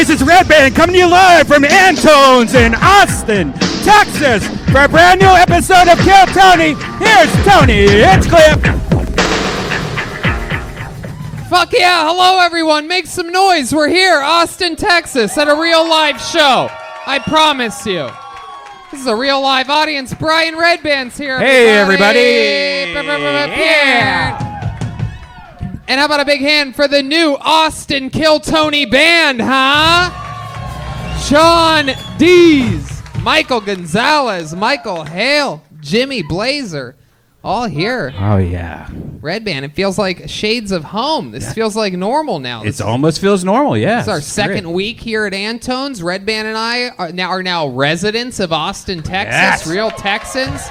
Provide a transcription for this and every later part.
This is Redban coming to you live from Antone's in Austin, Texas, for a brand new episode of Kill Tony. Here's Tony Hinchcliffe. Fuck yeah, hello everyone, make some noise. We're here, Austin, Texas, at a real live show. I promise you. This is a real live audience. Brian Redban's here. Hey everybody. Yeah. And how about a big hand for the new Austin Kill Tony band, huh? Sean Dees, Michael Gonzales, Michael Hale, Jimmy Blazer, all here. Oh yeah. Redban, it feels like shades of home. This feels like normal now. It almost feels normal, yeah. This is our second week here at Antone's. Redban and I are now residents of Austin, Texas, real Texans.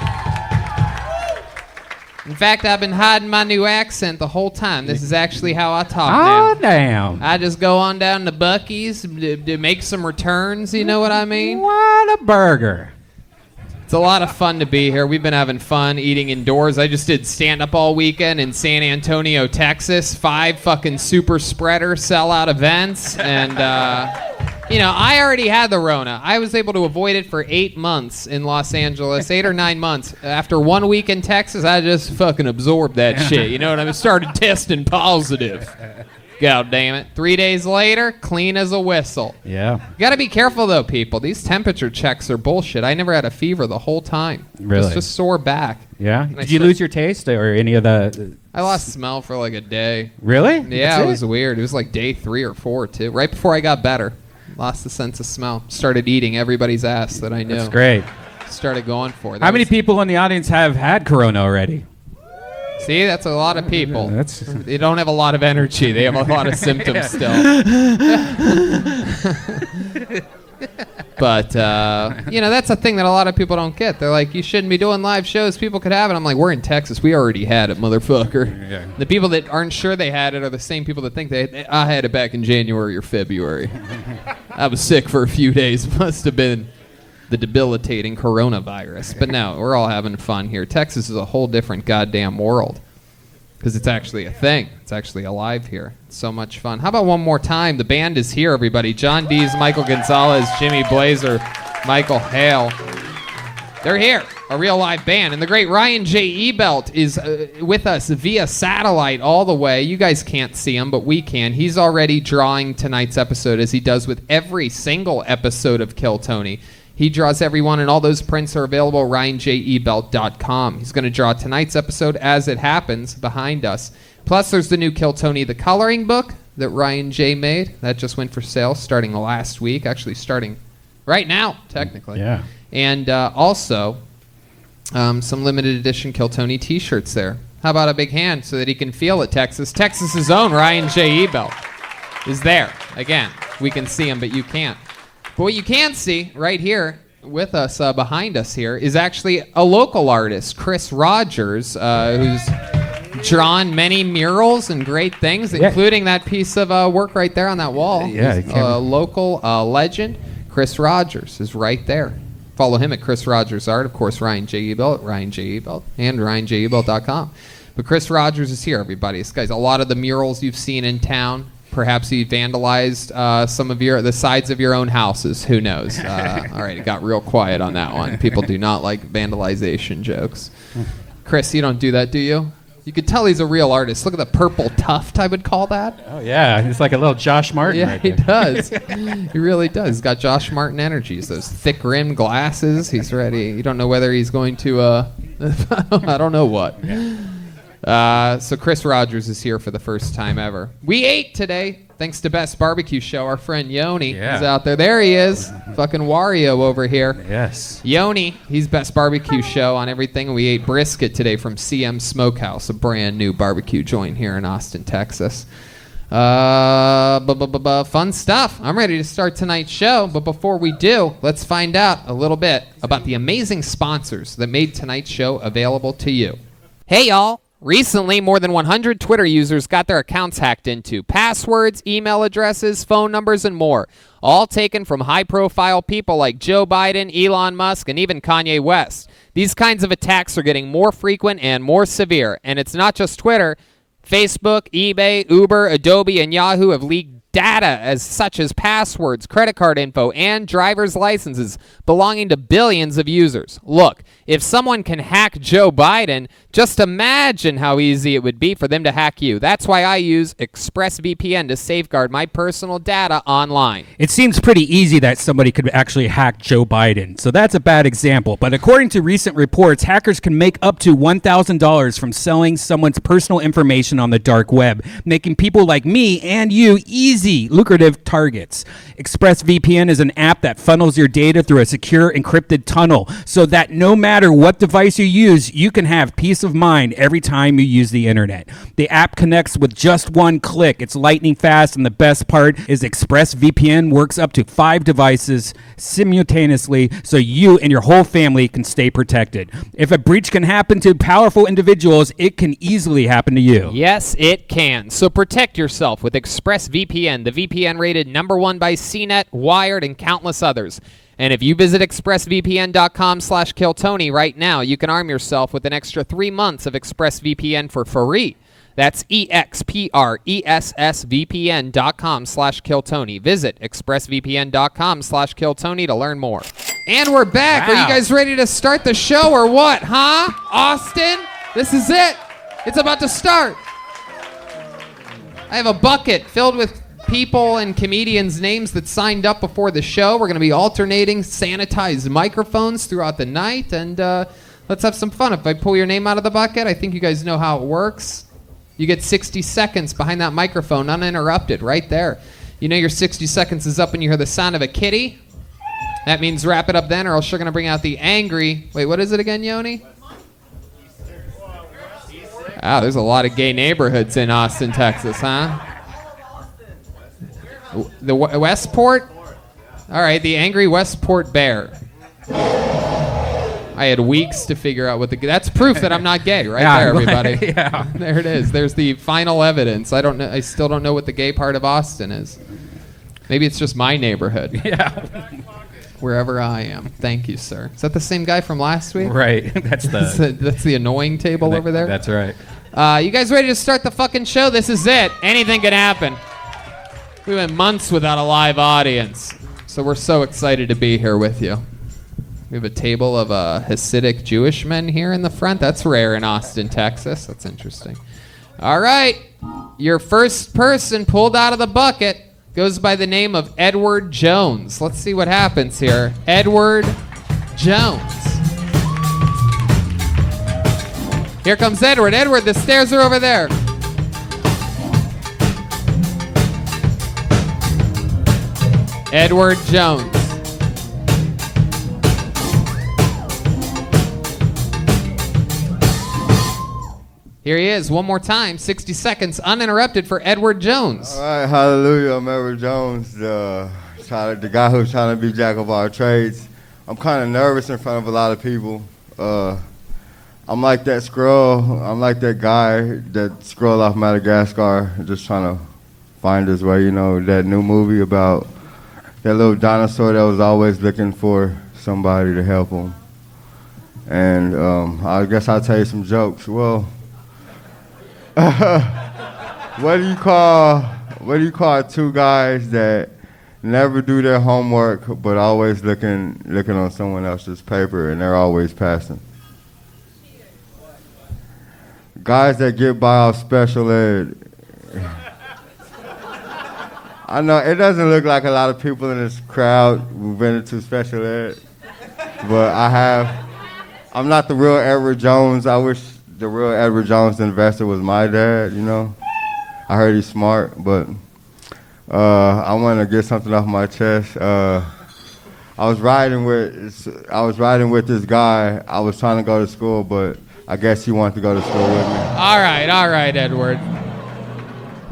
In fact, I've been hiding my new accent the whole time. This is actually how I talk now. Oh, damn. I just go on down to Buc-ee's to make some returns, you know what I mean? What a burger. It's a lot of fun to be here. We've been having fun eating indoors. I just did stand-up all weekend in San Antonio, Texas. 5 fucking super spreader sellout events. And, I already had the Rona. I was able to avoid it for 8 months in Los Angeles, 8 or 9 months. After 1 week in Texas, I just fucking absorbed that shit. You know what I mean? Started testing positive. God damn it. 3 days later, clean as a whistle. Yeah. You gotta be careful though, people. These temperature checks are bullshit. I never had a fever the whole time. Really? Just sore back. Yeah? Did you lose your taste or any of the... I lost smell for like a day. Really? Yeah, it was weird. It was like day 3 or 4 too. Right before I got better. Lost the sense of smell. Started eating everybody's ass that I knew. That's great. Started going for it. How many people in the audience have had Corona already? See, that's a lot of people. Yeah, they don't have a lot of energy. They have a lot of symptoms still. But, that's a thing that a lot of people don't get. They're like, you shouldn't be doing live shows. People could have it. I'm like, we're in Texas. We already had it, motherfucker. Yeah. The people that aren't sure they had it are the same people that think I had it back in January or February. I was sick for a few days. Must have been the debilitating coronavirus. But no, we're all having fun here. Texas is a whole different goddamn world because it's actually a thing. It's actually alive here. It's so much fun. How about one more time? The band is here, everybody. John Dees, Michael Gonzales, Jimmy Blazer, Michael Hale. They're here, a real live band. And the great Ryan J. Ebelt is with us via satellite all the way. You guys can't see him, but we can. He's already drawing tonight's episode, as he does with every single episode of Kill Tony. He draws everyone, and all those prints are available at RyanJEbelt.com. He's going to draw tonight's episode as it happens behind us. Plus, there's the new Kill Tony, the coloring book that Ryan J. made. That just went for sale starting last week. Actually, starting right now, technically. Yeah. And also, some limited edition Kill Tony t-shirts there. How about a big hand so that he can feel it, Texas? Texas's own Ryan J. Ebelt is there. Again, we can see him, but you can't. But what you can see right here with us, behind us here, is actually a local artist, Chris Rogers, who's drawn many murals and great things, including that piece of work right there on that wall. Yeah, a local legend, Chris Rogers, is right there. Follow him at Chris Rogers Art, of course, Ryan J. Ebelt, Ryan J. Ebelt, and RyanJEbelt.com. But Chris Rogers is here, everybody. This guy's a lot of the murals you've seen in town. Perhaps he vandalized some of the sides of your own houses. Who knows? All right, it got real quiet on that one. People do not like vandalization jokes. Chris, you don't do that, do you? You could tell he's a real artist. Look at the purple tuft, I would call that. Oh, yeah. It's like a little Josh Martin. Yeah, right he there. does. He really does. He's got Josh Martin energies, those thick-rimmed glasses. He's ready. You don't know whether he's going to, I don't know what. So Chris Rogers is here for the first time ever. We ate today, thanks to Best Barbecue Show. Our friend Yoni is out there. There he is. Fucking Wario over here. Yes. Yoni, he's Best Barbecue Show on everything. We ate brisket today from CM Smokehouse, a brand new barbecue joint here in Austin, Texas. Fun stuff. I'm ready to start tonight's show, but before we do, let's find out a little bit about the amazing sponsors that made tonight's show available to you. Hey, y'all. Recently, more than 100 Twitter users got their accounts hacked into. Passwords, email addresses, phone numbers, and more. All taken from high-profile people like Joe Biden, Elon Musk, and even Kanye West. These kinds of attacks are getting more frequent and more severe. And it's not just Twitter. Facebook, eBay, Uber, Adobe, and Yahoo have leaked data such as passwords, credit card info, and driver's licenses belonging to billions of users. Look, if someone can hack Joe Biden, just imagine how easy it would be for them to hack you. That's why I use ExpressVPN to safeguard my personal data online. It seems pretty easy that somebody could actually hack Joe Biden, so that's a bad example. But according to recent reports, hackers can make up to $1,000 from selling someone's personal information on the dark web, making people like me and you easy, lucrative targets. ExpressVPN is an app that funnels your data through a secure encrypted tunnel so that no matter what device you use, you can have peace of mind every time you use the internet. The app connects with just one click. It's lightning fast, and the best part is ExpressVPN works up to 5 devices simultaneously so you and your whole family can stay protected. If a breach can happen to powerful individuals, it can easily happen to you. Yes, it can. So protect yourself with ExpressVPN, the VPN rated #1 by CNET, Wired, and countless others. And if you visit expressvpn.com/killtony right now, you can arm yourself with an extra 3 months of ExpressVPN for free. That's expressvpn.com/killtony. Visit expressvpn.com/killtony to learn more. And we're back. Wow. Are you guys ready to start the show or what, huh? Austin, this is it. It's about to start. I have a bucket filled with people and comedians' names that signed up before the show. We're going to be alternating sanitized microphones throughout the night, and let's have some fun. If I pull your name out of the bucket, I think you guys know how it works. You get 60 seconds behind that microphone, uninterrupted, right there. You know your 60 seconds is up when you hear the sound of a kitty. That means wrap it up then, or else you're going to bring out the angry... Wait, what is it again, Yoni? Ah, there's a lot of gay neighborhoods in Austin, Texas, huh? The Westport? All right, the angry Westport bear. I had weeks to figure out what the... That's proof that I'm not gay, right there, everybody. Yeah. There it is. There's the final evidence. I don't know. I still don't know what the gay part of Austin is. Maybe it's just my neighborhood. Yeah. Wherever I am. Thank you, sir. Is that the same guy from last week? Right. That's the annoying table over there? That's right. You guys ready to start the fucking show? This is it. Anything can happen. We went months without a live audience, so we're so excited to be here with you. We have a table of Hasidic Jewish men here in the front. That's rare in Austin, Texas. That's interesting. All right. Your first person pulled out of the bucket goes by the name of Edward Jones. Let's see what happens here. Edward Jones. Here comes Edward. Edward, the stairs are over there. Edward Jones. Here he is, one more time, 60 seconds, uninterrupted for Edward Jones. All right, hallelujah, I'm Edward Jones, the guy who's trying to be jack of all trades. I'm kind of nervous in front of a lot of people. I'm like that scroll, I'm like that guy, that scroll off Madagascar, just trying to find his way, you know, that new movie about that little dinosaur that was always looking for somebody to help him. And I guess I'll tell you some jokes. Well, what do you call two guys that never do their homework but always looking on someone else's paper and they're always passing? Guys that get by off special ed. I know it doesn't look like a lot of people in this crowd who've been into special ed, but I'm not the real Edward Jones. I wish the real Edward Jones, the investor, was my dad, you know. I heard he's smart, but I want to get something off my chest. I was riding with this guy. I was trying to go to school, but I guess he wanted to go to school with me. All right, Edward.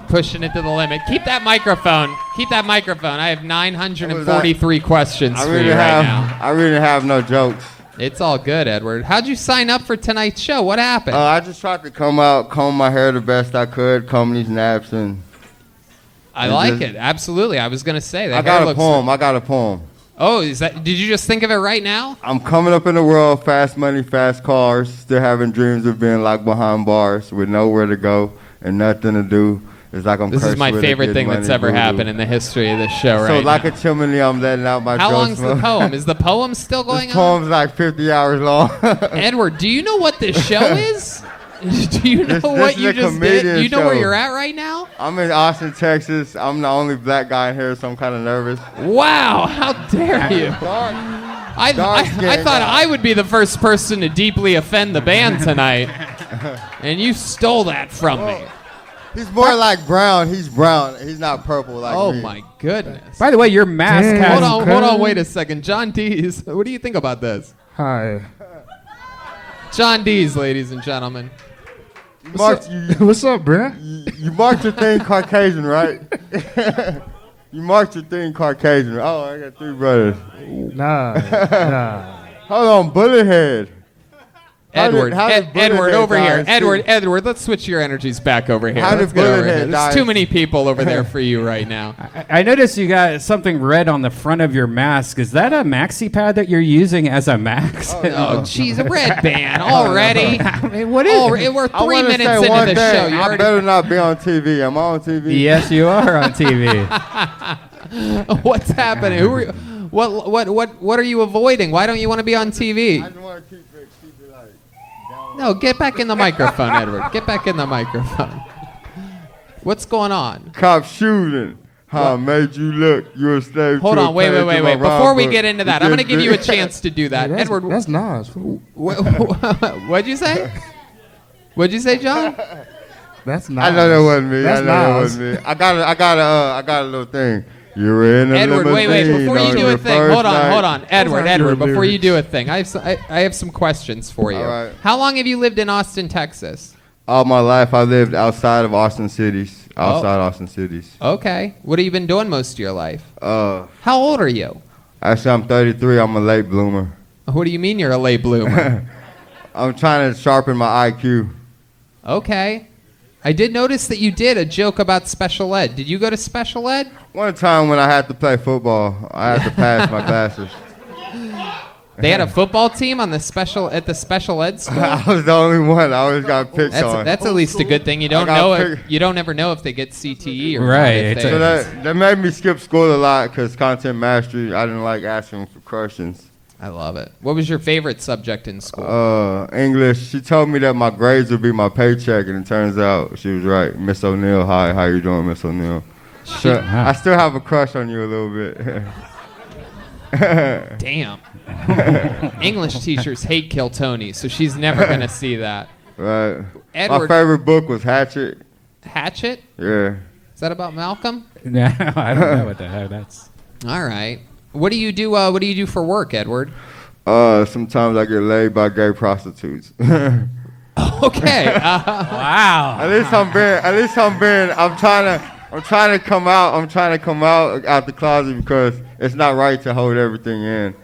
Pushing it to the limit. Keep that microphone. I have 943 questions for you right now. I really have no jokes. It's all good, Edward. How'd you sign up for tonight's show? What happened? I just tried to comb my hair the best I could, comb these naps, and I like it. Absolutely. I was going to say that. I got a poem. Oh, did you just think of it right now? I'm coming up in the world, fast money, fast cars, still having dreams of being locked behind bars with nowhere to go and nothing to do It's like I'm This is cursed my with favorite it, thing money, that's ever voodoo. happened in the history of this show So right like now. a chimney, I'm letting out my How ghost long's the smoke. poem? Is the poem still going This on? poem's like 50 hours long. Edward, do you know what this show is? Do you know This what is you a just did? comedian Do you know where show. you're at right now? I'm in Austin, Texas. I'm the only black guy in here, so I'm kind of nervous. Wow, how dare you? I Dark-skinned thought guy. I would be the first person to deeply offend the band tonight, and you stole that from me. He's more like brown. He's brown. He's not purple like Oh me. my goodness. By the way, your mask Damn. has. Hold on, wait a second. John Dees, what do you think about this? Hi. John Dees, ladies and gentlemen. What's up, bruh? You marked your thing Caucasian, right? You marked your thing Caucasian. Oh, I got 3 brothers. Nah. Hold on, bullet head. How did- Edward, how did Bullet Edward, Head over die here. in Edward, let's switch your energies back over here. How did Let's get Bullet over Head here. die There's too in- many people over there for you right now. I noticed you got something red on the front of your mask. Is that a maxi pad that you're using as a mask? Oh, jeez, a Redban already. I mean, what is Already, we're I 3 wanna minutes say into one the thing. show. You I already. better not be on TV. Am I on TV? Yes, you are on TV. What's happening? Who are you, what are you avoiding? Why don't you want to be on TV? I just want to keep it like down. No, get back in the microphone, Edward. Get back in the microphone. What's going on? Cop shooting. How I made you look. You a slave. Hold to a on, wait. page of my Before we rhyme get book. into that, I'm going to give you a chance to do that. Edward, That's Nas. what'd you say? What'd you say, John? That's Nas. I know that wasn't me. That's I know that Nas. wasn't me. I got a little thing. You were in a Edward, wait. limousine Before you on do your a thing, first hold night. on. Edward, your before you lyrics. do a thing, I have some questions for you. All right. How long have you lived in Austin, Texas? All my life, I lived outside of Austin cities. Austin cities. Okay. What have you been doing most of your life? How old are you? Actually, I'm 33. I'm a late bloomer. What do you mean you're a late bloomer? I'm trying to sharpen my IQ. Okay. I did notice that you did a joke about special ed. Did you go to special ed? One time when I had to play football, I had to pass my classes. They had a football team on the special ed school. I was the only one. I always got picked on. That's at least a good thing. You don't got know picked. you don't ever know if they get CTE or Right, not, if it's they- So that made me skip school a lot because content mastery, I didn't like asking for questions. I love it. What was your favorite subject in school? English. She told me that my grades would be my paycheck, and it turns out she was right. Miss O'Neill, hi, how you doing, Miss O'Neill? So, I still have a crush on you a little bit. Damn. English teachers hate Kill Tony, so she's never going to see that. Right. Edward- My favorite book was Hatchet. Hatchet? Yeah. Is that about Malcolm? No, I don't know what the hell that's. All right. What do you do? What do you do for work, Edward? Sometimes I get laid by gay prostitutes. Okay. Wow. I'm trying to come out the closet because it's not right to hold everything in.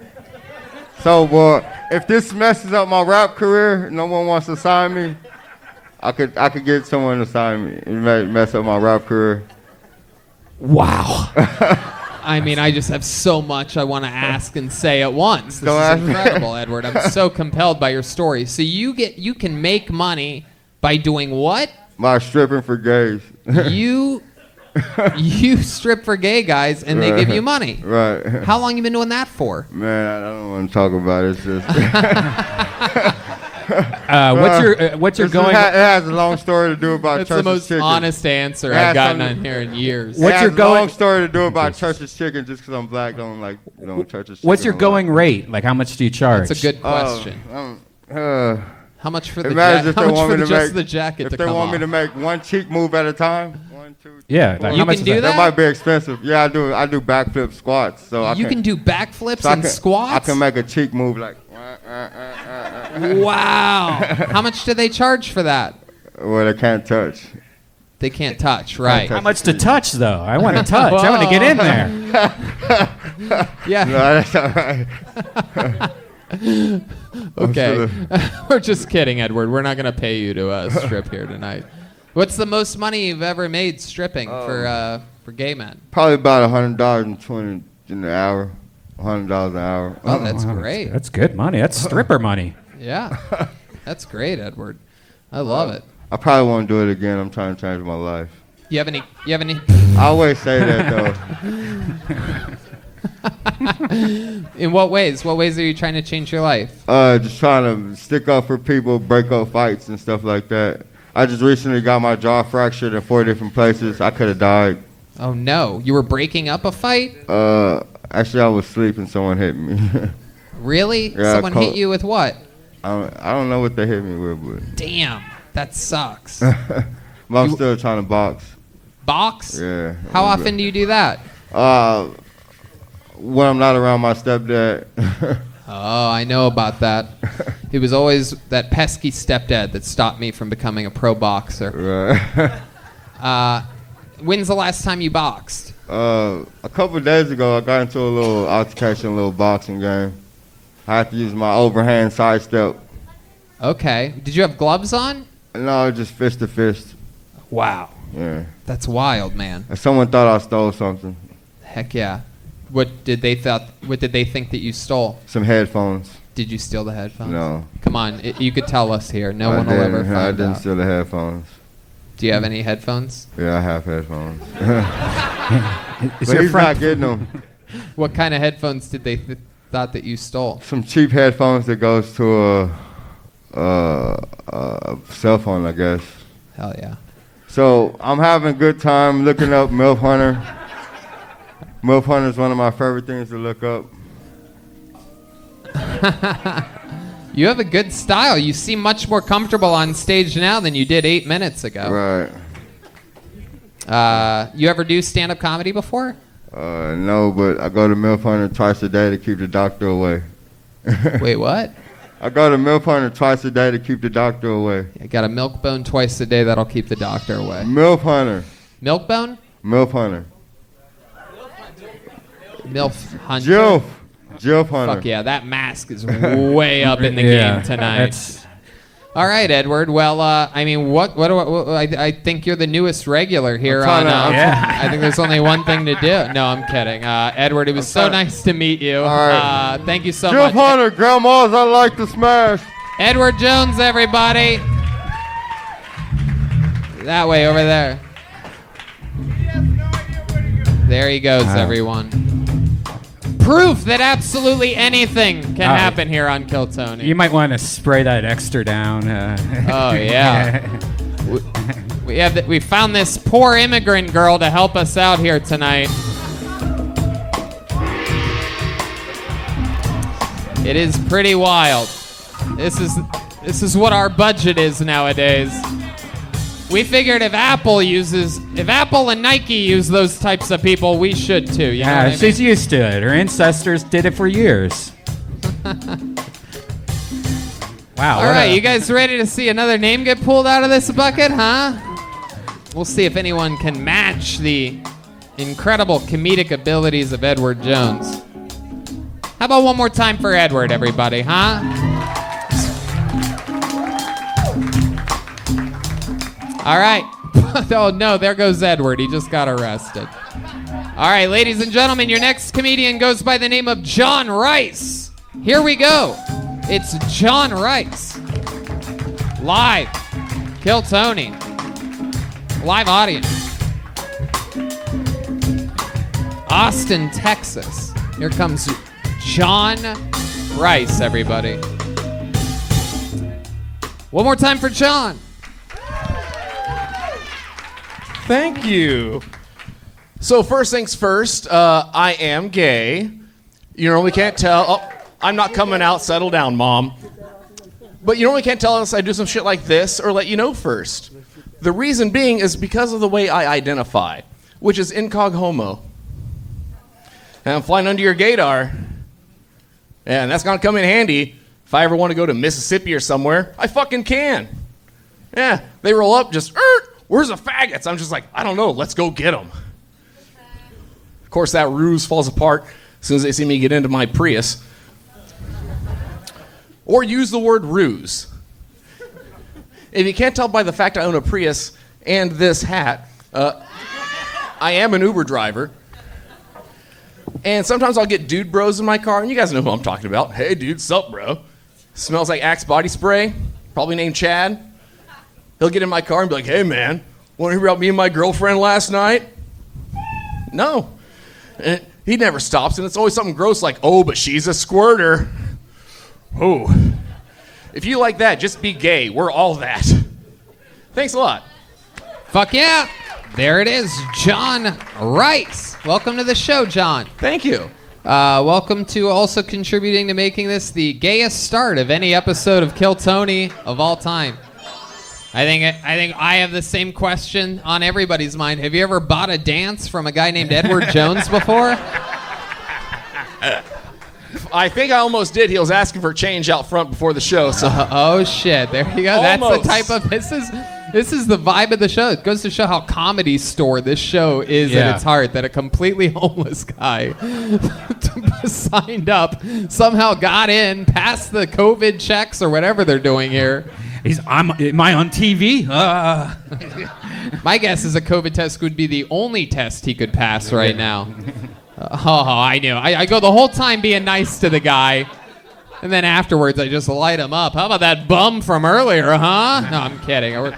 So, if this messes up my rap career, no one wants to sign me, I could get someone to sign me. It may mess up my rap career. Wow. I mean, I just have so much I want to ask and say at once. This Don't is ask me. incredible, Edward. I'm so compelled by your story. So you can make money by doing what? My stripping for gays. You strip for gay guys and they give you money. Right. How long you been doing that for? Man, I don't want to talk about it. It's just. What's your It going? has a long story to do about That's the Church's most chicken. honest answer Yeah, I've gotten something- on here in years. It What's has your a going- long story to do about Church's chicken just because I'm black. Don't like Church's chicken. What's your I'm going like- rate? Like, how much do you charge? That's a good question. Uh, How much for the it matters jacket? if How they much want for me to just make the jacket if to they come want off? me to make one cheek move at a time. 1, 2, 3, Yeah, four. like, You how much can is do that? that? That might be expensive. Yeah, I do. I do backflip squats. So You can do backflips so I and can- squats? I can make a cheek move like. Wow. How much do they charge for that? Well, they can't touch. They can't touch, right? touch. How much to touch, though? I want to touch. I want to get in there. Yeah. No, that's all right. Okay. We're just kidding, Edward. We're not going to pay you to strip here tonight. What's the most money you've ever made stripping for gay men? Probably about $100.20 in the hour. $100 an hour. Oh, that's Wow, great. That's good money. That's stripper money. Yeah. That's great, Edward. I love it. I probably won't do it again. I'm trying to change my life. You have any? I always say that though. In what ways? What ways are you trying to change your life? Just trying to stick up for people, break up fights and stuff like that. I just recently got my jaw fractured in 4 different places. I could have died. Oh no! You were breaking up a fight? Actually, I was asleep and someone hit me. Really? Yeah, Someone hit you with what? I don't know what they hit me with, but. Damn, that sucks. But I'm still trying to box. Box? Yeah. How often do you do that? When I'm not around my stepdad. Oh, I know about that. It was always that pesky stepdad that stopped me from becoming a pro boxer. Right. When's the last time you boxed? A couple of days ago, I got into a little altercation, a little boxing game. I had to use my overhand sidestep. Okay. Did you have gloves on? No, just fist to fist. Wow. Yeah. That's wild, man. And someone thought I stole something. Heck yeah. What did they think that you stole? Some headphones. Did you steal the headphones? No. Come on, you could tell us here. No one will ever find out. I didn't steal the headphones. Do you have any headphones? Yeah, I have headphones. Is But he's not getting them. What kind of headphones did they thought that you stole? Some cheap headphones that goes to a cell phone, I guess. Hell yeah. So I'm having a good time looking up MILF Hunter. MILF Hunter is one of my favorite things to look up. You have a good style. You seem much more comfortable on stage now than you did 8 minutes ago. Right. You ever do stand-up comedy before? No, but I go to MILF Hunter twice a day to keep the doctor away. Wait, what? I go to MILF Hunter twice a day to keep the doctor away. I got a milk bone twice a day that'll keep the doctor away. MILF Hunter. Milk bone? MILF Hunter. MILF Hunter. Jilf Hunter. Fuck yeah, that mask is way up in the game tonight. All right, Edward. Well, I mean, what I think you're the newest regular here on. I think there's only one thing to do. No, I'm kidding. Edward, it was so nice to meet you. All right. Thank you so Jilf much. Hunter, grandmas I like to smash. Edward Jones, everybody. That way, over there. There he goes, everyone. Proof that absolutely anything can happen here on Kill Tony. You might want to spray that extra down. Oh yeah. we found this poor immigrant girl to help us out here tonight. It is pretty wild. This is what our budget is nowadays. We figured if Apple and Nike use those types of people, we should too. You know what I mean? She's used to it. Her ancestors did it for years. Wow. All right, you guys ready to see another name get pulled out of this bucket, huh? We'll see if anyone can match the incredible comedic abilities of Edward Jones. How about one more time for Edward, everybody, huh? All right. Oh, no, there goes Edward. He just got arrested. All right, ladies and gentlemen, your next comedian goes by the name of John Rice. Here we go. It's John Rice. Live. Kill Tony. Live audience. Austin, Texas. Here comes John Rice, everybody. One more time for John. Thank you. So first things first, I am gay. You normally can't tell. Oh, I'm not coming out. Settle down, Mom. But you normally can't tell unless I do some shit like this or let you know first. The reason being is because of the way I identify, which is incog homo. And I'm flying under your gaydar. And that's going to come in handy if I ever want to go to Mississippi or somewhere. I fucking can. Yeah, they roll up just, where's the faggots? I'm just like, I don't know, let's go get them. Of course, that ruse falls apart as soon as they see me get into my Prius. Or use the word ruse. If you can't tell by the fact I own a Prius and this hat, I am an Uber driver. And sometimes I'll get dude bros in my car, and you guys know who I'm talking about. Hey, dude, sup, bro? Smells like Axe body spray, probably named Chad. He'll get in my car and be like, hey, man, Want to hear about me and my girlfriend last night? No. And he never stops, and it's always something gross like, oh, but she's a squirter. Oh. If you like that, just be gay. We're all that. Thanks a lot. Fuck yeah. There it is, John Rice. Welcome to the show, John. Thank you. Welcome to also contributing to making this the gayest start of any episode of Kill Tony of all time. I think I have the same question on everybody's mind. Have you ever bought a dance from a guy named Edward Jones before? I think I almost did. He was asking for change out front before the show. So. Oh shit! There you go. Almost. That's the type of this is the vibe of the show. It goes to show how Comedy Store this show is at its heart. That a completely homeless guy signed up, somehow got in, passed the COVID checks or whatever they're doing here. Am I on TV? My guess is a COVID test would be the only test he could pass right now. I knew. I go the whole time being nice to the guy, and then afterwards I just light him up. How about that bum from earlier, huh? No, I'm kidding.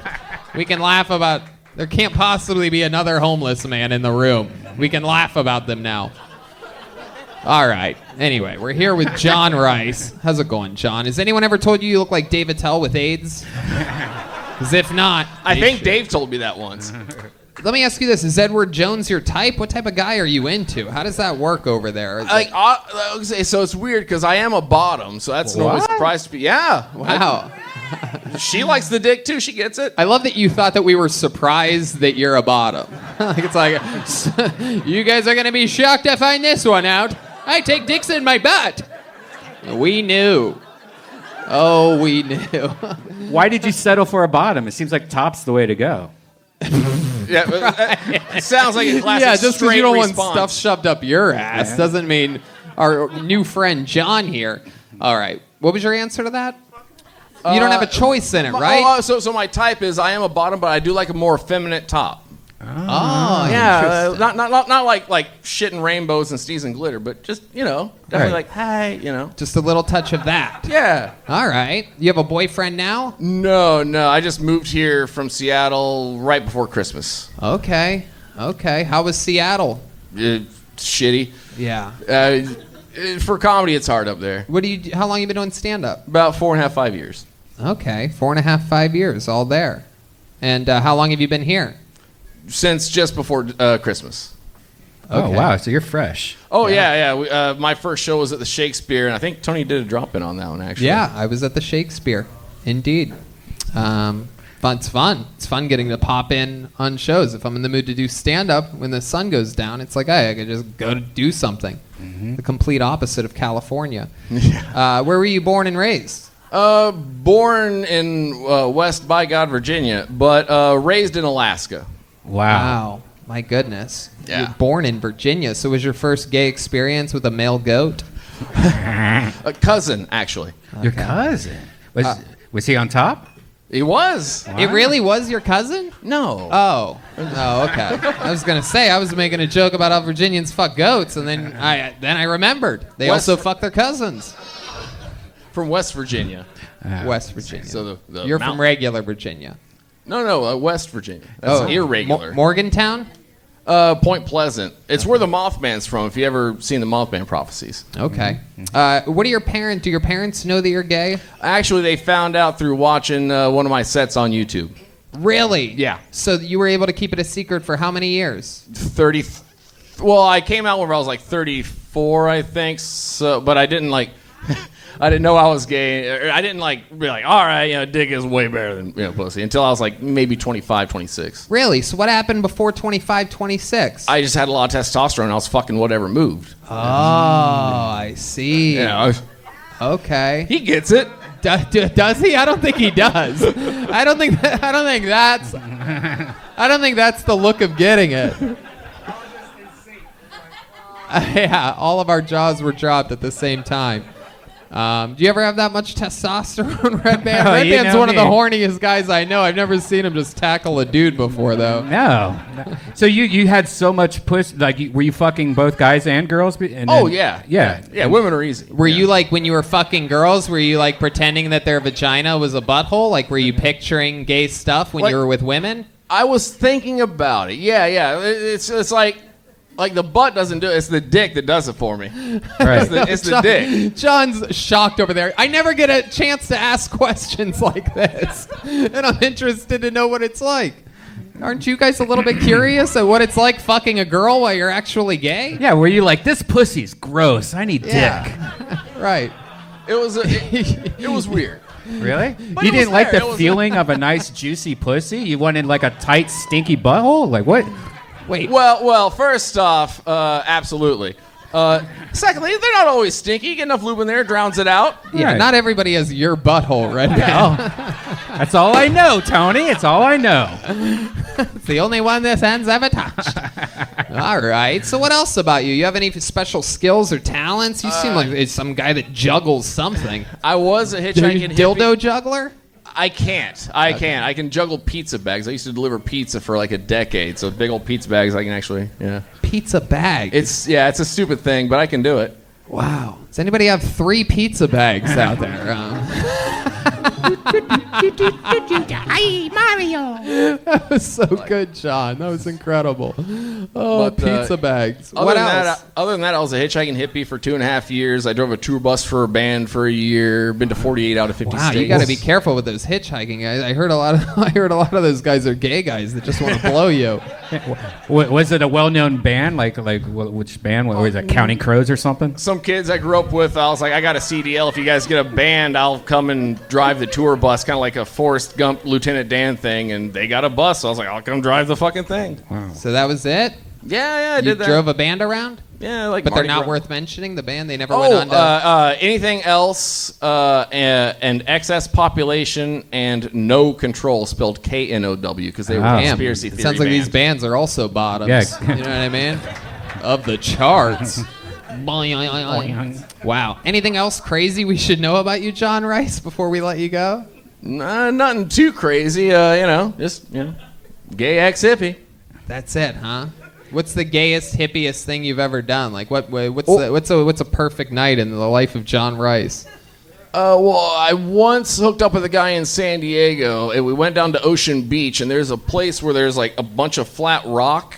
We can laugh about... There can't possibly be another homeless man in the room. We can laugh about them now. All right. Anyway, we're here with John Rice. How's it going, John? Has anyone ever told you look like Dave Attell with AIDS? Because if not... I think Dave told me that once. Let me ask you this. Is Edward Jones your type? What type of guy are you into? How does that work over there? So it's weird because I am a bottom, so that's no surprise to me. Yeah. Wow. She likes the dick, too. She gets it. I love that you thought that we were surprised that you're a bottom. It's like, you guys are going to be shocked to find this one out. I take dicks in my butt. We knew. Oh, we knew. Why did you settle for a bottom? It seems like top's the way to go. Yeah, it sounds like a classic just because you don't want response. stuff shoved up your ass doesn't mean our new friend John here. All right. What was your answer to that? You don't have a choice in it, right? So my type is I am a bottom, but I do like a more effeminate top. Oh, yeah, not like shit and rainbows and steez and glitter, but just definitely like hey, just a little touch of that. Yeah. All right. You have a boyfriend now? No. I just moved here from Seattle right before Christmas. Okay. How was Seattle? Shitty. Yeah. For comedy, it's hard up there. How long you been doing stand-up? About 4.5, 5 years. Okay, 4.5, 5 years, all there. And how long have you been here? Since just before Christmas. Oh, wow. So you're fresh. Oh, yeah. My first show was at the Shakespeare, and I think Tony did a drop-in on that one, actually. Yeah, I was at the Shakespeare. Indeed. It's fun. It's fun getting to pop in on shows. If I'm in the mood to do stand-up, when the sun goes down, it's like, hey, I could just go to do something. Mm-hmm. The complete opposite of California. Yeah. Where were you born and raised? Born in West by God, Virginia, but raised in Alaska. Wow. My goodness. Yeah. You were born in Virginia, so was your first gay experience with a male goat? A cousin, actually. Okay. Your cousin? Was he on top? He was. Wow. It really was your cousin? No. Oh, okay. I was going to say, I was making a joke about how Virginians fuck goats, and then I remembered. They also fuck their cousins. From West Virginia. West Virginia. So You're from regular Virginia. No, West Virginia. That's irregular. Morgantown? Point Pleasant. It's where the Mothman's from, if you ever seen the Mothman prophecies. Okay. What do your parents know that you're gay? Actually, they found out through watching one of my sets on YouTube. Really? Yeah. So you were able to keep it a secret for how many years? 30. Well, I came out when I was like 34, I think. So, but I didn't I didn't know I was gay. I didn't be like, all right, dick is way better than pussy until I was like maybe 25, 26. Really? So what happened before 25, 26? I just had a lot of testosterone. I was fucking whatever moved. Oh, I see. Yeah. Okay. He gets it. Does he? I don't think he does. I don't think that's the look of getting it. Yeah, all of our jaws were dropped at the same time. Do you ever have that much testosterone, Redban? Redban's one of the horniest guys I know. I've never seen him just tackle a dude before, though. No. So you had so much puss. Were you fucking both guys and girls? Yeah. Women are easy. Were you when you were fucking girls? Were you pretending that their vagina was a butthole? Were you picturing gay stuff when you were with women? I was thinking about it. Yeah. It's like the butt doesn't do it. It's the dick that does it for me. Right. It's the dick. John's shocked over there. I never get a chance to ask questions like this, and I'm interested to know what it's like. Aren't you guys a little bit curious at what it's like fucking a girl while you're actually gay? Yeah, were you like, this pussy's gross. I need dick. Right. It was weird. Really? But You it was didn't like there. the It was- feeling of a nice, juicy pussy? You wanted like a tight, stinky butthole? Like what? Wait. Well, first off, absolutely. Secondly, they're not always stinky. You get enough lube in there, drowns it out. Yeah, Right. not everybody has your butthole, right? That's all I know, Tony. It's all I know. It's the only one this hand's ever touched. All right. So what else about you? You have any special skills or talents? You seem like it's some guy that juggles something. I was a hitchhiking hippie. Dildo juggler? I can't. I can juggle pizza bags. I used to deliver pizza for like a decade, so big old pizza bags I can actually, Pizza bag. It's a stupid thing, but I can do it. Wow. Does anybody have 3 pizza bags out there? Ay, Mario. That was so good, John. That was incredible. Oh, But, pizza bags. Other What than else? other than that, I was a hitchhiking hippie for 2.5 years. I drove a tour bus for a band for a year. Been to 48 out of 50 Wow, states. you got to be careful with those hitchhiking guys. I heard a lot of those guys are gay guys that just want to blow you. Was it a well-known band? Like which band? What was it? Counting Crows or something? Some kids I grew up with, I was like, I got a CDL. If you guys get a band, I'll come and drive the tour bus, kind of like a Forrest Gump, Lieutenant Dan thing. And they got a bus, so I was like, I'll come drive the fucking thing. So that was it? Yeah, I You did that. drove a band around? Yeah, like. But they're Mardi not Gras. worth mentioning, the band? They never went on to... Anything else and excess population and no control, spelled KNOW, because they were Damn. conspiracy It theory sounds like these bands. bands are also bottoms. Yeah. You know what I mean? Of the charts. Wow. Anything else crazy we should know about you, John Rice, before we let you go? Nothing too crazy, just gay ex-hippie. That's it, huh? What's the gayest, hippiest thing you've ever done? Like, what's a perfect night in the life of John Rice? Well, I once hooked up with a guy in San Diego, and we went down to Ocean Beach, and there's a place where there's like a bunch of flat rock,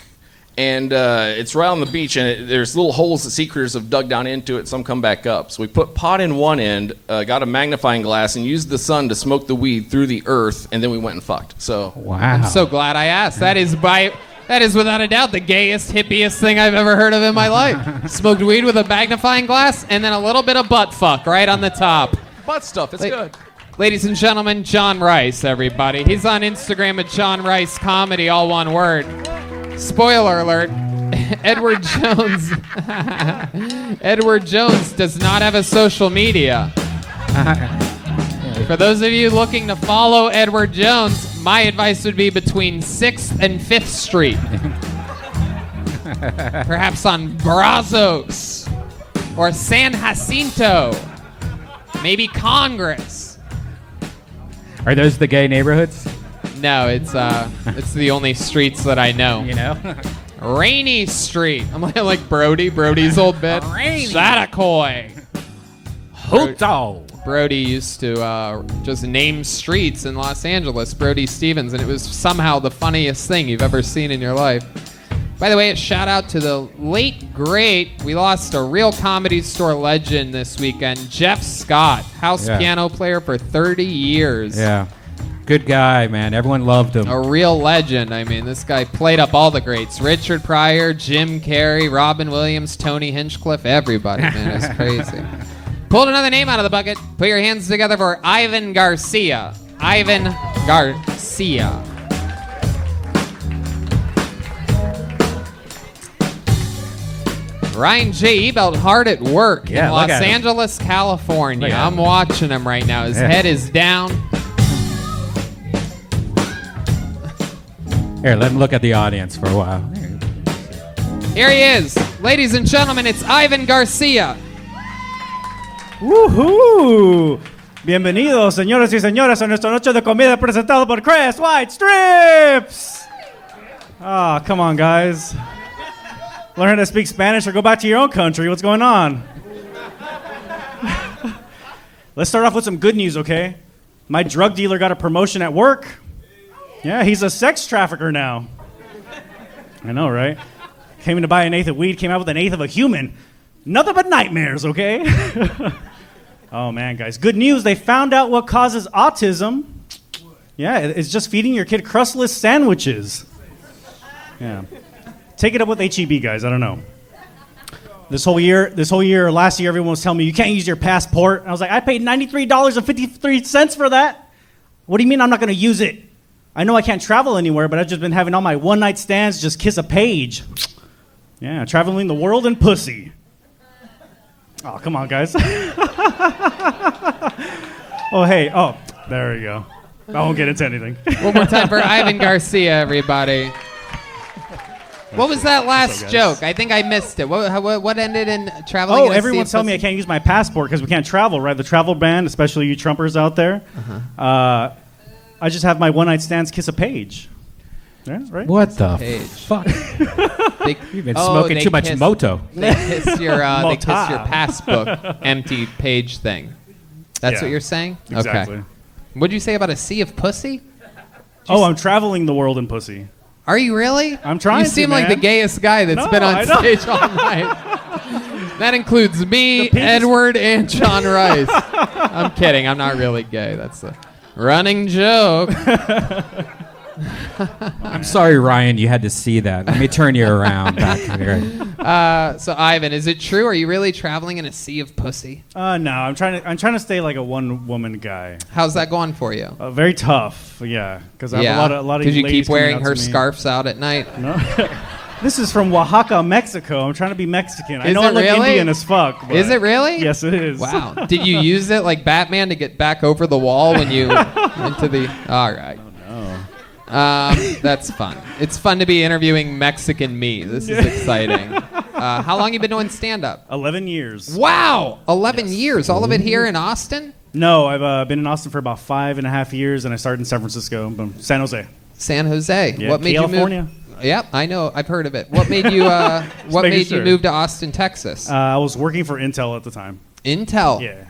and it's right on the beach, and there's little holes that sea critters have dug down into it, some come back up. So we put pot in one end, got a magnifying glass, and used the sun to smoke the weed through the earth, and then we went and fucked. So Wow. I'm so glad I asked. That is without a doubt the gayest, hippiest thing I've ever heard of in my life. Smoked weed with a magnifying glass and then a little bit of butt fuck right on the top. butt stuff, it's good. Ladies and gentlemen, John Rice, everybody. He's on Instagram at John Rice Comedy, all one word. Spoiler alert. Edward Jones does not have a social media. For those of you looking to follow Edward Jones, my advice would be between 6th and 5th Street. Perhaps on Brazos or San Jacinto. Maybe Congress. Are those the gay neighborhoods? No, it's the only streets that I know. You know? Rainy Street. I'm like Brody's old bit. Rainy. Satakoy. Hotel. Brody used to just name streets in Los Angeles, Brody Stevens, and it was somehow the funniest thing you've ever seen in your life. By the way, a shout out to the late, great, we lost a real Comedy Store legend this weekend, Jeff Scott, house piano player for 30 years. Yeah. Good guy, man. Everyone loved him. A real legend. I mean, this guy played up all the greats. Richard Pryor, Jim Carrey, Robin Williams, Tony Hinchcliffe, everybody, man. It's crazy. Pulled another name out of the bucket. Put your hands together for Ivan Garcia. Ivan Garcia. Ryan J. Ebelt hard at work in Los Angeles, California. I'm watching him right now. His head is down. Here, let him look at the audience for a while. Here he is. Ladies and gentlemen, it's Ivan Garcia. ¡Woohoo! Bienvenidos, señores y señoras, a nuestra noche de comida presentado por Chris White Strips! Ah, come on, guys. Learn how to speak Spanish or go back to your own country. What's going on? Let's start off with some good news, okay? My drug dealer got a promotion at work. Yeah, he's a sex trafficker now. I know, right? Came in to buy an eighth of weed, came out with an eighth of a human. Nothing but nightmares, okay? Oh, man, guys. Good news. They found out what causes autism. Yeah, it's just feeding your kid crustless sandwiches. Yeah. Take it up with HEB, guys. I don't know. Last year, everyone was telling me, you can't use your passport. And I was like, I paid $93.53 for that. What do you mean I'm not going to use it? I know I can't travel anywhere, but I've just been having all my one-night stands just kiss a page. Yeah, traveling the world in pussy. Oh, come on, guys. Oh, hey. Oh, there we go. I won't get into anything. One more time for Ivan Garcia, everybody. What was that last joke? I think I missed it. What ended in traveling? Oh, everyone's telling me I can't use my passport because we can't travel, right? The travel ban, especially you Trumpers out there. I just have my one-night stands kiss a page. Yeah, right? What the Page. fuck? You've been Oh, smoking too much moto. They kiss your passbook empty page thing. That's what you're saying? Exactly. Okay. What'd you say about a sea of pussy? I'm traveling the world in pussy. Are you really? I'm trying to, You seem like man. the gayest guy that's No, been on I know. stage all night. That includes me, Edward, and John Rice. I'm kidding. I'm not really gay. That's a running joke. I'm sorry, Ryan, you had to see that. Let me turn you around back here. So, Ivan, is it true? Are you really traveling in a sea of pussy? No, I'm trying to stay like a one-woman guy. How's that going for you? Very tough, yeah. Because I have a lot of. Did you ladies keep wearing coming out her to me. scarves out at night? No. This is from Oaxaca, Mexico. I'm trying to be Mexican. I Is know it I look really? Indian as fuck. But Is it really? Yes, it is. Wow. Did you use it like Batman to get back over the wall when you went to the... All right. That's fun. It's fun to be interviewing Mexican me. This is exciting. How long you been doing stand-up? 11 years. Wow, 11 years. All of it here in Austin? No, I've been in Austin for about 5.5 years, and I started in San Francisco, San Jose. San Jose. Yeah, What made California. you move? Yep, I know. I've heard of it. What made you? You move to Austin, Texas? I was working for Intel at the time. Intel. Yeah.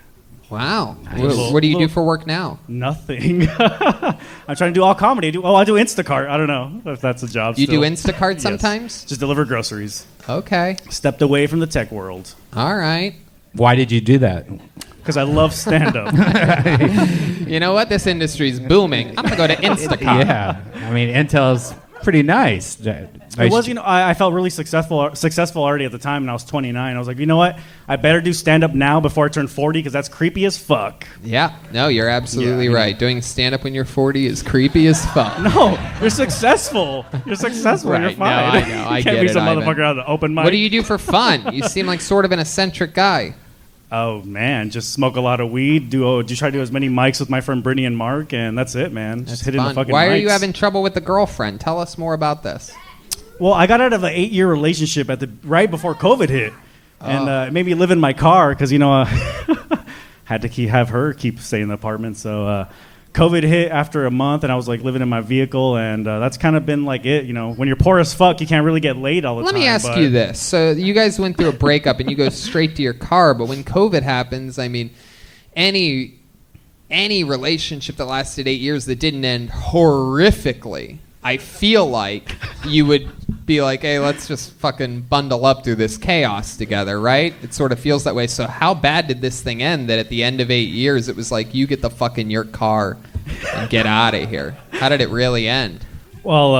Wow. Nice. What do you do for work now? Nothing. I'm trying to do all comedy. I do Instacart. I don't know if that's a job. You still. do Instacart Yes. sometimes? Just deliver groceries. Okay. Stepped away from the tech world. All right. Why did you do that? Because I love stand-up. You know what? This industry's booming. I'm going to go to Instacart. Yeah. I mean, Intel's pretty nice. It was, I felt really successful already at the time, and I was 29. I was like, you know what? I better do stand-up now before I turn 40, because that's creepy as fuck. Yeah. No, you're absolutely right. Doing stand-up when you're 40 is creepy as fuck. No, you're successful. You're successful. Right. You're fine. No, I know. I you get can't be it, some Ivan. motherfucker out of the open mic. What do you do for fun? You seem like sort of an eccentric guy. Oh, man, just smoke a lot of weed, try to do as many mics with my friend Britney and Mark, and that's it, man. Just hitting the fucking Why mics. are you having trouble with the girlfriend? Tell us more about this. Well, I got out of an 8-year relationship right before COVID hit, and it made me live in my car because had to have her keep staying in the apartment. So COVID hit after a month, and I was like living in my vehicle, and that's kind of been like it. When you're poor as fuck, you can't really get laid all the time. Let me ask you this: so you guys went through a breakup, and you go straight to your car, but when COVID happens, I mean, any relationship that lasted 8 years that didn't end horrifically, I feel like you would be like, hey, let's just fucking bundle up through this chaos together, right? It sort of feels that way. So how bad did this thing end that at the end of 8 years, it was like, you get the fuck in your car and get out of here? How did it really end? Well,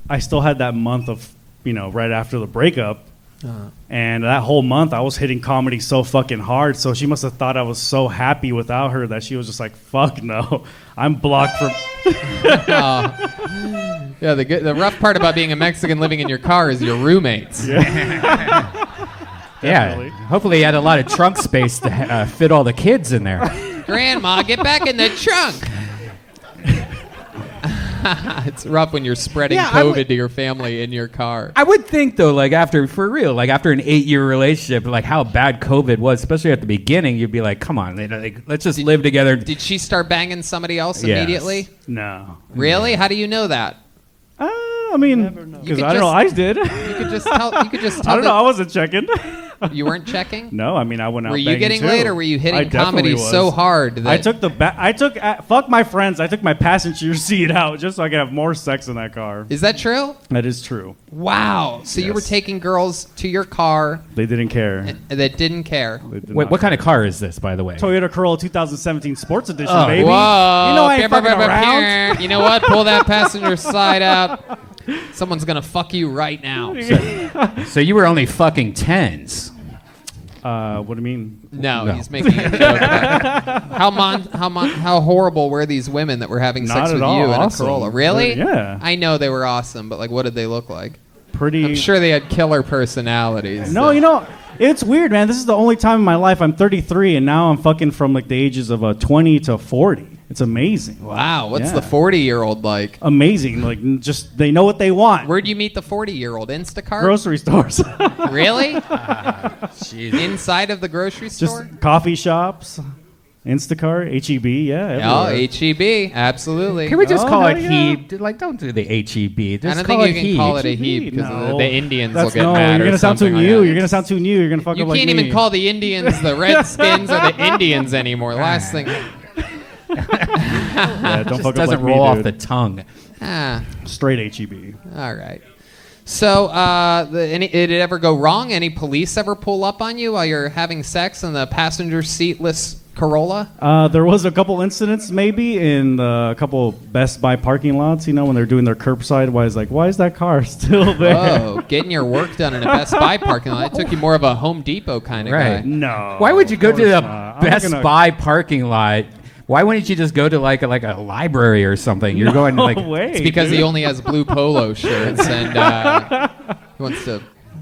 I still had that month of, right after the breakup. And that whole month, I was hitting comedy so fucking hard. So she must have thought I was so happy without her that she was just like, fuck no. I'm blocked from... Yeah, the rough part about being a Mexican living in your car is your roommates. Yeah. Hopefully, you had a lot of trunk space to fit all the kids in there. Grandma, get back in the trunk. It's rough when you're spreading COVID to your family in your car. I would think though, after an 8-year relationship, how bad COVID was, especially at the beginning, you'd be like, come on, let's just live together. Did she start banging somebody else Yes. immediately? No. Really? How do you know that? I mean, because I don't know. I did. You could just tell. I don't know. I wasn't checking. You weren't checking? No, I mean I went out. Were you banging getting too. laid, or were you I hitting definitely comedy was. so hard that I took fuck my friends. I took my passenger seat out just so I could have more sex in that car. Is that true? That is true. Wow. So you were Yes. taking girls to your car They didn't care. that didn't care. They did Wait, not what kind care. of car is this, by the way? Toyota Corolla 2017 Sports Edition, Oh. baby. Whoa. You know I ain't fucking around. You know what? Pull that passenger side out. Someone's going to fuck you right now. So you were only fucking tens. What do you mean? No, No. he's making a joke about how horrible were these women that were having Not sex at with all you in awesome. a Corolla? Really? Yeah. I know they were awesome, but like, what did they look like? Pretty. I'm sure they had killer personalities. No, you know, it's weird, man. This is the only time in my life I'm 33, and now I'm fucking from like the ages of 20 to 40. It's amazing. Wow, what's Yeah. the 40-year-old like? Amazing. Like, just they know what they want. Where'd you meet the 40-year-old? Instacart? Grocery stores. Really? Inside of the grocery store? Just coffee shops, Instacart, HEB, yeah. Oh, everywhere. HEB, absolutely. Can we just Oh, call it hell yeah. HEB? Like, don't do the HEB. Just I don't call think it you can call it a HEB. heap because No. the Indians That's will get no, mad. you're or gonna sound too something new. like You're that. gonna sound too new. You're gonna fuck You up like can't me. even call the Indians the Redskins or the Indians anymore. Last thing. Yeah, don't Just fuck up doesn't like roll me, off dude. the tongue. Straight HEB. All right. So, did it ever go wrong? Any police ever pull up on you while you're having sex in the passenger seatless Corolla? There was a couple incidents maybe in a couple Best Buy parking lots, you know, when they're doing their curbside. Why is that car still there? Oh, getting your work done in a Best Buy parking lot. It took you more of a Home Depot kind of Right. guy. No. Why would you go of to course the not. I'm not Best gonna- Buy parking lot? Why wouldn't you just go to like a library or something? You're going to like way, It's because dude. he only has blue polo shirts and he wants to.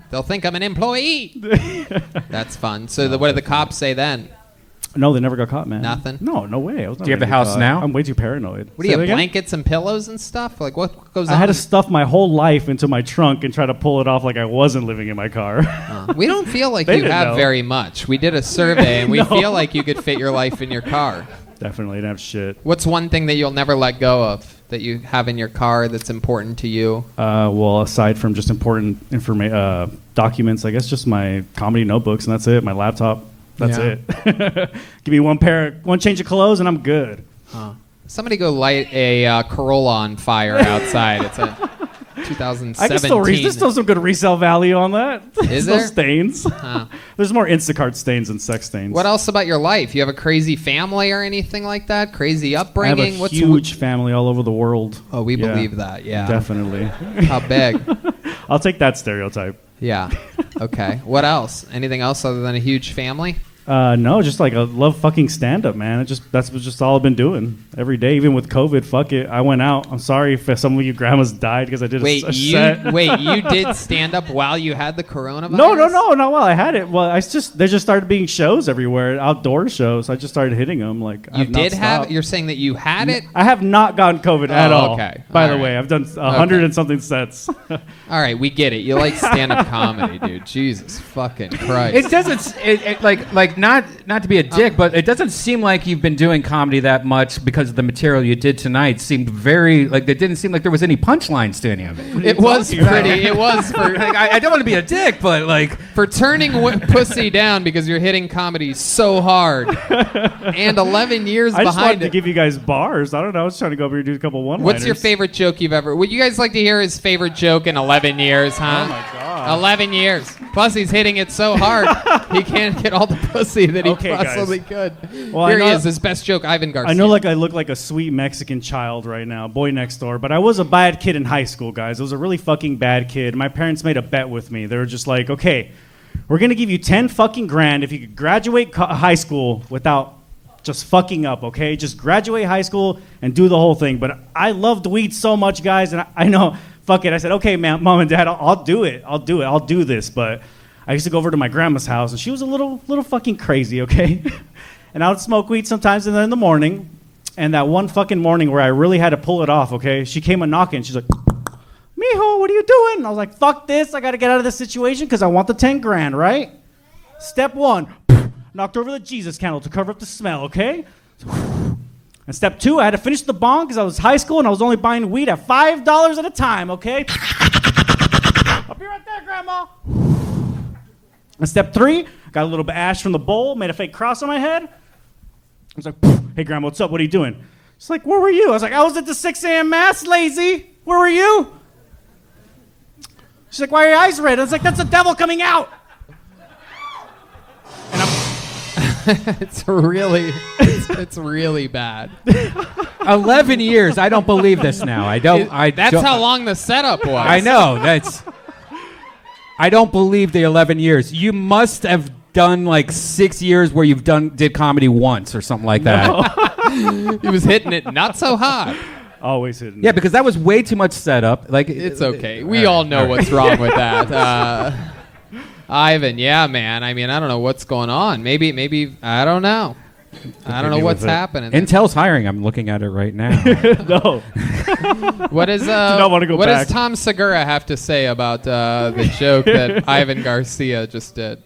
They'll think I'm an employee. That's fun. So what did the cops say then? No, they never got caught, man. Nothing? No way. I was not Do you have gonna a get house caught. now? I'm way too paranoid. What do you Say that have, again? blankets and pillows and stuff? Like what goes on? I had to stuff my whole life into my trunk and try to pull it off like I wasn't living in my car. We don't feel like They you didn't have know. very much. We did a survey and we No. feel like you could fit your life in your car. Definitely didn't have shit. What's one thing that you'll never let go of that you have in your car that's important to you? Well, aside from just important documents, I guess just my comedy notebooks, and that's it. My laptop. That's Yeah. it. Give me one change of clothes, and I'm good. Somebody go light a Corolla on fire outside. It's a 2017. I can still there's still some good resale value on that. Is Still there? stains. Huh. There's more Instacart stains than sex stains. What else about your life? You have a crazy family or anything like that? Crazy I have upbringing? a huge family all over the world. Oh, we Yeah. believe that. Yeah. Definitely. How big? I'll take that stereotype. Yeah. Okay. What else? Anything else other than a huge family? No, just like I love fucking stand up, man. That's just all I've been doing every day. Even with COVID, fuck it. I went out. I'm sorry if some of you grandmas died because I did Wait, a set. you did stand up while you had the coronavirus? No, not while I had it. Well, there just started being shows everywhere, outdoor shows. I just started hitting them. Like You I've not did have. stopped. You're saying that you had it. I have not gotten COVID at Oh, all. okay. By All the right. way, I've done 100 and something sets. All right, we get it. You like stand up comedy, dude. Jesus fucking Christ. It doesn't like not to be a dick, but it doesn't seem like you've been doing comedy that much because of the material you did tonight. Seemed very like it didn't seem like there was any punchlines to any of it. It was pretty. It was for Like, I don't want to be a dick, but like for turning pussy down because you're hitting comedy so hard, and 11 years I just wanted behind to it. give you guys bars. I don't know. I was trying to go over here and do a couple one-liners. What's your favorite joke you've ever? Would you guys like to hear his favorite joke in 11 years, huh? Oh my god. 11 years. Plus, he's hitting it so hard he can't get all the pussy that he Okay, guys. possibly could. Well, Here I he know- is, his best joke, Ivan Garcia. I know like I look like a sweet Mexican child right now, boy next door, but I was a bad kid in high school, guys. I was a really fucking bad kid. My parents made a bet with me. They were just like, okay, we're going to give you 10 fucking grand if you could graduate high school without just fucking up, okay? Just graduate high school and do the whole thing. But I loved weed so much, guys, and I know, fuck it. I said, okay, man, mom and dad, I'll do it. I'll do this. But I used to go over to my grandma's house, and she was a little fucking crazy, okay? And I would smoke weed sometimes in the morning. And that one fucking morning where I really had to pull it off, okay? She came a knocking. She's like, mijo, what are you doing? And I was like, fuck this. I got to get out of this situation because I want the 10 grand, right? Step one, knocked over the Jesus candle to cover up the smell, okay? And step two, I had to finish the bong because I was high school and I was only buying weed at $5 at a time, okay? I'll be right there, Grandma. And step 3, got a little bit of ash from the bowl, made a fake cross on my head. I was like, "Poof. Hey, Grandma, what's up? What are you doing?" She's like, "Where were you?" I was like, "I was at the 6 a.m. mass, lazy. Where were you?" She's like, "Why are your eyes red?" I was like, "That's the devil coming out." It's really bad. 11 years. I don't believe this now. That's how long the setup was. I know. I don't believe the 11 years. You must have done like 6 years where did comedy once or something like that. He was hitting it not so hard. Always hitting. Yeah, because that was way too much setup. Like it's okay. We all know what's wrong with that. Ivan, yeah, man. I mean, I don't know what's going on. Maybe I don't know. I don't know what's happening. Intel's hiring. I'm looking at it right now. No. What is what does Tom Segura have to say about the joke that Ivan Garcia just did?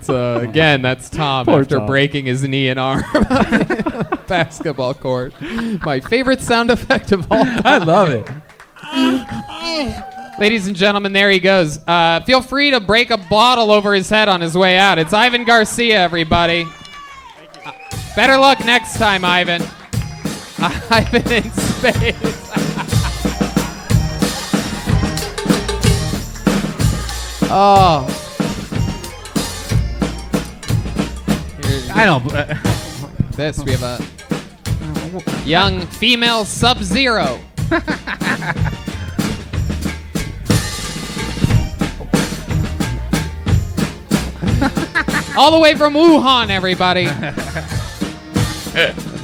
That's Tom Poor after Tom. breaking his knee and arm on the basketball court. My favorite sound effect of all time. I love it. Ladies and gentlemen, there he goes. Feel free to break a bottle over his head on his way out. It's Ivan Garcia, everybody. Better luck next time, Ivan. Ivan in space. Oh. I don't. This, we have a young female Sub-Zero. All the way from Wuhan, everybody.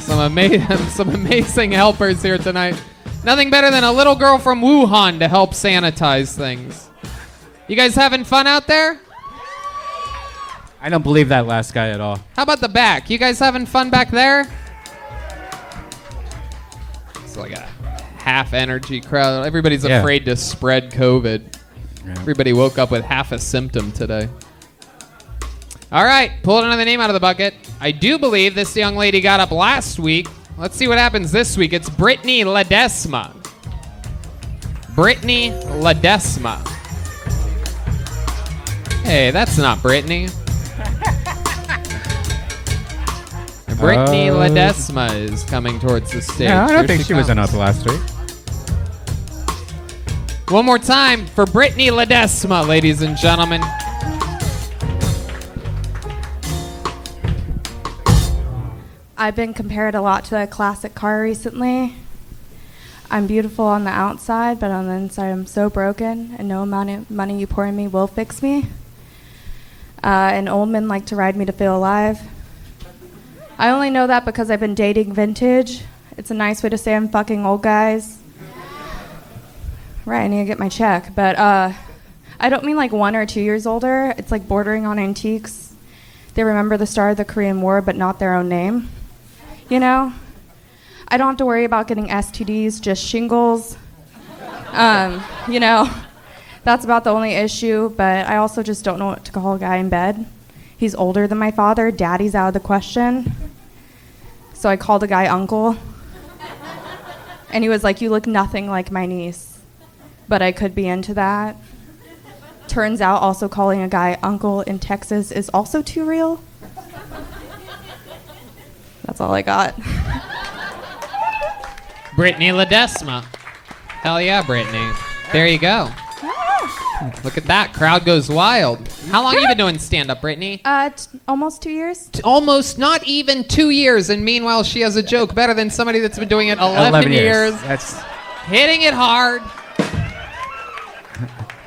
Some amazing helpers here tonight. Nothing better than a little girl from Wuhan to help sanitize things. You guys having fun out there? I don't believe that last guy at all. How about the back? You guys having fun back there? It's like a half energy crowd. Everybody's afraid to spread COVID. Yeah. Everybody woke up with half a symptom today. All right, pull another name out of the bucket. I do believe this young lady got up last week. Let's see what happens this week. It's Britney Ledesma. Britney Ledesma. Hey, that's not Britney. Britney Ledesma is coming towards the stage. Yeah, I don't Here think she was comes. enough last week. One more time for Britney Ledesma, ladies and gentlemen. I've been compared a lot to a classic car recently. I'm beautiful on the outside, but on the inside I'm so broken, and no amount of money you pour in me will fix me. And old men like to ride me to feel alive. I only know that because I've been dating vintage. It's a nice way to say I'm fucking old guys. Right, I need to get my check. But I don't mean like 1 or 2 years older. It's like bordering on antiques. They remember the start of the Korean War, but not their own name. You know? I don't have to worry about getting STDs, just shingles. You know, that's about the only issue, but I also just don't know what to call a guy in bed. He's older than my father. Daddy's out of the question. So I called a guy uncle. And he was like, "You look nothing like my niece." But I could be into that. Turns out also calling a guy uncle in Texas is also too real. That's all I got. Britney Ledesma. Hell yeah, Britney. There you go. Look at that. Crowd goes wild. How long have you been doing stand-up, Britney? Almost 2 years. Almost not even 2 years, and meanwhile she has a joke better than somebody that's been doing it 11 years. That's hitting it hard.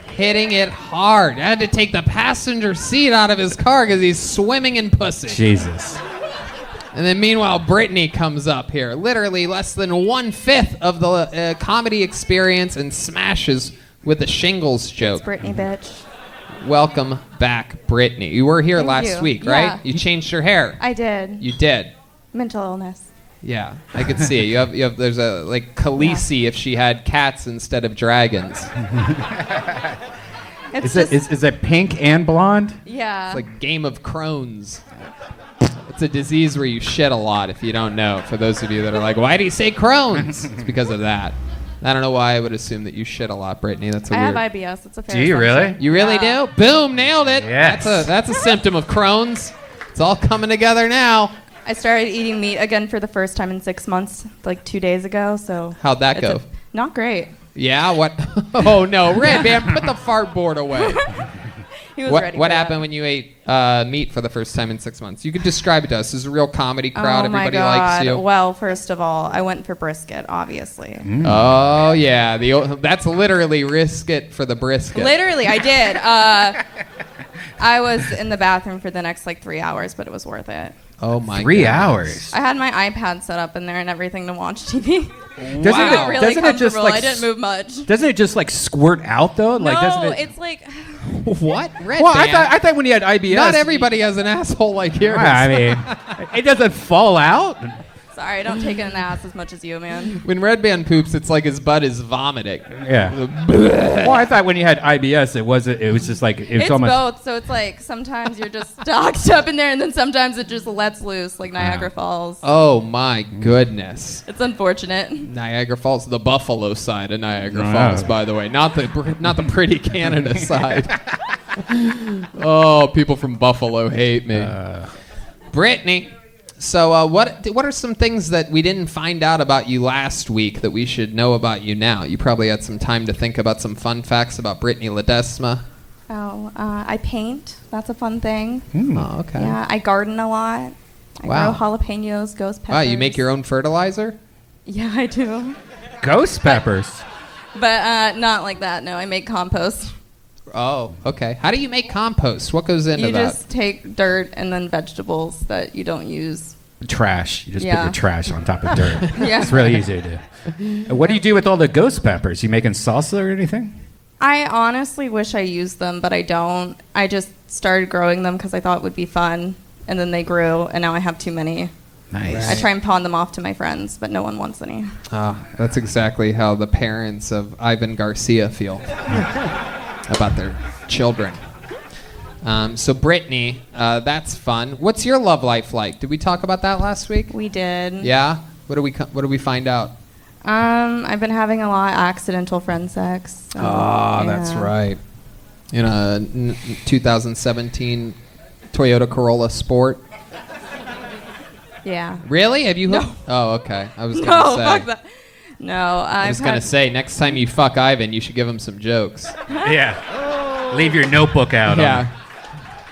Hitting it hard. I had to take the passenger seat out of his car because he's swimming in pussy. Jesus. And then meanwhile, Britney comes up here, literally less than 1/5 of the comedy experience, and smashes with the shingles joke. It's Britney, bitch. Welcome back, Britney. You were here Thank last you. week, Yeah. right? You changed your hair. I did. You did. Mental illness. Yeah, I could see it. You have. There's a like Khaleesi if she had cats instead of dragons. It's Is it pink and blonde? Yeah. It's like Game of Crohn's. It's a disease where you shit a lot if you don't know. For those of you that are like, why do you say Crohn's? It's because of that. I don't know why I would assume that you shit a lot, Brittany. That's a I weird. have IBS. It's a fair Do you assumption. really? You really do? Boom, nailed it. Yes. That's a symptom of Crohn's. It's all coming together now. I started eating meat again for the first time in 6 months, like 2 days ago. So How'd that go? Not great. Yeah, what? Oh no, Redban, put the fart board away. He was ready. What for happened that. when you ate meat for the first time in 6 months? You could describe it to us. This is a real comedy crowd. Oh my Everybody God. likes you. Well, first of all, I went for brisket, obviously. Oh yeah, that's literally risk it for the brisket. Literally, I did. I was in the bathroom for the next like 3 hours, but it was worth it. Oh my. 3 goodness. hours. I had my iPad set up in there and everything to watch TV. Doesn't Wow. it, Really doesn't it just comfortable. like I didn't move much. Doesn't it just like squirt out though? Like No, doesn't it? it's like What? Redban? Well, I thought when you had IBS. Not everybody has an asshole like yours. I mean, it doesn't fall out. sorry, I don't take it in the ass as much as you, man. When Redban poops, it's like his butt is vomiting. Yeah. Well, I thought when you had IBS, it was just like it was It's almost. both, so it's like sometimes you're just stocked up in there, and then sometimes it just lets loose, like Niagara Falls. Oh my goodness. It's unfortunate. Niagara Falls, the Buffalo side of Niagara Wow. Falls, by the way, not the pretty Canada side. Oh, people from Buffalo hate me. Brittany, so what are some things that we didn't find out about you last week that we should know about you now? You probably had some time to think about some fun facts about Britney Ledesma. Oh, I paint. That's a fun thing. Oh, okay. Yeah, I garden a lot. I Wow. grow jalapenos, ghost peppers. Wow, you make your own fertilizer? Yeah, I do. Ghost peppers. But not like that. No, I make compost. Oh, okay. How do you make compost? What goes into You that? just take dirt and then vegetables that you don't use. Trash. You just put Yeah. your trash on top of dirt. Yeah. It's really easy to do. What do you do with all the ghost peppers? You making salsa or anything? I honestly wish I used them, but I don't. I just started growing them because I thought it would be fun, and then they grew, and now I have too many. Nice. I try and pawn them off to my friends, but no one wants any. That's exactly how the parents of Ivan Garcia feel about their children. So Brittany, that's fun. What's your love life like? Did we talk about that last week? We did. Yeah. What do we find out? I've been having a lot of accidental friend sex. So, That's yeah. right. In a 2017 Toyota Corolla Sport. Yeah. Really? Have you? No. Oh, okay. I was gonna No, say. fuck that. No, I was gonna say next time you fuck Ivan, you should give him some jokes. Yeah. Leave your notebook out. Yeah.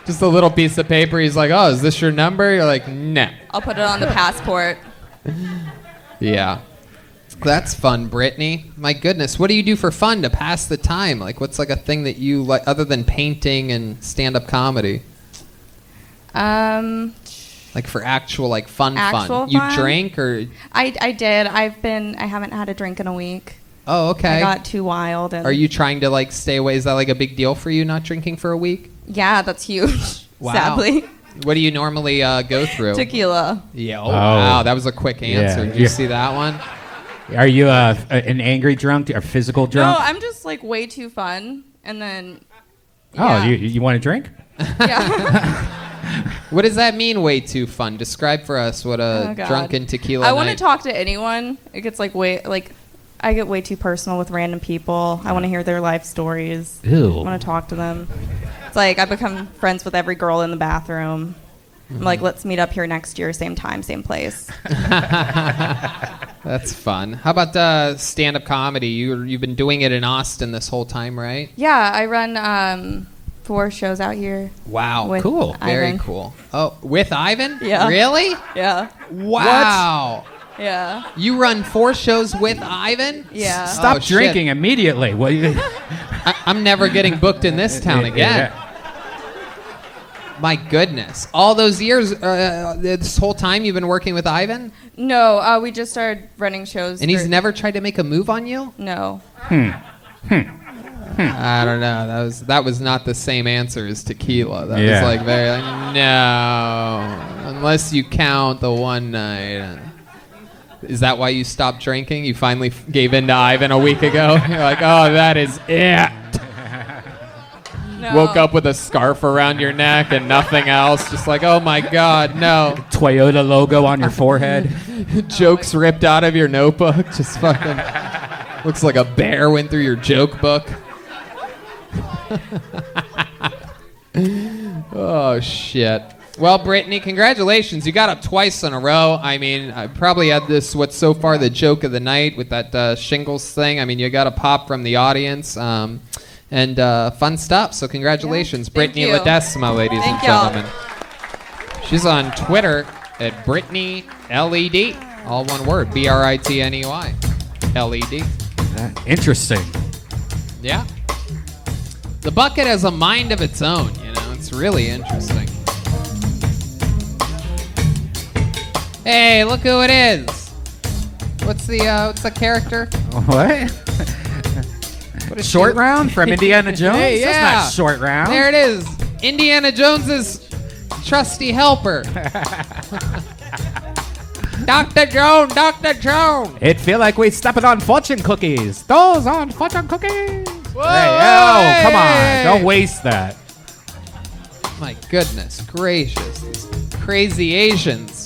Just a little piece of paper. He's like, "Oh, is this your number?" You're like, "No." I'll put it on the passport. Yeah. That's fun, Brittany. My goodness, what do you do for fun to pass the time? Like, what's like a thing that you like other than painting and stand-up comedy? Like for actual like fun. Actual You fun? drink or? I did. I haven't had a drink in a week. Oh, okay. I got too wild. And Are you trying to like stay away? Is that like a big deal for you not drinking for a week? Yeah, that's huge. Wow. Sadly. What do you normally go through? Tequila. Yeah. Oh, wow. That was a quick answer. Yeah. Did you see that one? Are you an angry drunk or physical drunk? No, I'm just like way too fun. And then. Oh, Yeah. you want to drink? Yeah. What does that mean? Way too fun. Describe for us what a Oh, God. drunken tequila. I want to night- talk to anyone. It gets I get way too personal with random people. I want to hear their life stories. Ew. I want to talk to them. It's like I become friends with every girl in the bathroom. I'm like, let's meet up here next year, same time, same place. That's fun. How about stand-up comedy? You've been doing it in Austin this whole time, right? Yeah, I run 4 shows out here. Wow. with cool. Very Ivan. cool. Oh, with Ivan? Yeah. Really? Yeah. Wow. Yeah. You run 4 shows with Ivan? Yeah. Stop Oh, shit. drinking immediately. What? I'm never getting booked in this town again. My goodness. All those years, this whole time you've been working with Ivan? No, we just started running shows. And he's never tried to make a move on you? No. I don't know. That was not the same answer as tequila. That Yeah. was like very like, no. Unless you count the one night. Is that why you stopped drinking? You finally gave in to Ivan a week ago? You're like, oh, that is it. No. Woke up with a scarf around your neck and nothing else. Just like, oh my God, no. Toyota logo on your forehead. Jokes ripped out of your notebook. Just fucking Looks like a bear went through your joke book. Oh, shit. Well, Brittany, congratulations. You got up twice in a row. I mean, I probably had what's so far the joke of the night with that shingles thing. I mean, you got a pop from the audience. And fun stuff. So congratulations, Britney Ledesma, ladies and gentlemen. She's on Twitter at Britney LED. All one word, Britney LED. Interesting. Yeah. The bucket has a mind of its own, you know. It's really interesting. Hey, look who it is. What's the character? What? What is Short she? Round from Indiana Jones? Hey, yeah. That's not Short Round. There it is. Indiana Jones's trusty helper. Dr. Jones, Dr. Jones. It feel like we stepping on fortune cookies. Those on fortune cookies. Whoa, Hey, come on. Don't waste that. My goodness gracious. These crazy Asians.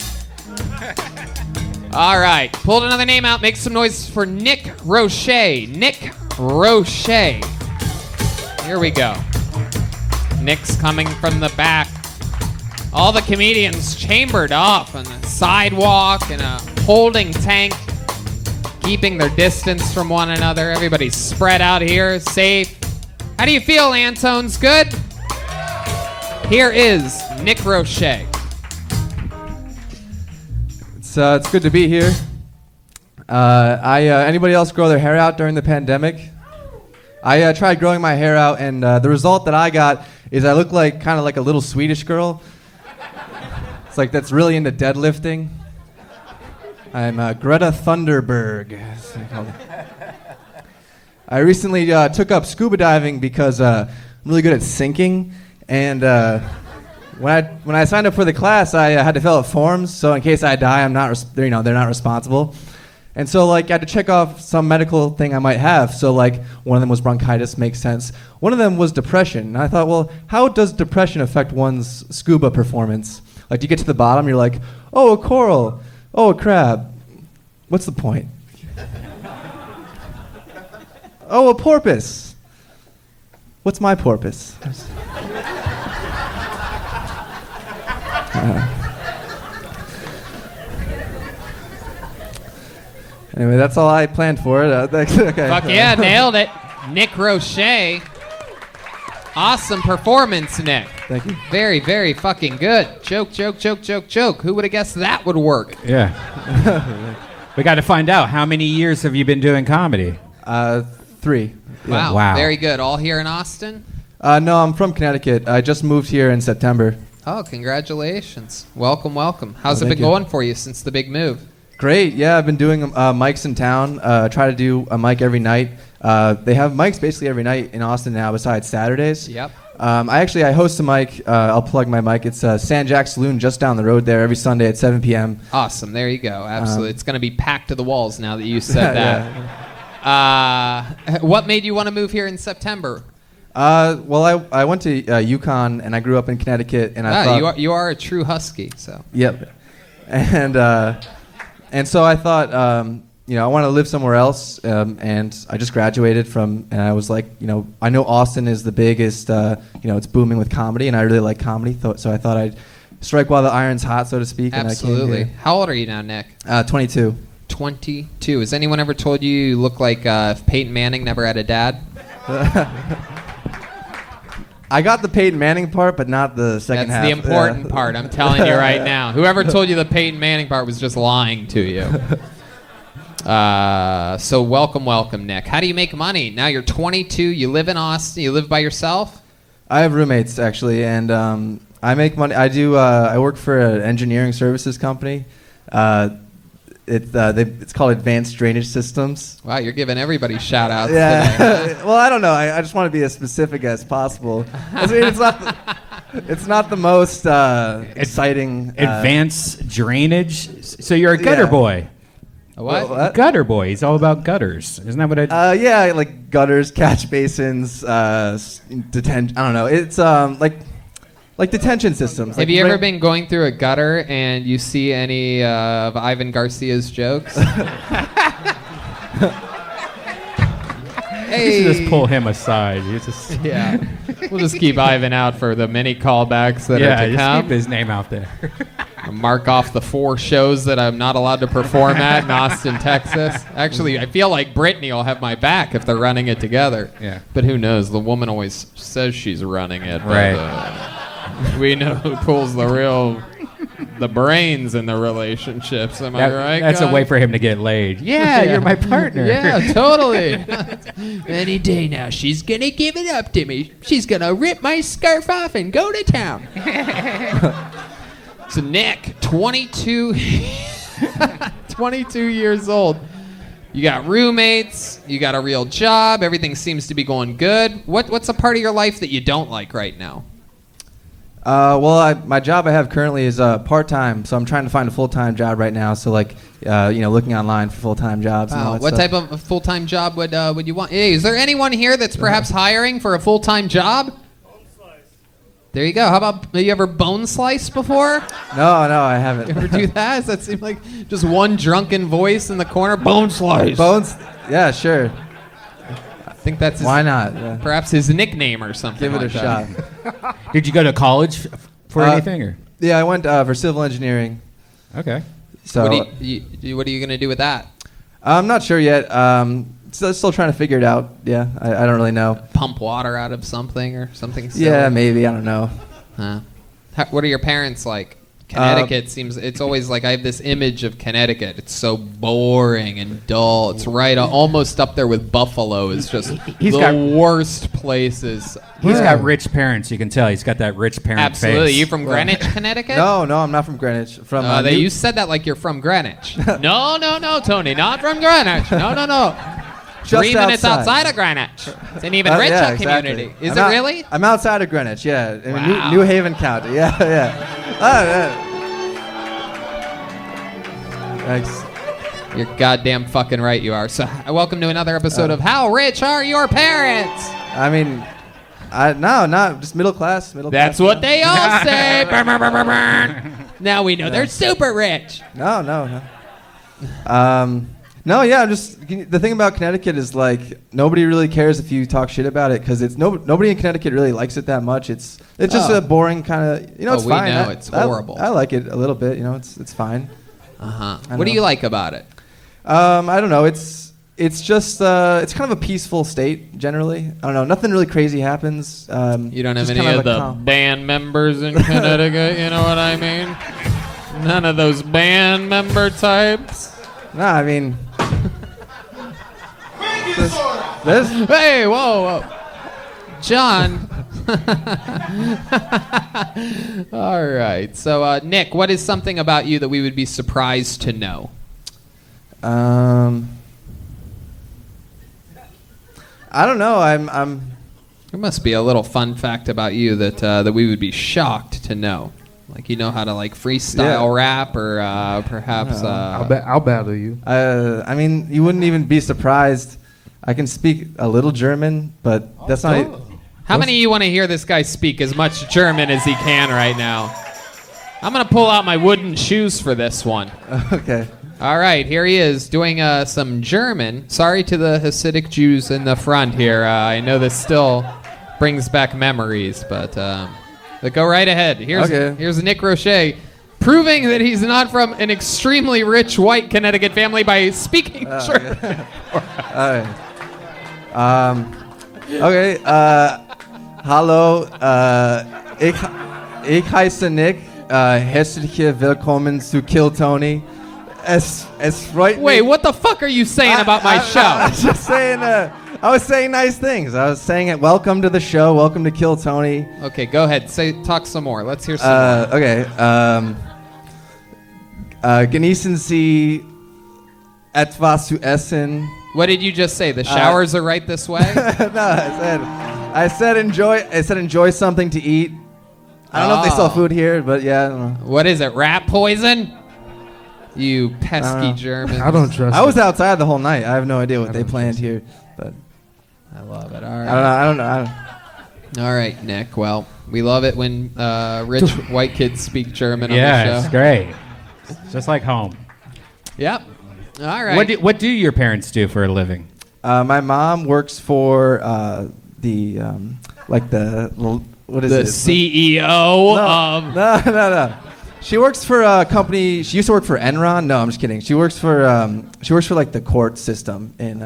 All right. Pulled another name out. Make some noise for Nick Roche. Nick Roche. Here we go. Nick's coming from the back. All the comedians chambered off on the sidewalk in a holding tank, keeping their distance from one another. Everybody's spread out here, safe. How do you feel, Antones? Good? Here is Nick Roche. It's good to be here. Anybody else grow their hair out during the pandemic? I tried growing my hair out, and the result that I got is I look like kind of like a little Swedish girl. It's like that's really into deadlifting. I'm Greta Thunberg. I recently took up scuba diving because I'm really good at sinking, and when I signed up for the class, I had to fill out forms, so in case I die, they're not responsible. And so like I had to check off some medical thing I might have. So like one of them was bronchitis, makes sense. One of them was depression. And I thought, well, how does depression affect one's scuba performance? Like you get to the bottom, you're like, oh, a coral, oh, a crab. What's the point? Oh, a porpoise. What's my porpoise? Anyway, that's all I planned for. Thanks. Okay. Fuck yeah, nailed it. Nick Roche. Awesome performance, Nick. Thank you. Very, very fucking good. Joke. Who would have guessed that would work? Yeah. We got to find out. How many years have you been doing comedy? 3. Wow. Wow. Very good. All here in Austin? No, I'm from Connecticut. I just moved here in September. Oh, congratulations. Welcome. How's it thank been you. going for you since the big move? Great. Yeah, I've been doing mics in town. Try to do a mic every night. They have mics basically every night in Austin now besides Saturdays. Yep. I host a mic. I'll plug my mic. It's San Jack Saloon just down the road there every Sunday at 7 p.m. Awesome. There you go. Absolutely. It's going to be packed to the walls now that you said that. What made you want to move here in September? Well, I went to UConn and I grew up in Connecticut and I thought you are a true Husky. So. Yep. And so I thought, I want to live somewhere else, and I just graduated and I was like, I know Austin is the biggest, it's booming with comedy, and I really like comedy, so I thought I'd strike while the iron's hot, so to speak. Absolutely. And I came here. How old are you now, Nick? 22. 22. Has anyone ever told you look like if Peyton Manning never had a dad? I got the Peyton Manning part, but not the second half. That's the important part, I'm telling you right now. Whoever told you the Peyton Manning part was just lying to you. So welcome, Nick. How do you make money? Now you're 22, you live in Austin, you live by yourself? I have roommates, actually, and I make money. I work for an engineering services company. It's called Advanced Drainage Systems. Wow, you're giving everybody shout-outs today. Yeah. Well, I don't know. I just want to be as specific as possible. I mean, it's not the most exciting. Advanced drainage. So you're a gutter boy. A what? A gutter boy. He's all about gutters. Isn't that what I? Yeah, like gutters, catch basins, detention. I don't know. It's like detention systems. Have you ever been going through a gutter and you see any of Ivan Garcia's jokes? Hey. You should just pull him aside. You just Yeah. We'll just keep Ivan out for the many callbacks that are to just come. keep his name out there. Mark off the 4 shows that I'm not allowed to perform at in Austin, Texas. Actually, I feel like Britney will have my back if they're running it together. Yeah. But who knows? The woman always says she's running it. Right. But, we know who pulls the brains in the relationships. Am I right? That's guys? a way for him to get laid. Yeah, you're my partner. Yeah, totally. Any day now, she's gonna give it up to me. She's gonna rip my scarf off and go to town. So Nick, 22 years old. You got roommates, you got a real job, everything seems to be going good. What's a part of your life that you don't like right now? My job I have currently is part-time, so I'm trying to find a full-time job right now. So looking online for full-time jobs. And all that What stuff. type of full-time job would you want? Hey, is there anyone here that's perhaps hiring for a full-time job? There you go. How about, have you ever bone sliced before? No, I haven't. You ever do that? Does that seem like just one drunken voice in the corner? Bone slice. Bones? Yeah, sure. I think that's his, Why not? Yeah. perhaps his nickname or something. Give it like a that. shot. Did you go to college for anything? Or? Yeah, I went for civil engineering. Okay. So What are you going to do with that? I'm not sure yet. Still trying to figure it out. Yeah, I don't really know. Pump water out of something or something silly? Yeah, maybe. I don't know. What are your parents like? Connecticut seems, it's always like I have this image of Connecticut. It's so boring and dull. It's right almost up there with Buffalo. It's just worst places. He's got rich parents. You can tell he's got that rich parent Absolutely. face. You from Greenwich, Connecticut? No, I'm not from Greenwich. From you said that like you're from Greenwich. No, Tony, not from Greenwich. No. Just 3 minutes outside of Greenwich. It's an even richer yeah, community. exactly. Is it really? I'm outside of Greenwich, yeah. In Wow. New Haven County, yeah. Oh, yeah. Thanks. You're goddamn fucking right you are. So welcome to another episode of How Rich Are Your Parents? I mean, not just middle class. That's what they all say. Burn, burn, burn, burn, burn. Now we know they're super rich. No. No, yeah, the thing about Connecticut is like nobody really cares if you talk shit about it because it's nobody in Connecticut really likes it that much. It's just a boring kind of it's we fine. know it's horrible. I like it a little bit. It's fine. What do you like about it? I don't know. It's just it's kind of a peaceful state generally. I don't know. Nothing really crazy happens. You don't have just any kind of the band members in Connecticut, you know what I mean? None of those band member types. No, I mean. this? Hey, whoa. John. All right. So, Nick, what is something about you that we would be surprised to know? I don't know. I'm. There must be a little fun fact about you that we would be shocked to know. Like you know how to like freestyle rap or perhaps. I'll battle you. I mean, you wouldn't even be surprised. I can speak a little German, but that's not. How many of you want to hear this guy speak as much German as he can right now? I'm gonna pull out my wooden shoes for this one. Okay. All right, here he is doing some German. Sorry to the Hasidic Jews in the front here. I know this still brings back memories, but go right ahead. Here's Nick Roche proving that he's not from an extremely rich white Connecticut family by speaking German. All right. Okay. Hallo. Ich heiße Nick. Herzlich willkommen zu Kill Tony. Es freut mich. Wait, what the fuck are you saying about my show? I was just saying. I was saying nice things. I was saying it. Welcome to the show. Welcome to Kill Tony. Okay, go ahead. Talk some more. Let's hear some more. Okay. Genießen Sie etwas zu essen. What did you just say? The showers are right this way? No, I said enjoy something to eat. I don't know if they sell food here, but yeah. I don't know. What is it? Rat poison? You pesky Germans. I don't trust. I was outside the whole night. I have no idea what they planned here, but I love it. All right. I don't know. All right, Nick. Well, we love it when rich white kids speak German on the show. Yeah, it's great. It's just like home. Yep. All right. What do your parents do for a living? My mom works for what is The it? CEO of. No. She works for a company. She used to work for Enron. No, I'm just kidding. She works for like the court system in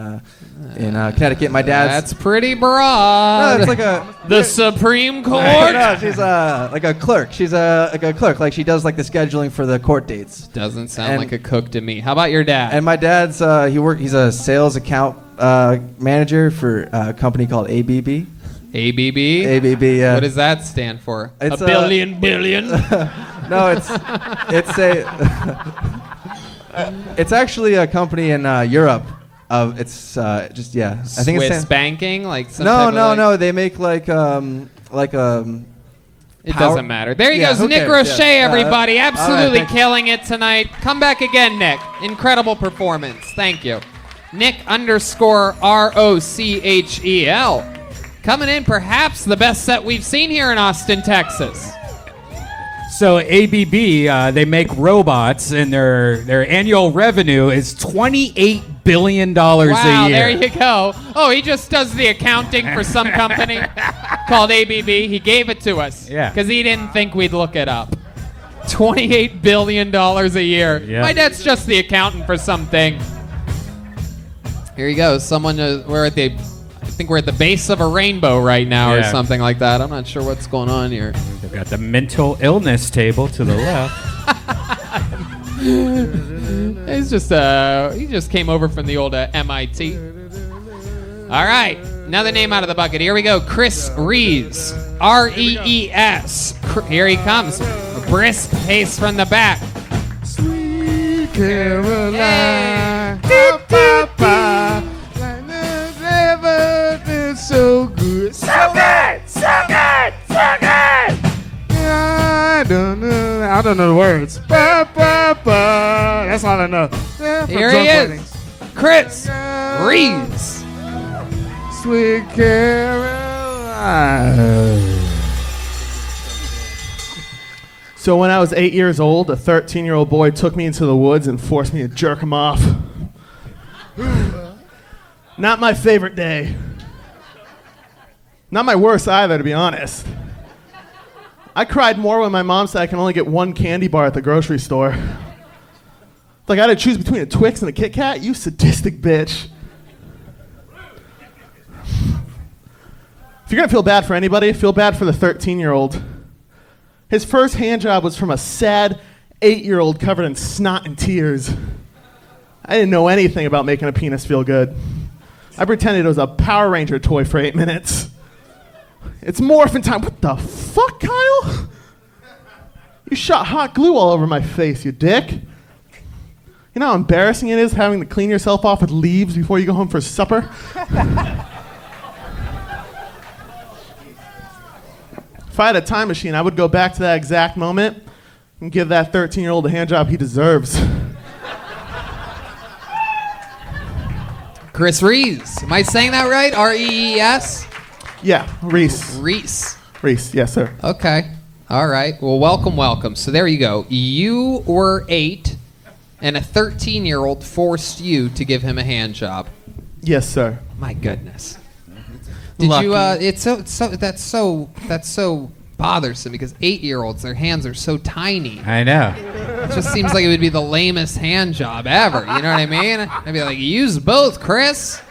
Connecticut. My dad's. That's pretty broad. No, it's like the Supreme Court. No, she's like a clerk. She's like a clerk. Like she does like the scheduling for the court dates. Doesn't sound like a cook to me. How about your dad? And my dad's he's a sales account manager for a company called ABB. ABB? ABB, yeah. What does that stand for? It's a billion? No, it's it's actually a company in Europe. It's just I think Swiss it's banking, like some no. They make like It doesn't matter. There he goes, who Nick cares? Roche, Yeah. everybody. Absolutely thanks. killing it tonight. Come back again, Nick. Incredible performance. Thank you. Nick_ROCHEL. Coming in, perhaps the best set we've seen here in Austin, Texas. So ABB, they make robots, and their annual revenue is $28 billion a year. Wow, there you go. Oh, he just does the accounting for some company called ABB. He gave it to us because he didn't think we'd look it up. $28 billion a year. Yeah. My dad's just the accountant for something. Here you go. I think we're at the base of a rainbow right now or something like that. I'm not sure what's going on here. They've got the mental illness table to the left. He just came over from the old MIT. All right, another name out of the bucket. Here we go. Chris Rees. R-E-E-S. Here he comes. A brisk pace from the back. Sweet Caroline. Yeah. So good. So good. So good. So good. I don't know the words. Ba, ba, ba. That's all I know. Here he is. Chris Rees. Sweet Caroline. So when I was 8 years old, a 13-year-old boy took me into the woods and forced me to jerk him off. Not my favorite day. Not my worst either, to be honest. I cried more when my mom said I can only get one candy bar at the grocery store. Like I had to choose between a Twix and a Kit Kat? You sadistic bitch. If you're gonna feel bad for anybody, feel bad for the 13-year-old. His first hand job was from a sad 8-year-old covered in snot and tears. I didn't know anything about making a penis feel good. I pretended it was a Power Ranger toy for 8 minutes. It's morphin' time. What the fuck, Kyle? You shot hot glue all over my face, you dick. You know how embarrassing it is having to clean yourself off with leaves before you go home for supper? If I had a time machine, I would go back to that exact moment and give that 13-year-old a hand job he deserves. Chris Rees. Am I saying that right? R-E-E-S? Yeah, Reese. Reese. Reese, yes, sir. Okay. All right. Well, welcome. So there you go. You were 8, and a 13-year-old forced you to give him a hand job. Yes, sir. My goodness. Did Lucky. you? That's so bothersome because 8-year-olds, their hands are so tiny. I know. It just seems like it would be the lamest hand job ever. You know what I mean? I'd be like, use both, Chris.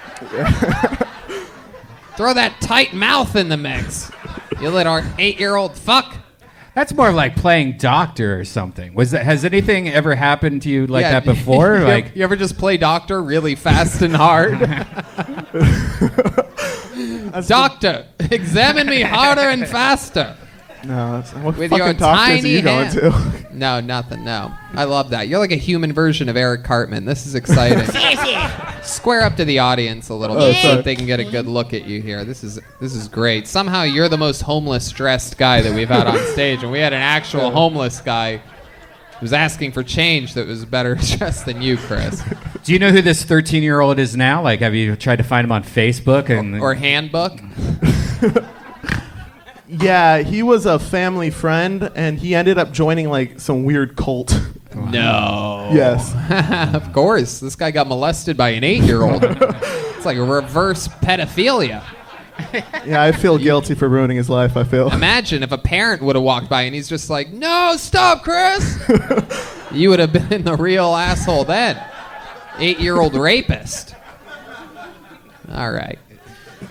Throw that tight mouth in the mix. You little 8-year-old fuck. That's more like playing doctor or something. Has anything ever happened to you like Yeah. that before? You ever just play doctor really fast and hard? Doctor, examine me harder and faster. No, what With fucking your doctors are you going hand. to? No, nothing. No, I love that. You're like a human version of Eric Cartman. This is exciting. Square up to the audience a little bit so that they can get a good look at you here. This is great. Somehow you're the most homeless dressed guy that we've had on stage, and we had an actual homeless guy who was asking for change that was better dressed than you, Chris. Do you know who this 13-year-old is now? Like, have you tried to find him on Facebook or Handbook? Yeah, he was a family friend, and he ended up joining like some weird cult. No. Yes. Of course. This guy got molested by an 8-year-old. It's like a reverse pedophilia. Yeah, I feel guilty for ruining his life, I feel. Imagine if a parent would have walked by and he's just like, no, stop, Chris. You would have been the real asshole then. 8-year-old rapist. All right.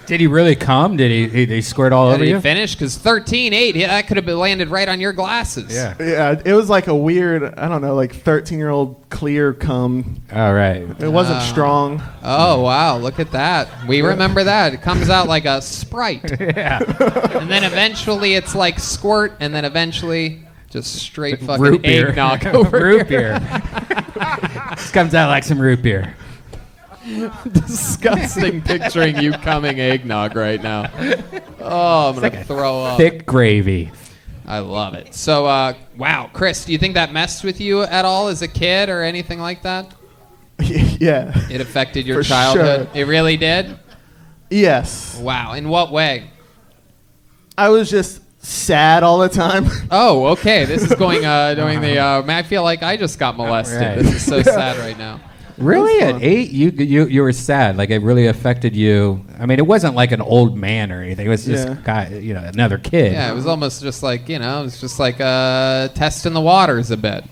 Did he really come? Did he squirt all over Did you? he finish? Because 13-8, that could have landed right on your glasses. Yeah. Yeah, it was like a weird, I don't know, like 13-year-old clear cum. All right. It wasn't strong. Oh, wow. Look at that. We remember that. It comes out like a Sprite. Yeah. And then eventually it's like squirt, and then eventually just straight fucking Root beer. eggnog over Root here. beer. This comes out like some root beer. Disgusting picturing you coming eggnog right now. Oh, I'm going to throw up. Thick gravy. I love it. So, wow. Chris, do you think that messed with you at all as a kid or anything like that? Yeah. It affected your For childhood? sure. It really did? Yes. Wow. In what way? I was just sad all the time. Oh, okay. This is going during the. I feel like I just got molested. Right. This is so sad right now. Really? At 8, you were sad. Like it really affected you. I mean, it wasn't like an old man or anything. It was just another kid. Yeah, it was almost just like it was just like testing the waters a bit.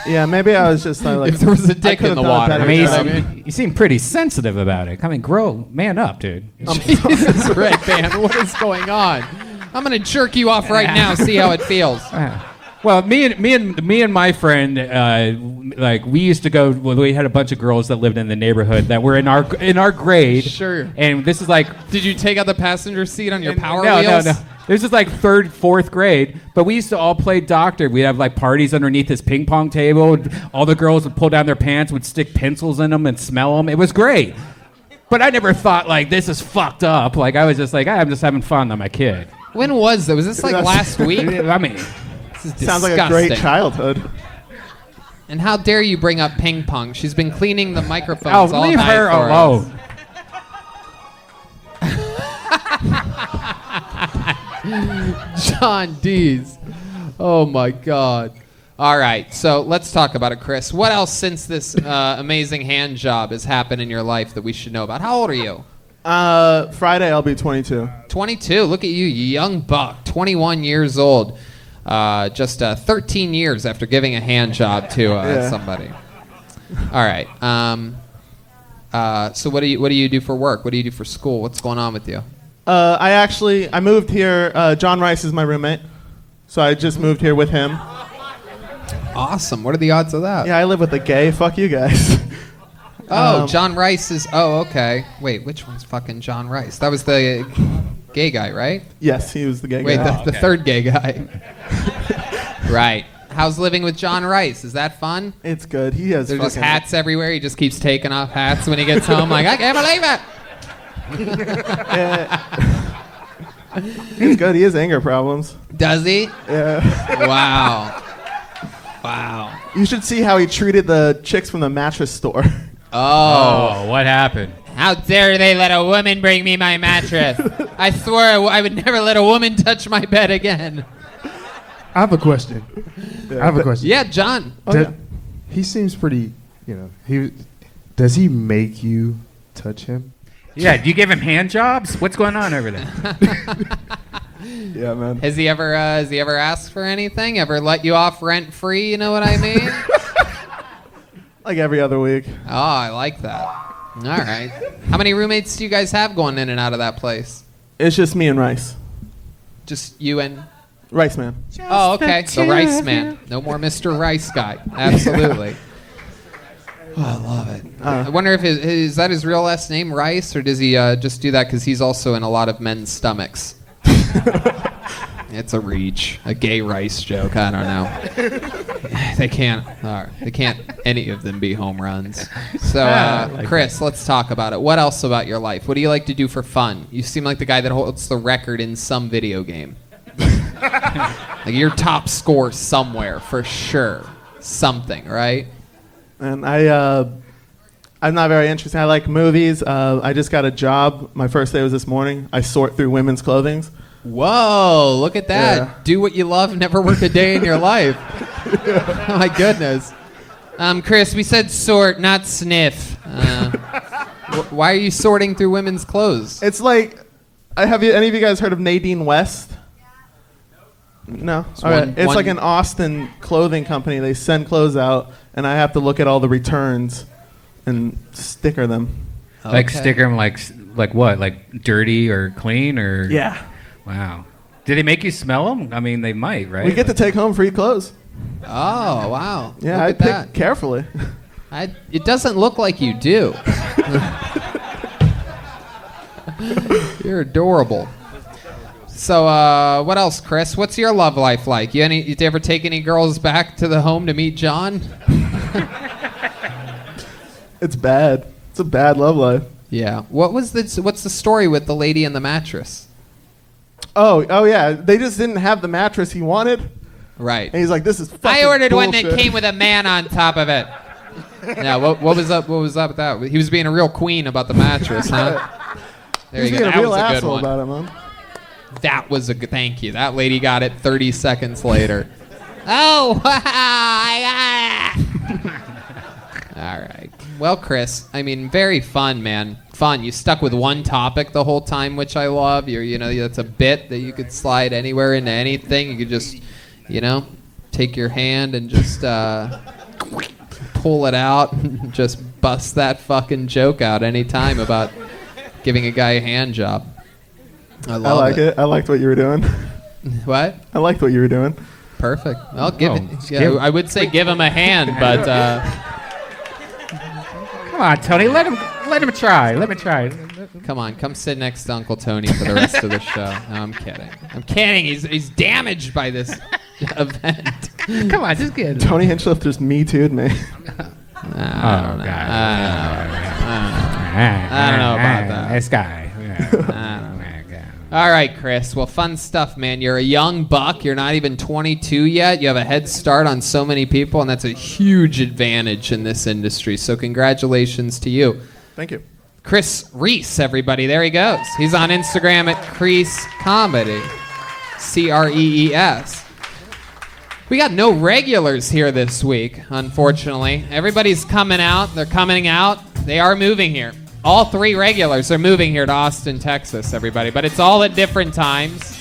Yeah, maybe I was just like if there was a dick in the water. I mean, you seem pretty sensitive about it. I mean, man up, dude. Jesus, Redban, what is going on? I'm gonna jerk you off right now. See how it feels. Well, me and my friend, like we used to go. Well, we had a bunch of girls that lived in the neighborhood that were in our grade. Sure. And this is like. Did you take out the passenger seat on your Power no, Wheels? No. This is like 3rd, 4th grade. But we used to all play doctor. We'd have like parties underneath this ping pong table. All the girls would pull down their pants, would stick pencils in them and smell them. It was great. But I never thought like this is fucked up. Like I was just like I'm just having fun. I'm a kid. When was that? Was this like last week? I mean. Sounds like a great childhood. And how dare you bring up ping pong? She's been cleaning the microphones all night. Leave her for alone. John Dees. Oh my God. All right, so let's talk about it, Chris. What else since this amazing hand job has happened in your life that we should know about? How old are you? Friday I'll be 22. 22. Look at you, you young buck. 21 years old. Just 13 years after giving a hand job to somebody. All right. So what do you do for work? What do you do for school? What's going on with you? I moved here. John Rice is my roommate, so I just moved here with him. Awesome. What are the odds of that? Yeah, I live with a gay. Fuck you guys. John Rice is. Oh, okay. Wait, which one's fucking John Rice? That was the gay guy, right? Yes, he was the gay Wait, guy. the third gay guy. Right. How's living with John Rice? Is that fun? It's good. He has. There's just hats everywhere. He just keeps taking off hats when he gets home. Like, I can't believe it. He's good. He has anger problems. Does he? Yeah. Wow. Wow. You should see how he treated the chicks from the mattress store. Oh, what happened? How dare they let a woman bring me my mattress? I swore I would never let a woman touch my bed again. I have a question. Yeah, John. He seems pretty, does he make you touch him? Yeah, do you give him hand jobs? What's going on over there? Yeah, man. Has he ever asked for anything? Ever let you off rent free? You know what I mean? Like every other week. Oh, I like that. All right. How many roommates do you guys have going in and out of that place? It's just me and Rice. Just you and Rice Man. Oh, okay. The Rice Man. No more Mr. Rice guy. Absolutely. Oh, I love it. I wonder if is that his real last name, Rice, or does he just do that because he's also in a lot of men's stomachs? It's a reach. A gay rice joke. I don't know. They can't any of them be home runs. So, Chris, let's talk about it. What else about your life? What do you like to do for fun? You seem like the guy that holds the record in some video game. Like your top score somewhere, for sure. Something, right? And I'm not very interesting. I like movies. I just got a job. My first day was this morning. I sort through women's clothing. Whoa, look at that. Yeah. Do what you love, never work a day in your life. Oh, my goodness. Chris, we said sort, not sniff. Why are you sorting through women's clothes? It's like, any of you guys heard of Nadine West? No. All right. It's like an Austin clothing company. They send clothes out, and I have to look at all the returns and sticker them. Like sticker them like what? Like dirty or clean or? Yeah. Wow. Did they make you smell them? I mean, they might, right? We get to take home free clothes. Oh, wow. Yeah, Look I at pick that. carefully. It doesn't look like you do. You're adorable. So, what else, Chris? What's your love life like? You ever take any girls back to the home to meet John? It's bad. It's a bad love life. Yeah. What's the story with the lady in the mattress? Oh yeah. They just didn't have the mattress he wanted. Right. And he's like, "This is fucking I ordered one that bullshit." came with a man on top of it. Yeah. What was up? What was up with that? He was being a real queen about the mattress, huh? There He's you go. being That a real was a good asshole one. about it, man. That was a good. Thank you. That lady got it 30 seconds later. Oh, I got it. All right. Well, Chris, I mean, very fun, man. Fun. You stuck with one topic the whole time, which I love. That's a bit that you could slide anywhere into anything. You could just, take your hand and just pull it out and just bust that fucking joke out anytime about giving a guy a hand job. I love it. I liked what you were doing. What? I liked what you were doing. Perfect. I'll give it. Yeah, I would say give him a hand, but Come on, Tony. Let him try. Let me try. come on, come sit next to Uncle Tony for the rest of the show. No, I'm kidding. He's damaged by this event. Come on, just get it. Tony Hinchcliffe just Me Too'd me. I don't know about that. This guy. All right, Chris. Well, fun stuff, man. You're a young buck. You're not even 22 yet. You have a head start on so many people, and that's a huge advantage in this industry. So congratulations to you. Thank you. Chris Reese, everybody. There he goes. He's on Instagram at Crease Comedy. CREES. We got no regulars here this week, unfortunately. Everybody's coming out. They're coming out. They are moving here. All 3 regulars are moving here to Austin, Texas, everybody. But it's all at different times.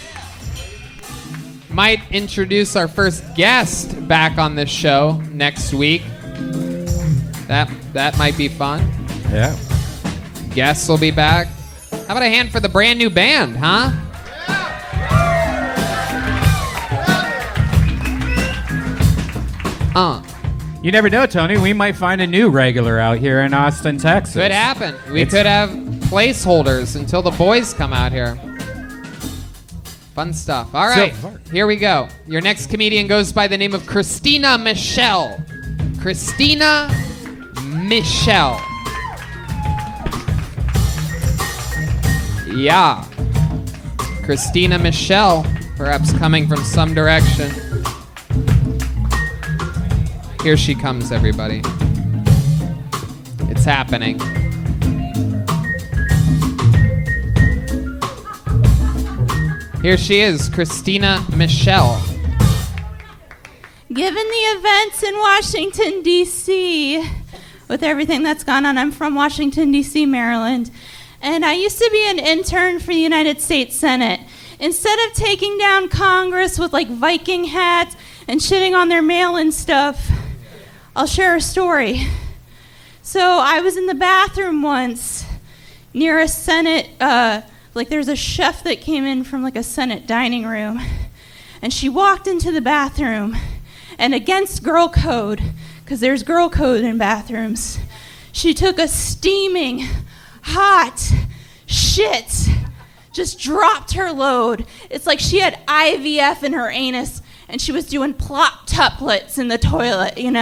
Might introduce our first guest back on this show next week. That might be fun. Yeah. Guests will be back. How about a hand for the brand new band, huh? You never know, Tony. We might find a new regular out here in Austin, Texas. Could happen. We could have placeholders until the boys come out here. Fun stuff. All right, here we go. Your next comedian goes by the name of Christina Michelle. Christina Michelle. Yeah. Christina Michelle, perhaps coming from some direction. Here she comes, everybody. It's happening. Here she is, Christina Michelle. Given the events in Washington, D.C., with everything that's gone on, I'm from Washington, D.C., Maryland, and I used to be an intern for the United States Senate. Instead of taking down Congress with like Viking hats and shitting on their mail and stuff, I'll share a story. So I was in the bathroom once near a Senate, there's a chef that came in from like a Senate dining room, and she walked into the bathroom, and against girl code, because there's girl code in bathrooms, she took a steaming, hot shit, just dropped her load. It's like she had IVF in her anus, and she was doing plop tuplets in the toilet, And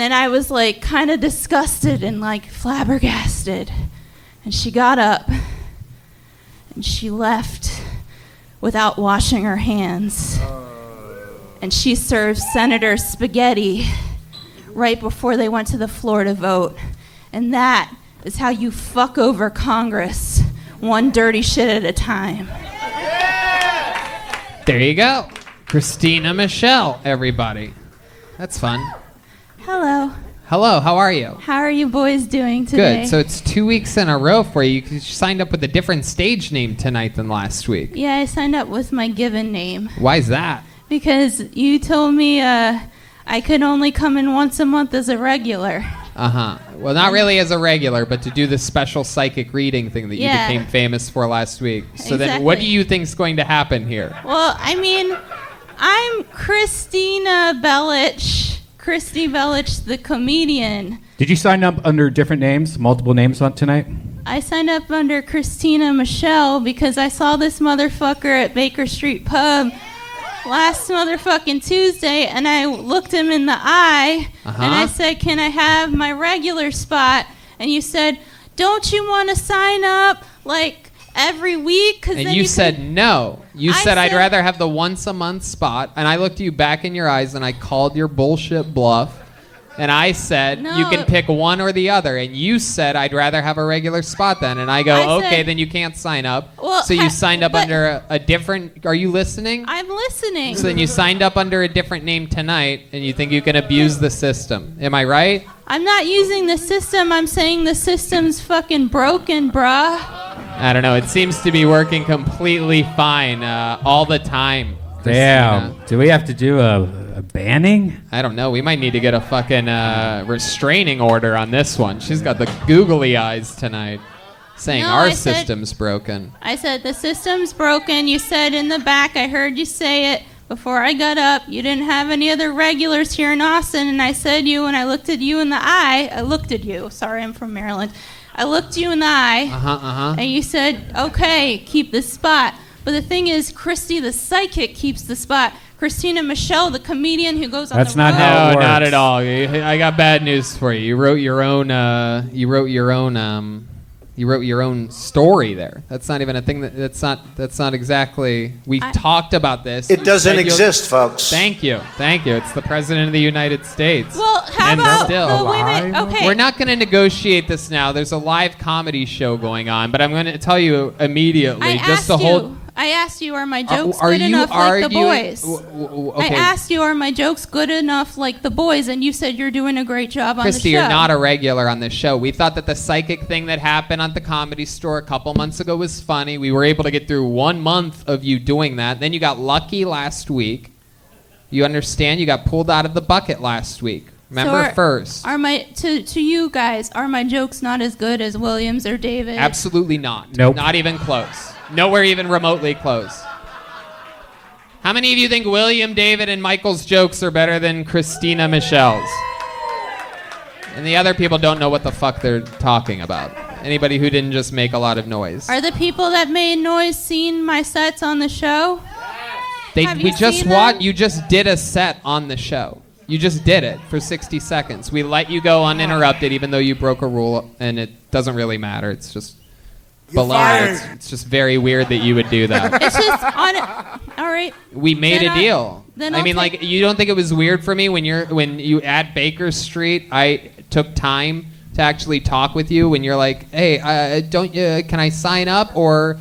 then I was like kind of disgusted and like flabbergasted. And she got up and she left without washing her hands. And she served senators spaghetti right before they went to the floor to vote. And that is how you fuck over Congress, one dirty shit at a time. There you go. Christina Michelle, everybody. That's fun. Hello. Hello, how are you? How are you boys doing today? Good. So it's 2 weeks in a row for you. You signed up with a different stage name tonight than last week. Yeah, I signed up with my given name. Why's that? Because you told me I could only come in once a month as a regular. Uh-huh. Well, not really as a regular, but to do the special psychic reading thing that you became famous for last week. So then what do you think's going to happen here? Well, I mean, I'm Christina Bellich. Christy Bellich, the comedian. Did you sign up under different names, multiple names on tonight? I signed up under Christina Michelle because I saw this motherfucker at Baker Street Pub last motherfucking Tuesday, and I looked him in the eye, and I said, can I have my regular spot? And you said, don't you want to sign up, like, every week? And then you said no. You said I'd rather have the once a month spot, and I looked you back in your eyes and I called your bullshit bluff, and I said you can pick one or the other, and you said I'd rather have a regular spot then, and I go okay, then you can't sign up. Well, so you signed up under a different. Are you listening? I'm listening. So then you signed up under a different name tonight, and you think you can abuse the system. Am I right? I'm not using the system. I'm saying the system's fucking broken, bruh. I don't know. It seems to be working completely fine all the time. Damn. Do we have to do a banning? I don't know. We might need to get a fucking restraining order on this one. She's got the googly eyes tonight, saying our system's broken. I said the system's broken. You said in the back, I heard you say it before I got up. You didn't have any other regulars here in Austin, and I said you, and I looked at you in the eye. I looked at you. Sorry, I'm from Maryland. I looked you in the eye, and you said, okay, keep the spot. But the thing is, Christy the psychic keeps the spot. Christina Michelle, the comedian who goes on the road. That's not how it works. No, not at all. I got bad news for you. You wrote your own. You wrote your own story there. That's not even a thing. That's not exactly. We talked about this. It doesn't exist, folks. Thank you. It's the president of the United States. Well, how about? Wait a minute. Okay. We're not going to negotiate this now. There's a live comedy show going on, but I'm going to tell you immediately. I asked you, are my jokes good enough like the boys? Okay. I asked you, are my jokes good enough like the boys? And you said you're doing a great job on the show. Christy, you're not a regular on this show. We thought that the psychic thing that happened at the Comedy Store a couple months ago was funny. We were able to get through 1 month of you doing that. Then you got lucky last week. You understand? You got pulled out of the bucket last week. Remember first. To you guys, are my jokes not as good as Williams or David? Absolutely not. Nope. Not even close. Nowhere even remotely close. How many of you think William, David, and Michael's jokes are better than Christina Michelle's? And the other people don't know what the fuck they're talking about. Anybody who didn't just make a lot of noise. Are the people that made noise seen my sets on the show? You just did a set on the show. You just did it for 60 seconds. We let you go uninterrupted, even though you broke a rule, and it doesn't really matter. It's just baloney. It's just very weird that you would do that. It's just all right. We made a deal. You don't think it was weird for me when you at Baker Street? I took time to actually talk with you when you're like, hey, can I sign up or?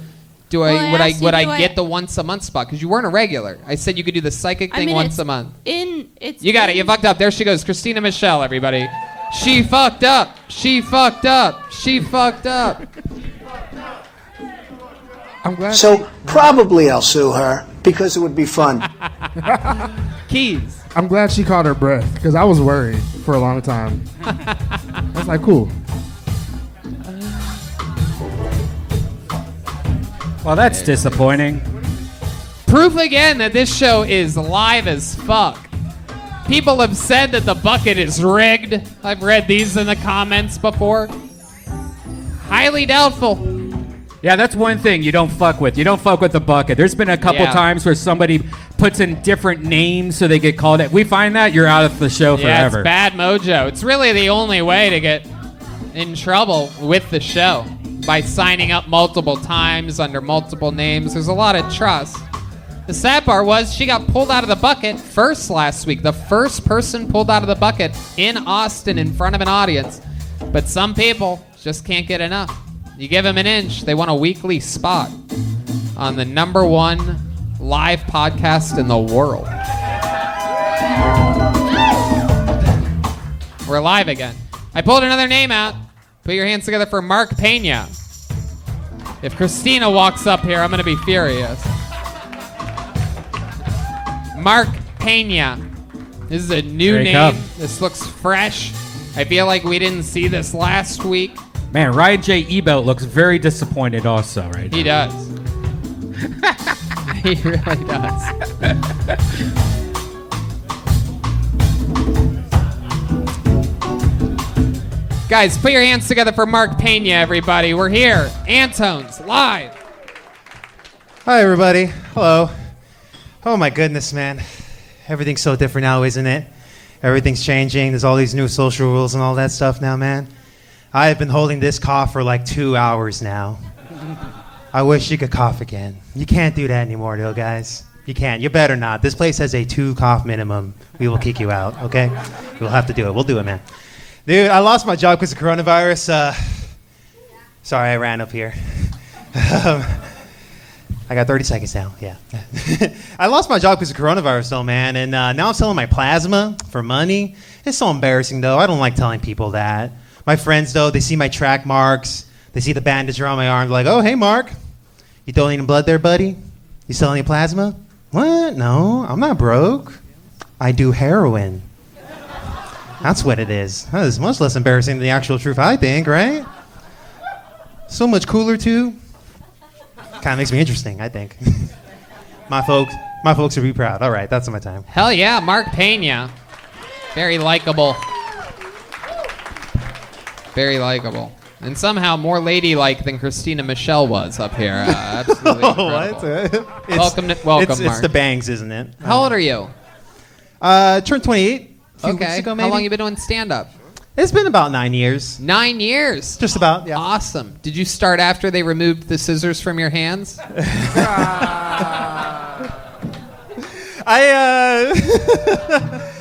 Would I get the once a month spot? Because you weren't a regular. I said you could do the psychic thing once a month. You got it. You fucked up. There she goes. Christina Michelle, everybody. She fucked up. I'm glad. So probably I'll sue her because it would be fun. Keyz. I'm glad she caught her breath because I was worried for a long time. I was like, cool. Well, that's disappointing. Proof again that this show is live as fuck. People have said that the bucket is rigged. I've read these in the comments before. Highly doubtful. Yeah, that's one thing you don't fuck with. You don't fuck with the bucket. There's been a couple times where somebody puts in different names so they get called out. We find that, you're out of the show forever. Yeah, it's bad mojo. It's really the only way to get in trouble with the show. By signing up multiple times under multiple names. There's a lot of trust. The sad part was she got pulled out of the bucket first last week. The first person pulled out of the bucket in Austin in front of an audience. But some people just can't get enough. You give them an inch, they want a weekly spot on the #1 live podcast in the world. We're live again. I pulled another name out. Put your hands together for Mark Pena. If Christina walks up here, I'm going to be furious. Mark Pena. This is a new name. This looks fresh. I feel like we didn't see this last week. Man, Ryan J. Ebelt looks very disappointed also right He now. does. He really does. Guys, put your hands together for Mark Pena, everybody. We're here. Antones, live. Hi, everybody. Hello. Oh, my goodness, man. Everything's so different now, isn't it? Everything's changing. There's all these new social rules and all that stuff now, man. I have been holding this cough for like 2 hours now. I wish you could cough again. You can't do that anymore, though, guys. You can't. You better not. This place has a 2 cough minimum. We will kick you out, okay? We'll have to do it. We'll do it, man. Dude, I lost my job because of coronavirus. Sorry, I ran up here. I got 30 seconds now, yeah. I lost my job because of coronavirus, though, man, and now I'm selling my plasma for money. It's so embarrassing, though. I don't like telling people that. My friends, though, they see my track marks. They see the bandage around my arm. They're like, oh, hey, Mark. You donating blood there, buddy? You selling your plasma? What? No, I'm not broke. I do heroin. That's what it is. That is much less embarrassing than the actual truth, I think, right? So much cooler, too. Kind of makes me interesting, I think. My folks would be proud. All right, that's my time. Hell yeah, Mark Pena. Very likable. Very likable. And somehow more ladylike than Christina Michelle was up here. Absolutely incredible. Welcome, Mark. It's the bangs, isn't it? How old are you? Turned 28 a few Okay. weeks ago, maybe. How long you been doing stand-up? It's been about 9 years. 9 years? Just about, yeah. Awesome. Did you start after they removed the scissors from your hands?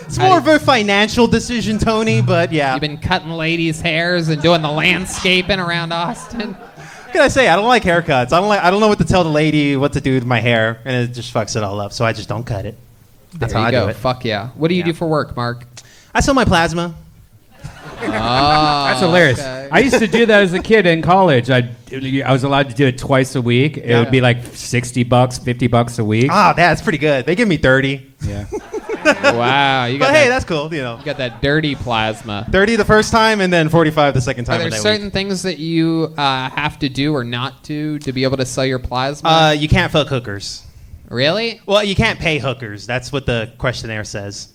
It's more of a financial decision, Tony, but yeah. You've been cutting ladies' hairs and doing the landscaping around Austin? What can I say? I don't like haircuts. I don't know what to tell the lady what to do with my hair, and it just fucks it all up, so I just don't cut it. That's There how you I go. do it. Fuck yeah. What do you do for work, Mark? I sell my plasma. That's hilarious. Okay. I used to do that as a kid in college. I was allowed to do it twice a week. It would be like $60, $50 a week. Ah, that's pretty good. They give me 30. Yeah. Wow. You got But hey, that, that's cool, you know. you got that dirty plasma. 30 the first time and then 45 the second Are time. there of that certain week. things that you have to do or not do to be able to sell your plasma? You can't fuck hookers. Really? Well, you can't pay hookers. That's what the questionnaire says.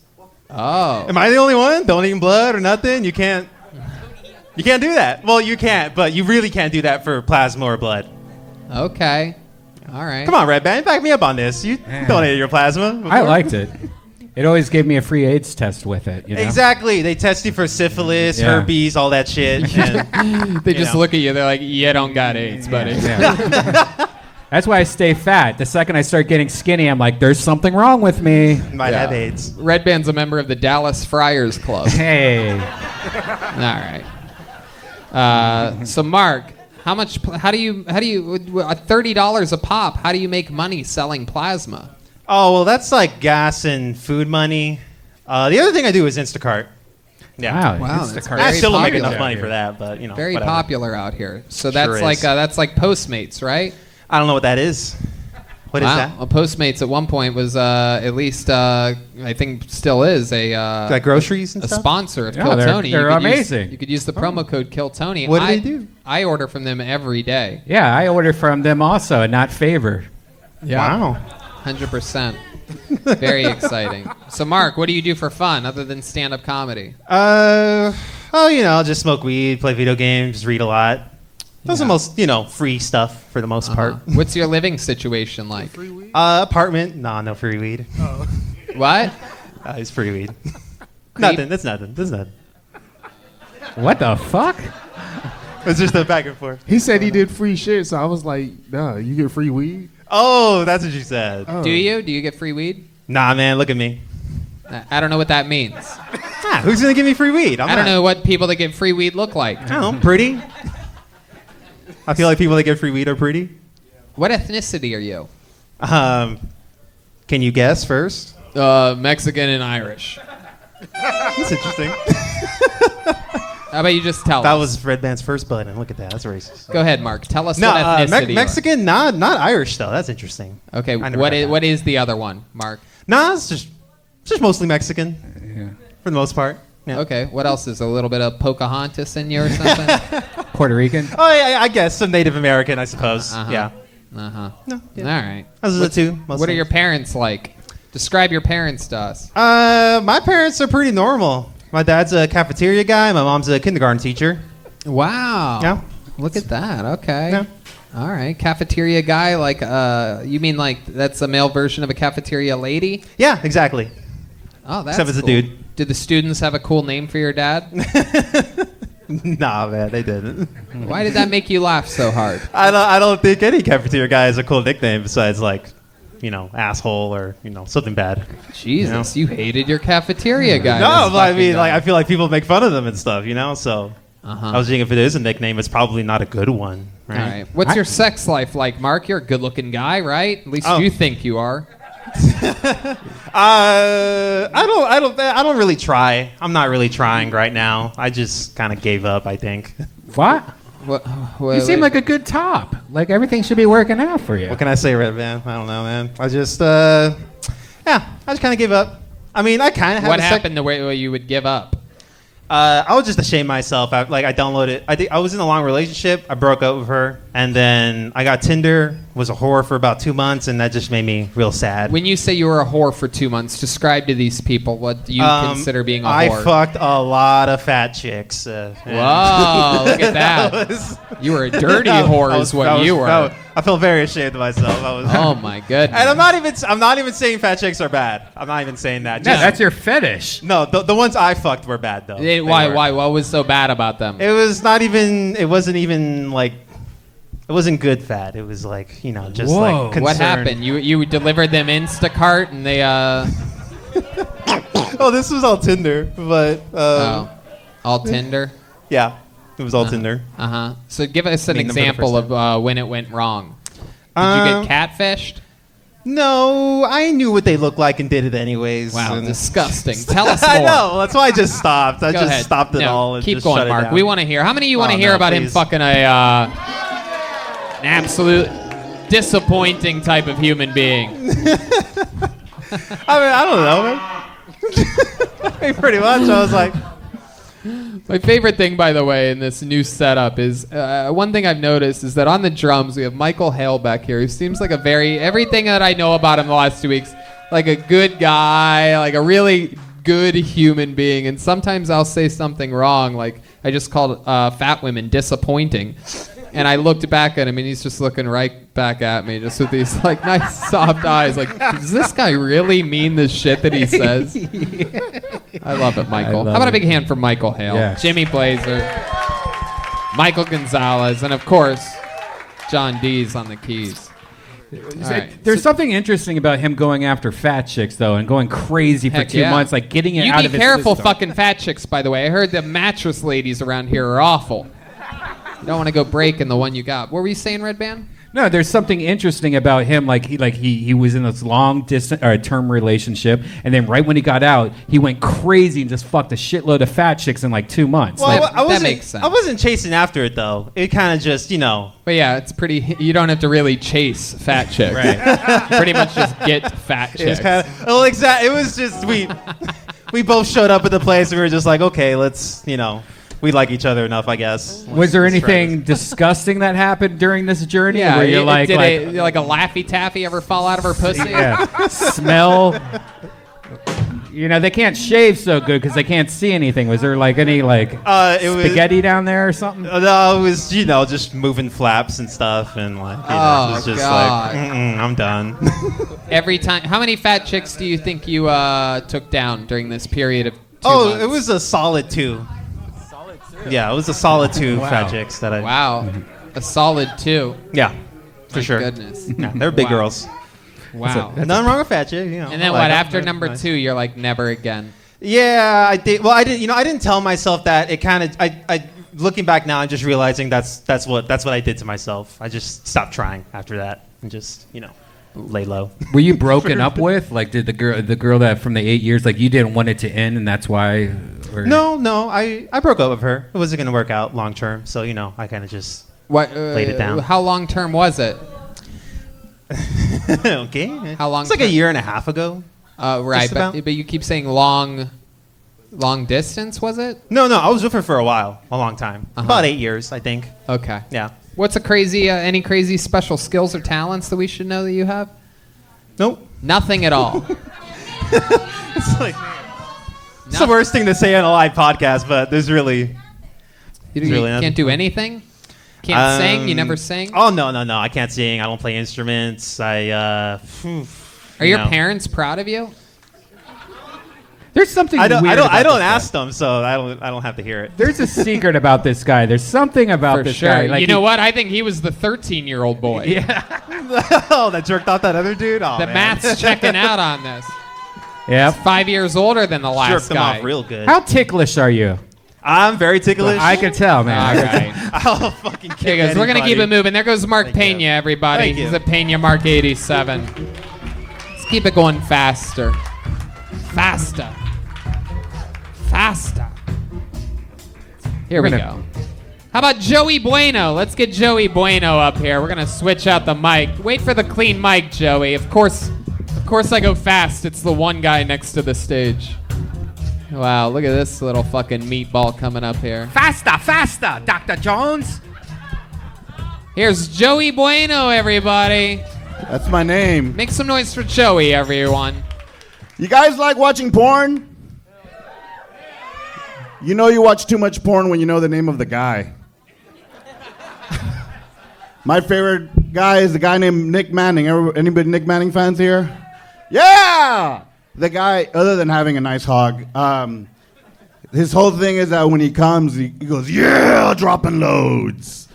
Oh. Am I the only one? Donating blood or nothing? You can't do that. Well, you can't, but you really can't do that for plasma or blood. Okay. All right. Come on, Redban, back me up on this. You donated your plasma before. I liked it. It always gave me a free AIDS test with it. You know? Exactly. They test you for syphilis, Yeah. herpes, all that shit. And, They just look at you. They're like, you don't got AIDS, buddy. Yeah. That's why I stay fat. The second I start getting skinny, I'm like, there's something wrong with me. might have AIDS. Redban's a member of the Dallas Friars Club. Hey. All right. So Mark, how do you $30 a pop? How do you make money selling plasma? Oh, well, that's like gas and food money. The other thing I do is Instacart. Yeah. Wow. that's I very still don't make popular. enough money for that, but you know. Very whatever. popular out here. So that's Sure like is. that's like Postmates, right? I don't know what that is. What is that? Well, Postmates at one point was at least I think still is a Like groceries and a stuff? sponsor of Yeah, Kill they're Tony. they're You could use- amazing. you could use the promo code Kill Tony. What do they do? I order from them every day. Yeah, I order from them also, and not favor. Wow. 100%. Very exciting. So Mark, what do you do for fun other than stand-up comedy? Oh, you know, just smoke weed, play video games, read a lot. Those are most, free stuff for the most part. What's your living situation like? Apartment? No, no free weed. Oh. What? It's free weed. Nothing. That's nothing. That's nothing. What the fuck? It's just a back and forth. He said he did free shit, so I was like, nah, you get free weed? Oh, that's what you said. Oh. Do you? Do you get free weed? Nah, man, look at me. I don't know what that means. Who's going to give me free weed? I don't know what people that get free weed look like. I don't know, pretty. I feel like people that get free weed are pretty. What ethnicity are you? Can you guess first? Mexican and Irish. That's interesting. How about you just tell That us? was Redban's first button. Look at that. That's racist. Go ahead, Mark. Tell us No, what ethnicity you are. Mexican, not Irish though. That's interesting. Okay, I never what had is, that. what is the other one, Mark? Nah, it's just mostly Mexican. For the most part. Yeah. Okay, what else is a little bit of Pocahontas in you or something? Puerto Rican? Oh, yeah, I guess some Native American, I suppose. Uh-huh. Yeah. Uh-huh. No, yeah. All right. Those are the two. What are your parents like? Describe your parents to us. My parents are pretty normal. My dad's a cafeteria guy. My mom's a kindergarten teacher. Wow. Yeah. Look at that. Okay. Yeah. All right. Cafeteria guy, like, you mean like that's a male version of a cafeteria lady? Yeah, exactly. Oh, that's Except it's a cool. dude. Did the students have a cool name for your dad? Nah, man, they didn't. Why did that make you laugh so hard? I don't think any cafeteria guy has a cool nickname besides like, asshole or something bad. Jesus, you hated your cafeteria guy. No, this but I fucking mean, guy. like, I feel like people make fun of them and stuff, So Uh-huh. I was thinking if it is a nickname, it's probably not a good one. Right? All right. What's your sex life like, Mark? You're a good-looking guy, right? At least Oh. you think you are. I don't really try. I'm not really trying right now. I just kind of gave up, I think. What? What, You seem like a good top. Like everything should be working out for you. What can I say, Redban? I don't know, man. I just kind of gave up. I mean, I kind of had What a happened the way you would give up? I was just ashamed myself. I downloaded. I was in a long relationship. I broke up with her, and then I got Tinder. Was a whore for about 2 months, and that just made me real sad. When you say you were a whore for 2 months, describe to these people what you consider being a I whore. fucked a lot of fat chicks. Wow, look at that. You were a dirty whore is what you were. I felt very ashamed of myself. Oh my goodness. And I'm not even saying fat chicks are bad. I'm not even saying that. Yeah, that's your fetish. No, the ones I fucked were bad though. Why? What was so bad about them? It wasn't even like, it wasn't good fat. It was like, just Whoa. like concern. What happened? You delivered them Instacart and they Oh, this was all Tinder, but all Tinder? Yeah, it was all Tinder. Uh-huh. So give us an Meeting them for the example first of when it went wrong. Did you get catfished? No, I knew what they looked like and did it anyways. Wow, and- disgusting. Tell us more. I know. That's why I just stopped. I Go just ahead. stopped it No, all. And keep just going, shut it Mark. down. We want to hear. How many of you want to Oh, hear no, about him please. fucking an absolute disappointing type of human being? I mean, I don't know, man. Pretty much. I was like, My favorite thing, by the way, in this new setup is one thing I've noticed is that on the drums we have Michael Hale back here, who seems like everything that I know about him the last 2 weeks, like a good guy, like a really good human being. And sometimes I'll say something wrong, like I just called fat women disappointing. And I looked back at him, and he's just looking right back at me, just with these like nice soft eyes. Like, does this guy really mean the shit that he says? I love it, Michael. How about a big hand for Michael Hale, Yes. Jimmy Blazer, Michael Gonzales, and of course, John Dees on the keys. All right. There's something interesting about him going after fat chicks, though, and going crazy for Heck 2 yeah. months, like getting it You out be of his careful system. fucking fat chicks, by the way. I heard the mattress ladies around here are awful. You don't want to go breaking the one you got. What were you saying, Redban? No, there's something interesting about him. He was in this long distance term relationship, and then right when he got out, he went crazy and just fucked a shitload of fat chicks in like 2 months. well, Like, I wasn't, makes sense. I wasn't chasing after it though. It kind of just, But yeah, it's pretty. You don't have to really chase fat chicks. Right. You pretty much just get fat It was chicks. kind of It was just we both showed up at the place and we were just like, okay, let's we like each other enough, I guess. was there Let's try anything disgusting that happened during this journey? Yeah, where you're like, did like a Laffy Taffy ever fall out of her pussy? yeah, smell. They can't shave so good because they can't see anything. Was there like any it was spaghetti down there or something? No, it was just moving flaps and stuff and like it was just God. like I'm done. Every time. How many fat chicks do you think you took down during this period of 2 Oh, months? it was a solid 2. Yeah, it was a solid 2 Wow. fat chicks that I. Wow. A solid 2. Yeah, for My sure. goodness. Yeah, they're big Wow. girls. Wow. Nothing wrong with fat chick, And I then like what? them. After They're number nice. 2, you're like, never again. Yeah, I did. Well, I didn't. I didn't tell myself that. It kind of. I looking back now, I'm just realizing that's what I did to myself. I just stopped trying after that and just lay low. Were you broken up with? Like, did the girl that from the 8 years, like, you didn't want it to end, and that's why? Or? No. I broke up with her. It wasn't going to work out long term. So, I kind of just laid it down. How long term was it? Okay. How long? It's like a year and a half ago. Right, but you keep saying long distance, was it? No, I was with her for a long time. About 8 years, I think. Okay. Yeah. What's any crazy special skills or talents that we should know that you have? Nope. Nothing at all. It's like it's the worst thing to say on a live podcast, but there's really you can't do anything. Can't sing. You never sing. Oh no! I can't sing. I don't play instruments. Are your parents proud of you? There's something I don't weird about I don't this ask guy. them, so I don't have to hear it. There's a secret about this guy. There's something about For this sure. guy. Like you know what? I think he was the 13-year-old boy. Yeah. Oh, that jerked off that other dude. Oh, The man. math's checking out on this. Yeah. 5 years older than the last Jerked him guy. off real good. How ticklish are you? I'm very ticklish. I could tell, man. All right. I'll fucking kick Here goes. We're going to keep it moving. There goes Mark Thank you. Pena, everybody. Thank you. He's a Pena Mark 87. Let's keep it going faster. Faster. Here we go. How about Joey Bueno? Let's get Joey Bueno up here. We're going to switch out the mic. Wait for the clean mic, Joey. Of course I go fast. It's the one guy next to the stage. Wow, look at this little fucking meatball coming up here. Faster, Dr. Jones. Here's Joey Bueno, everybody. That's my name. Make some noise for Joey, everyone. You guys like watching porn? You know you watch too much porn when you know the name of the guy. My favorite guy is the guy named Nick Manning. Anybody Nick Manning fans here? Yeah! The guy, other than having a nice hog, his whole thing is that when he comes, he goes, yeah, dropping loads.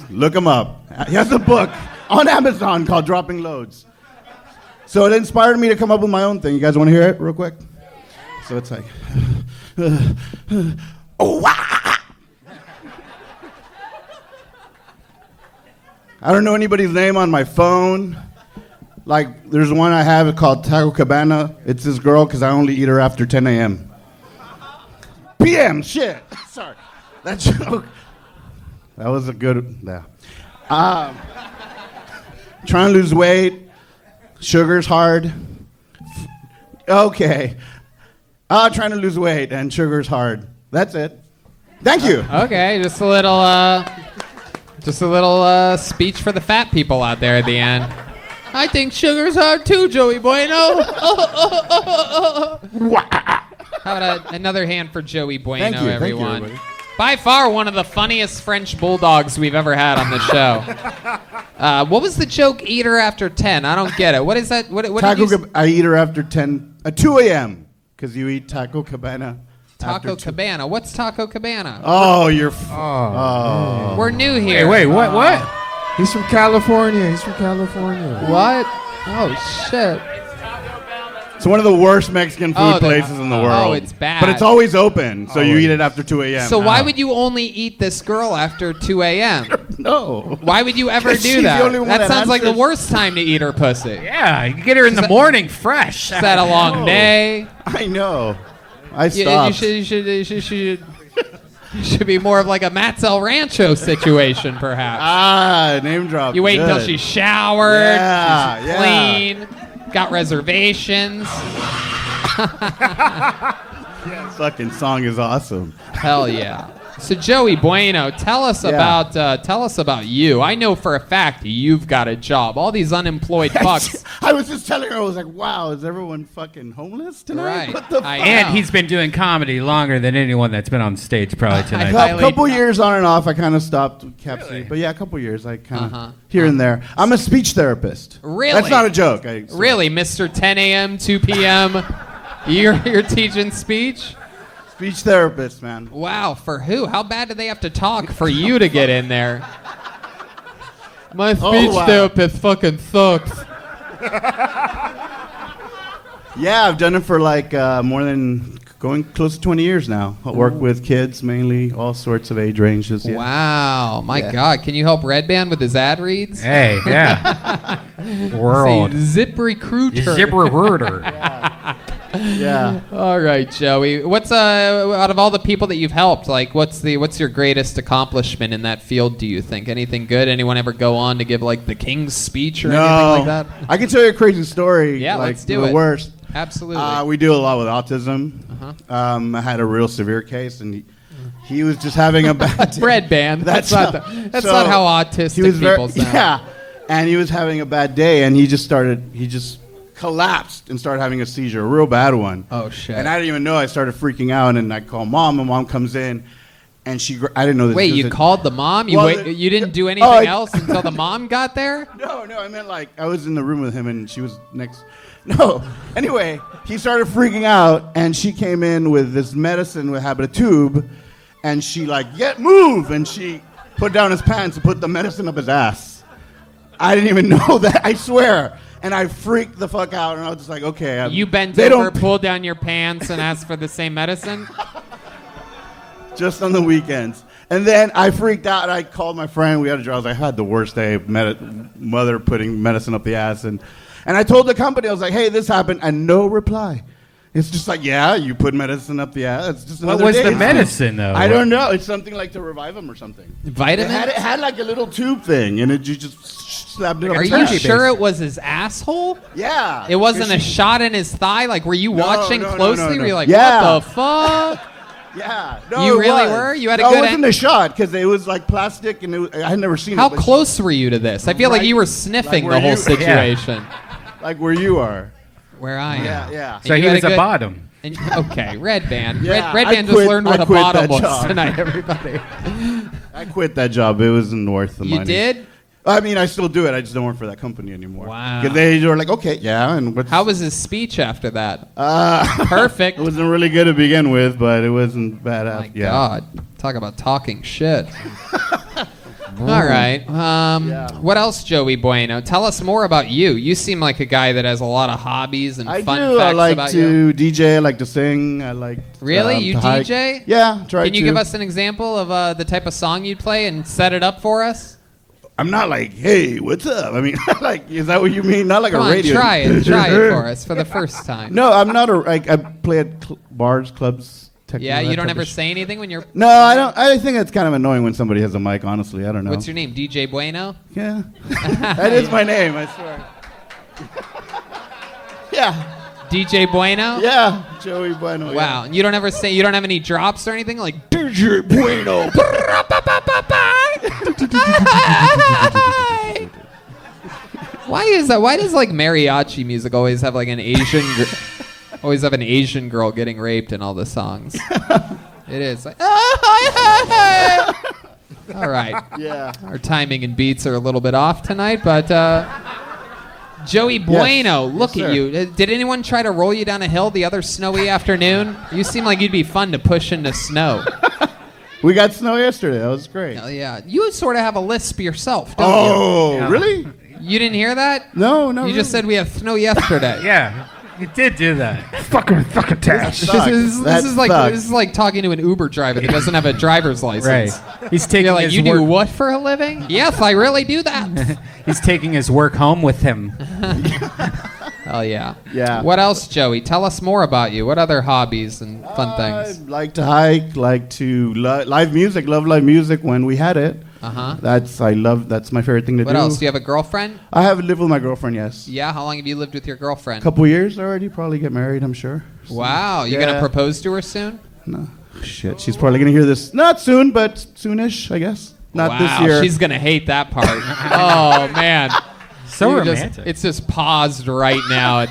Look him up. He has a book on Amazon called Dropping Loads. So it inspired me to come up with my own thing. You guys want to hear it real quick? So it's like, oh, wow. I don't know anybody's name on my phone. Like, there's one I have called Taco Cabana. It's this girl because I only eat her after 10 a.m. p.m. Shit. Sorry. That joke. That was a good, yeah. Trying to lose weight. Sugar's hard. Okay. Trying to lose weight and sugar's hard. That's it. Thank you. Okay, just a little speech for the fat people out there at the end. I think sugar's hard too, Joey Bueno. How about another hand for Joey Bueno, Thank you, everyone? everybody. By far one of the funniest French bulldogs we've ever had on the show. What was the joke? Eat her after 10. I don't get it. What is that? What did you I eat her after 2 a.m. because you eat Taco Cabana. Taco Cabana. What's Taco Cabana? Oh, you're. We're new here. Wait, what? He's from California. What? Oh, shit. It's one of the worst Mexican food places in the world. Oh, it's bad. But it's always open, so you eat it after 2 a.m. So why would you only eat this girl after 2 a.m.? No. Why would you ever do She's that? the only one That sounds like the answers. worst time to eat her pussy. Yeah, you get her in the morning fresh. Is that a long day? I know. I stopped. You should be more of like a Matt's El Rancho situation, perhaps. Name drop. You wait until Good. she's showered, Yeah, she's yeah. clean, got reservations. Fucking song is awesome. Hell yeah. So Joey Bueno, tell us about you. I know for a fact you've got a job. All these unemployed fucks. I was just telling her, I was like, wow, is everyone fucking homeless tonight? Right. What the fuck? And he's been doing comedy longer than anyone that's been on stage probably tonight. A couple years on and off, I kind of stopped with Capsule. Really? But yeah, a couple years, I kind of here and there. I'm a speech therapist. Really? That's not a joke. Really, Mr. 10 a.m., 2 p.m., you're teaching speech? Speech therapist, man. Wow, for who? How bad do they have to talk for you to get in there? My speech therapist fucking sucks. Yeah, I've done it for like more than going close to 20 years now. I work with kids mainly, all sorts of age ranges. Yeah. Wow, my God. Can you help Redban with his ad reads? Hey, yeah. World. Say, Zip Recruiter. Zip Recruiter. Yeah. All right, Joey. What's out of all the people that you've helped, like what's your greatest accomplishment in that field, do you think? Anything good? Anyone ever go on to give like the King's speech or anything like that? I can tell you a crazy story. Yeah, like, let's do the it. worst. Absolutely. We do a lot with autism. I had a real severe case, and he was just having a bad day. Redban. That's not how autistic people sound. Yeah, and he was having a bad day, and he just collapsed and started having a seizure, a real bad one. Oh shit! And I didn't even know. I started freaking out, and I called mom. And mom comes in, and I didn't know this. Wait, you called the mom? You didn't do anything else until the mom got there? No, I meant like I was in the room with him, and she was next. No. Anyway, he started freaking out, and she came in with this medicine with a tube, and she like, move, and she put down his pants and put the medicine up his ass. I didn't even know that. I swear. And I freaked the fuck out, and I was just like, okay. You bent over, pulled down your pants, and asked for the same medicine? Just on the weekends. And then I freaked out, and I called my friend. We had a drive. I had the worst day. Mother putting medicine up the ass. And I told the company, I was like, hey, this happened, and no reply. It's just like, yeah, you put medicine up the ass. It's just what was the medicine, though? I don't know. It's something like to revive him or something. Vitamin? It had like a little tube thing, and you just slapped it up. Are you sure it was his asshole? Yeah. It wasn't a shot in his thigh? Like, were you watching closely? No. Were you like, what the fuck? Yeah. You really were? You had a good it wasn't a shot, because it was like plastic, and I had never seen it. How close were you to this? I feel like you were sniffing the whole situation. Yeah. Like where you are. Where I am. Yeah. So he was a bottom. Okay, Redban. Yeah, Redban just learned what a bottom was tonight, everybody. I quit that job. It wasn't worth the money. You did? I mean, I still do it. I just don't work for that company anymore. Wow. Because they were like, okay, yeah. And how was his speech after that? Perfect. It wasn't really good to begin with, but it wasn't bad. My God. Talk about talking shit. All right. What else, Joey Bueno? Tell us more about you. You seem like a guy that has a lot of hobbies and fun facts about you. I like to DJ. I like to sing. I like Really? You to DJ? Hike. Yeah, try to. Can you give us an example of the type of song you'd play and set it up for us? I'm not like, hey, what's up? I mean, like, is that what you mean? Not like Come a on, radio. Try it for us for the first time. No, I'm not I play at bars, clubs. Yeah, you don't ever say anything when you're... No, I don't. I think it's kind of annoying when somebody has a mic, honestly. I don't know. What's your name? DJ Bueno? Yeah. That is my name, I swear. Yeah. DJ Bueno? Yeah, Joey Bueno. Wow. And you don't ever say... You don't have any drops or anything? Like, DJ Bueno. Why is that? Why does like mariachi music always have like an Asian... always have an Asian girl getting raped in all the songs? It is like... All right. Yeah. Our timing and beats are a little bit off tonight, but... Joey Bueno, look at you. Did anyone try to roll you down a hill the other snowy afternoon? You seem like you'd be fun to push into snow. We got snow yesterday. That was great. Hell yeah. You sort of have a lisp yourself, don't you? Oh, really? You didn't hear that? No. You just said we have snow yesterday. Yeah, you did do that. Fucking tax. This is like talking to an Uber driver that doesn't have a driver's license. Right. He's taking You're like, his you work. do what for a living? Yes, I really do that. He's taking his work home with him. Oh yeah. Yeah. What else, Joey? Tell us more about you. What other hobbies and fun things? I like to hike. Like to live music. Love live music when we had it. That's my favorite thing to do. What else? Do you have a girlfriend? I have lived with my girlfriend. Yes. Yeah. How long have you lived with your girlfriend? Couple years already. Probably get married. I'm sure. Wow. You gonna propose to her soon? No. Shit. She's probably gonna hear this. Not soon, but soonish, I guess. Not this year. She's gonna hate that part. Oh man. So romantic. It's just paused right now.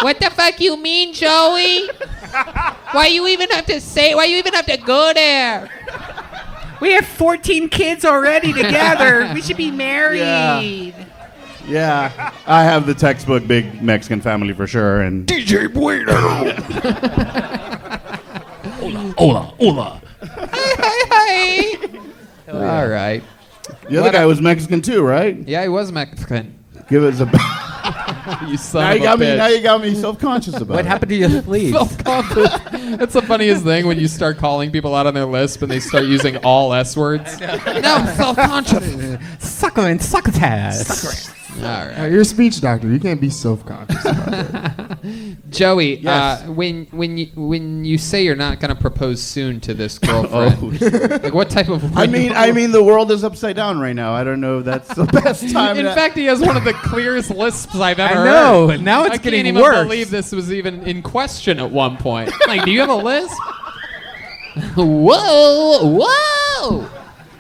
What the fuck you mean, Joey? Why you even have to say? Why you even have to go there? We have 14 kids already together. We should be married. Yeah. I have the textbook big Mexican family for sure. And DJ Bueno. Hola. Hey. All right. The other guy was Mexican too, right? Yeah, he was Mexican. Give us a. You son of a bitch. Now you got me self-conscious about it. What happened to your sleeves? Self-confidence. That's the funniest thing when you start calling people out on their lisp and they start using all S words. No, self-conscious. Sucker and succotash. All right. You're a speech doctor. You can't be self-conscious about that. Joey, Yes. when you say you're not going to propose soon to this girlfriend, like what type of? I mean, the world is upside down right now. I don't know if that's the best time. In fact, he has one of the clearest lisps I've ever I know. heard. Now it's I getting can't even worse. believe this was even in question at one point. Like, do you have a lisp? Whoa!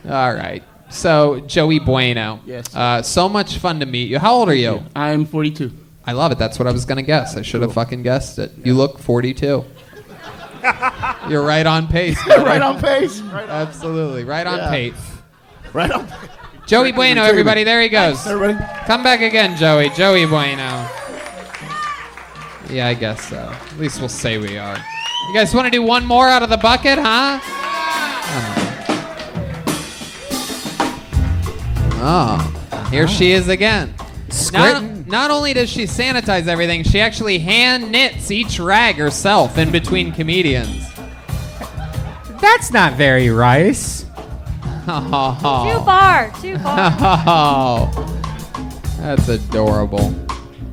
All right. So, Joey Bueno. Yes. So much fun to meet you. How old are you? I'm 42. I love it. That's what I was going to guess. I should have fucking guessed it. You look 42. You're right on pace. Right on pace. Absolutely. Right on pace. Right on. Joey Bueno, everybody. There he goes. Thanks, everybody. Come back again, Joey. Joey Bueno. Yeah, I guess so. At least we'll say we are. You guys want to do one more out of the bucket, huh? Oh, here she is again. Not only does she sanitize everything, she actually hand knits each rag herself in between comedians. That's not very Rice. Oh. Too far. Oh, that's adorable.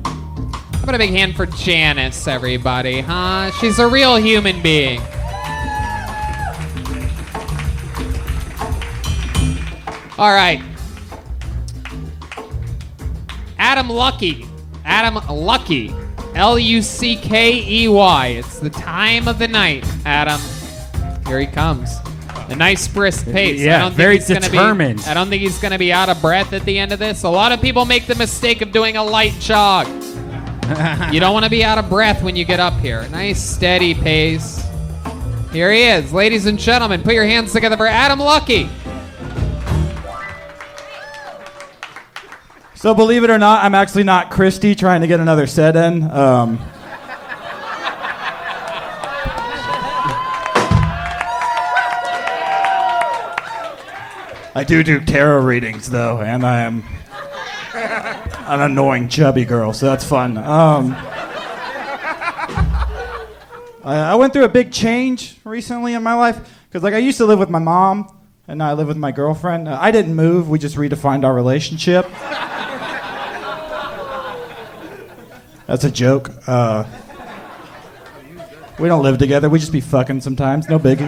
How about a big hand for Janice, everybody, huh? She's a real human being. All right. Adam Lucky. Luckey. It's the time of the night, Adam. Here he comes. A nice brisk pace. Yeah, I don't think very he's gonna determined. I don't think he's going to be out of breath at the end of this. A lot of people make the mistake of doing a light jog. You don't want to be out of breath when you get up here. Nice, steady pace. Here he is. Ladies and gentlemen, put your hands together for Adam Lucky. So believe it or not, I'm actually not Christy trying to get another set in. I do tarot readings though, and I am an annoying chubby girl, so that's fun. I went through a big change recently in my life because, like, I used to live with my mom, and now I live with my girlfriend. I didn't move; we just redefined our relationship. That's a joke. We don't live together. We just be fucking sometimes. No big.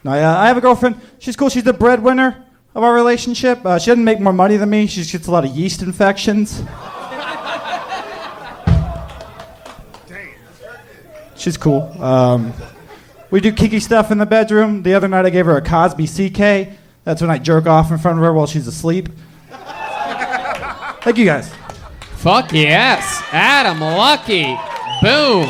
No, I have a girlfriend. She's cool. She's the breadwinner of our relationship. She doesn't make more money than me. She just gets a lot of yeast infections. She's cool. We do kinky stuff in the bedroom. The other night I gave her a Cosby CK. That's when I jerk off in front of her while she's asleep. Thank you guys. Fuck yes. Adam Lucky. Boom.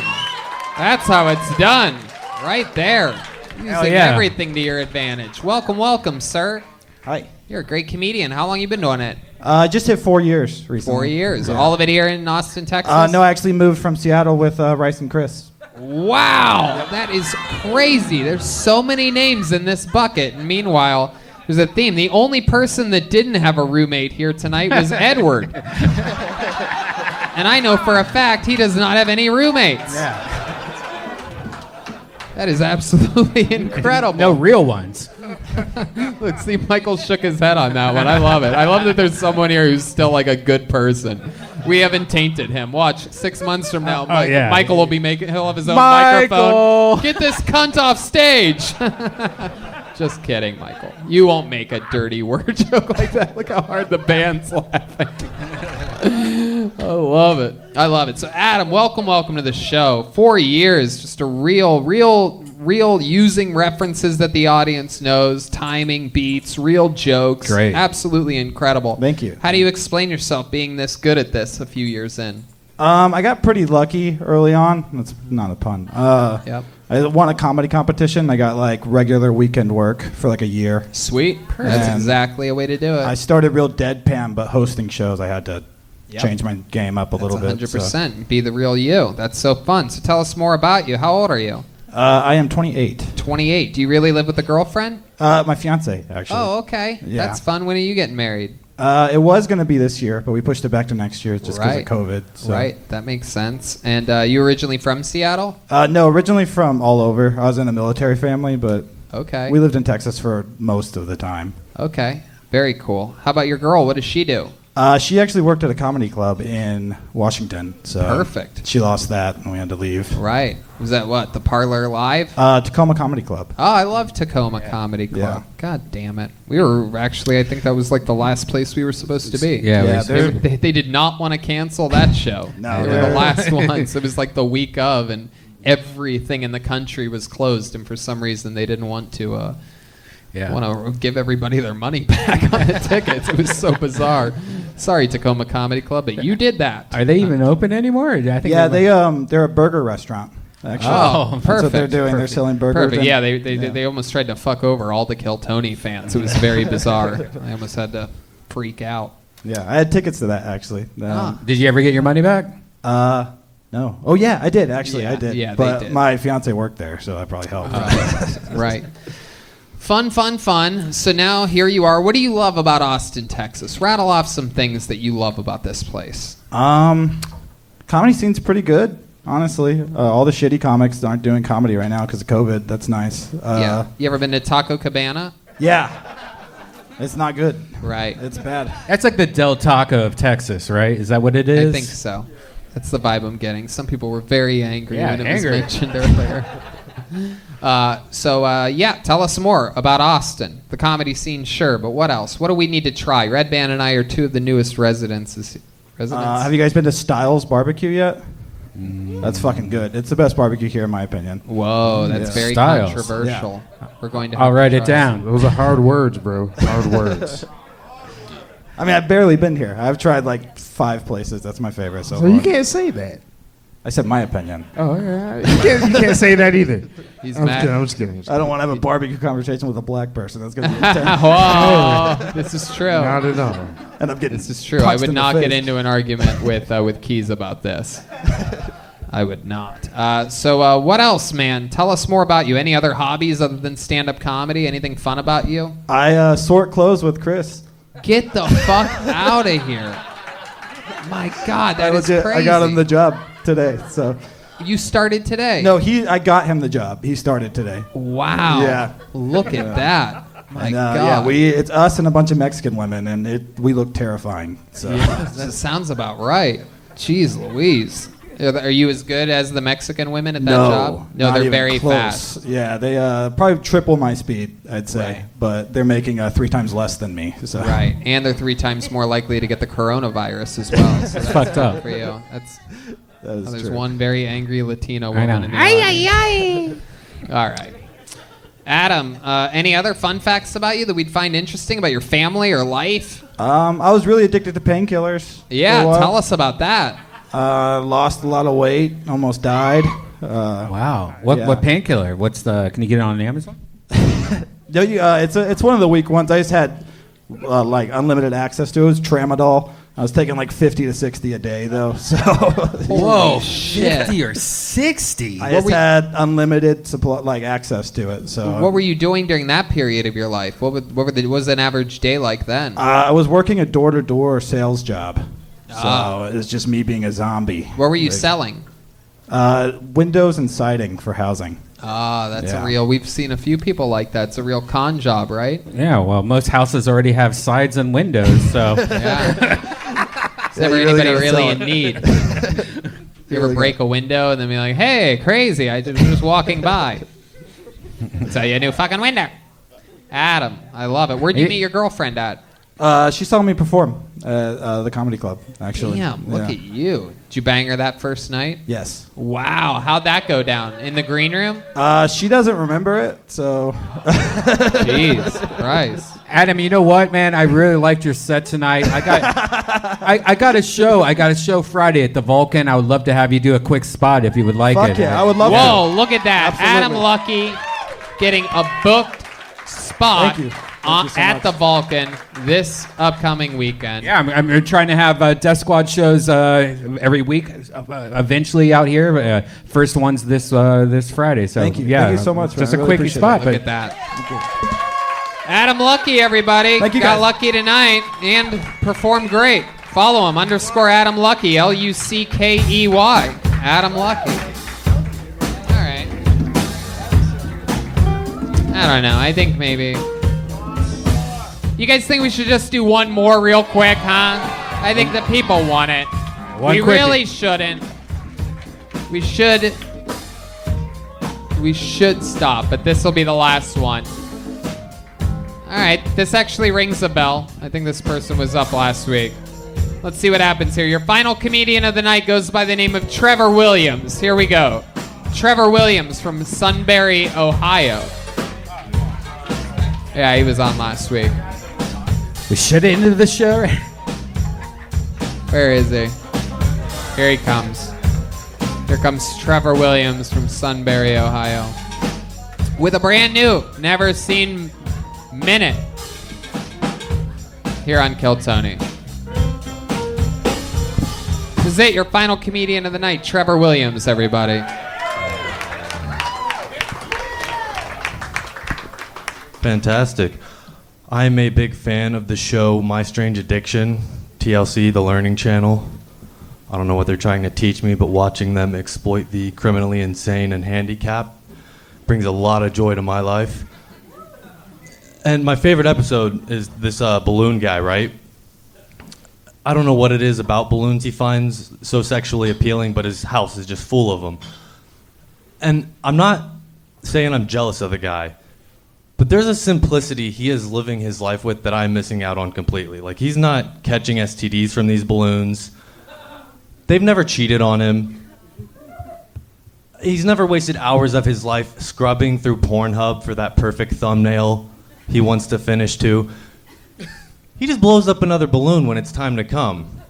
That's how it's done. Right there. Using everything to your advantage. Welcome, sir. Hi. You're a great comedian. How long you been doing it? Just hit 4 years recently. 4 years. Yeah. All of it here in Austin, Texas? No, I actually moved from Seattle with Rice and Chris. Wow. That is crazy. There's so many names in this bucket. And meanwhile, there's a theme. The only person that didn't have a roommate here tonight was Edward. And I know for a fact he does not have any roommates. Yeah. That is absolutely incredible. No real ones. Look, see, Michael shook his head on that one. I love it. I love that there's someone here who's still like a good person. We haven't tainted him. Watch, 6 months from now, Michael will be he'll have his own microphone. Get this cunt off stage. Just kidding, Michael. You won't make a dirty word joke like that. Look how hard the band's laughing. I love it. So, Adam, welcome to the show. 4 years, just a real using references that the audience knows, timing, beats, real jokes. Great. Absolutely incredible. Thank you. How do you explain yourself being this good at this a few years in? I got pretty lucky early on. That's not a pun. Yep. I won a comedy competition. I got like regular weekend work for like a year. Sweet. That's And exactly a way to do it. I started real deadpan, but hosting shows I had to change my game up a little bit. 100%. Be the real you. That's so fun. So tell us more about you. How old are you? I am 28. 28. Do you really live with a girlfriend? My fiance, actually. Oh, okay. Yeah. That's fun. When are you getting married? It was going to be this year, but we pushed it back to next year just because of COVID. So. Right. That makes sense. And you originally from Seattle? No, originally from all over. I was in a military family, but okay. We lived in Texas for most of the time. Okay. Very cool. How about your girl? What does she do? She actually worked at a comedy club in Washington. So Perfect. She lost that, and we had to leave. Right. Was that what? The Parlor Live? Tacoma Comedy Club. Oh, I love Tacoma Comedy Club. Yeah. God damn it. We were actually, I think that was like the last place we were supposed to be. Yeah, they did not want to cancel that show. No. They were the last ones. It was like the week of, and everything in the country was closed, and for some reason they didn't want to want to give everybody their money back on the tickets. It was so bizarre. Sorry, Tacoma Comedy Club, but you did that. Are they even open anymore? I think they're a burger restaurant. Actually. Oh, perfect. That's what they're doing. Perfect. They're selling burgers. Perfect. Yeah, they almost tried to fuck over all the Kill Tony fans. It was very bizarre. I almost had to freak out. Yeah, I had tickets to that actually. Did you ever get your money back? No. Oh yeah, I did actually. Yeah, I did. yeah, they but did. my fiance worked there, so that probably helped. Right. Fun. So now here you are. What do you love about Austin, Texas? Rattle off some things that you love about this place. Comedy scene's pretty good, honestly. All the shitty comics aren't doing comedy right now because of COVID. That's nice. Yeah. You ever been to Taco Cabana? Yeah. It's not good. Right. It's bad. That's like the Del Taco of Texas, right? Is that what it is? I think so. That's the vibe I'm getting. Some people were very angry when it was angry. mentioned earlier. Tell us more about Austin. The comedy scene, sure, but what else? What do we need to try? Redban and I are two of the newest residents. Have you guys been to Styles Barbecue yet? That's fucking good. It's the best barbecue here, in my opinion. Whoa, that's very Styles. controversial. Yeah. We're going to. I'll write it try. down. Those are hard words, bro. Hard words. I mean, I've barely been here. I've tried like 5 places. That's my favorite so So far. you can't say that. I said my opinion. Oh, yeah. You can't say that either. He's I'm mad. just kidding. I don't want to have a barbecue conversation with a black person. That's going to be intense. Whoa, this is true. Not at all. And I'm getting This is true. I punched would in the not get face. into an argument with Keyz about this. I would not. So what else, man? Tell us more about you. Any other hobbies other than stand-up comedy? Anything fun about you? I sort clothes with Chris. Get the fuck out of here. My God, that is crazy. I got him the job today. So You started today? no, I got him the job. He started today. Wow. Yeah. Look at that. My And, God. it's us and a bunch of Mexican women, and we look terrifying. So That sounds about right. Jeez Louise. Are you as good as the Mexican women at that job? No, not they're even very close. fast. Yeah, they probably triple my speed, I'd say, Right. but they're making 3 times less than me. So. Right, and they're 3 times more likely to get the coronavirus as well. So that's fucked up. for you. That is There's true. one very angry Latino I woman know. in the audience. All right. Adam, any other fun facts about you that we'd find interesting about your family or life? I was really addicted to painkillers. Yeah, for a while. tell us about that. Lost a lot of weight, almost died. Wow. Yeah. What painkiller? Can you get it on Amazon? No, it's one of the weak ones. I just had like unlimited access to it. It was tramadol. I was taking like 50 to 60 a day though. So Whoa, shit. 50 or 60? I just had unlimited supply, like access to it. So What were you doing during that period of your life? What was an average day like then? I was working a door-to-door sales job. So it was just me being a zombie. What were you selling? Windows and siding for housing. That's Yeah. a real. We've seen a few people like that. It's a real con job, right? Yeah, well, most houses already have sides and windows, so. Yeah. Is Yeah, ever you really anybody gotta really sell in it. need? You ever break a window and then be like, "Hey, crazy! I was just walking by." Sell you a new fucking window. Adam, I love it. Where'd you meet your girlfriend at? She saw me perform at the comedy club, actually. Damn, look at you. Did you bang her that first night? Yes. Wow, how'd that go down? In the green room? She doesn't remember it, so. Jeez Christ. Adam, you know what, man? I really liked your set tonight. I got a show. I got a show Friday at the Vulcan. I would love to have you do a quick spot if you would like Fuck it. yeah, I would love Whoa, look at that. Absolutely. Adam Lucky getting a booked spot Thank you. Thank you so at much. the Vulcan this upcoming weekend. Yeah, I'm trying to have Death Squad shows every week, eventually out here. First one's this Friday. So Thank you. Yeah, Thank you so much, Just man. a I really quickie appreciate spot, it. Look but at that. Adam Lucky, everybody. Thank you, Got guys. lucky tonight and performed great. Follow him, _Adam Lucky, Luckey. Adam Lucky. All right. I don't know. I think maybe You guys think we should just do one more real quick, huh? I think the people want it. We really shouldn't. We should stop, but this will be the last one. All right, this actually rings a bell. I think this person was up last week. Let's see what happens here. Your final comedian of the night goes by the name of Trevor Williams. Here we go. Trevor Williams from Sunbury, Ohio. Yeah, he was on last week. We should have ended the show. Where is he? Here he comes. Here comes Trevor Williams from Sunbury, Ohio. With a brand new, never seen minute here on Kill Tony. This is it, your final comedian of the night, Trevor Williams, everybody. Fantastic. I'm a big fan of the show My Strange Addiction, TLC, the Learning Channel. I don't know what they're trying to teach me, but watching them exploit the criminally insane and handicapped brings a lot of joy to my life. And my favorite episode is this balloon guy, right? I don't know what it is about balloons he finds so sexually appealing, but his house is just full of them. And I'm not saying I'm jealous of the guy, but there's a simplicity he is living his life with that I'm missing out on completely. Like, he's not catching STDs from these balloons. They've never cheated on him. He's never wasted hours of his life scrubbing through Pornhub for that perfect thumbnail he wants to finish to. He just blows up another balloon when it's time to come.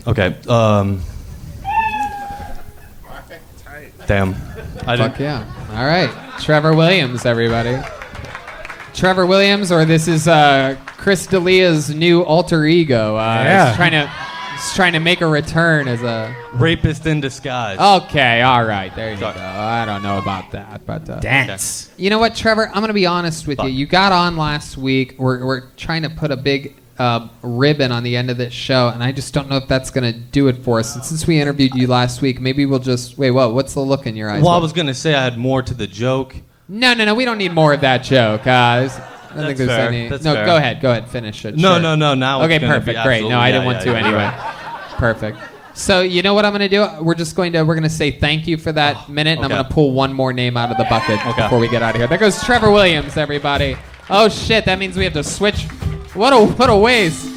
Okay, damn. Fuck yeah. All right. Trevor Williams, everybody. Trevor Williams, or this is Chris D'Elia's new alter ego. Yeah. He's trying to make a return as a rapist in disguise. Okay, all right, there you go. I don't know about that, but dance. You know what, Trevor? I'm gonna be honest with you. You got on last week. We're trying to put a big ribbon on the end of this show, and I just don't know if that's gonna do it for us. And since we interviewed you last week, maybe we'll just wait. What's the look in your eyes? Well, I was gonna say I had more to the joke. No, we don't need more of that joke. I don't think there's fair. any. That's No, fair. go ahead, finish it. No, Sure. no. Now okay, it's gonna perfect, be great. No, I didn't want to anyway. Yeah. Perfect. So you know what I'm gonna do? We're gonna say thank you for that minute, and I'm okay. gonna pull one more name out of the bucket before we get out of here. There goes Trevor Williams, everybody. Oh shit, that means we have to switch. What a waste.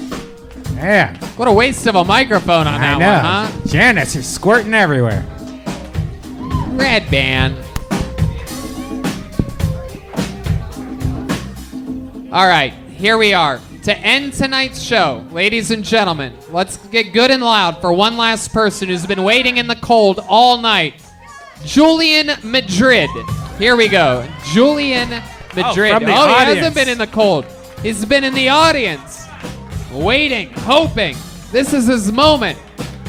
Yeah. What a waste of a microphone on that one, huh? Janice, you're squirting everywhere. Redban. All right, here we are. To end tonight's show, ladies and gentlemen, let's get good and loud for one last person who's been waiting in the cold all night. Julian Madrid. Here we go. Julian Madrid. from the He audience. hasn't been in the cold. He's been in the audience, waiting, hoping. This is his moment.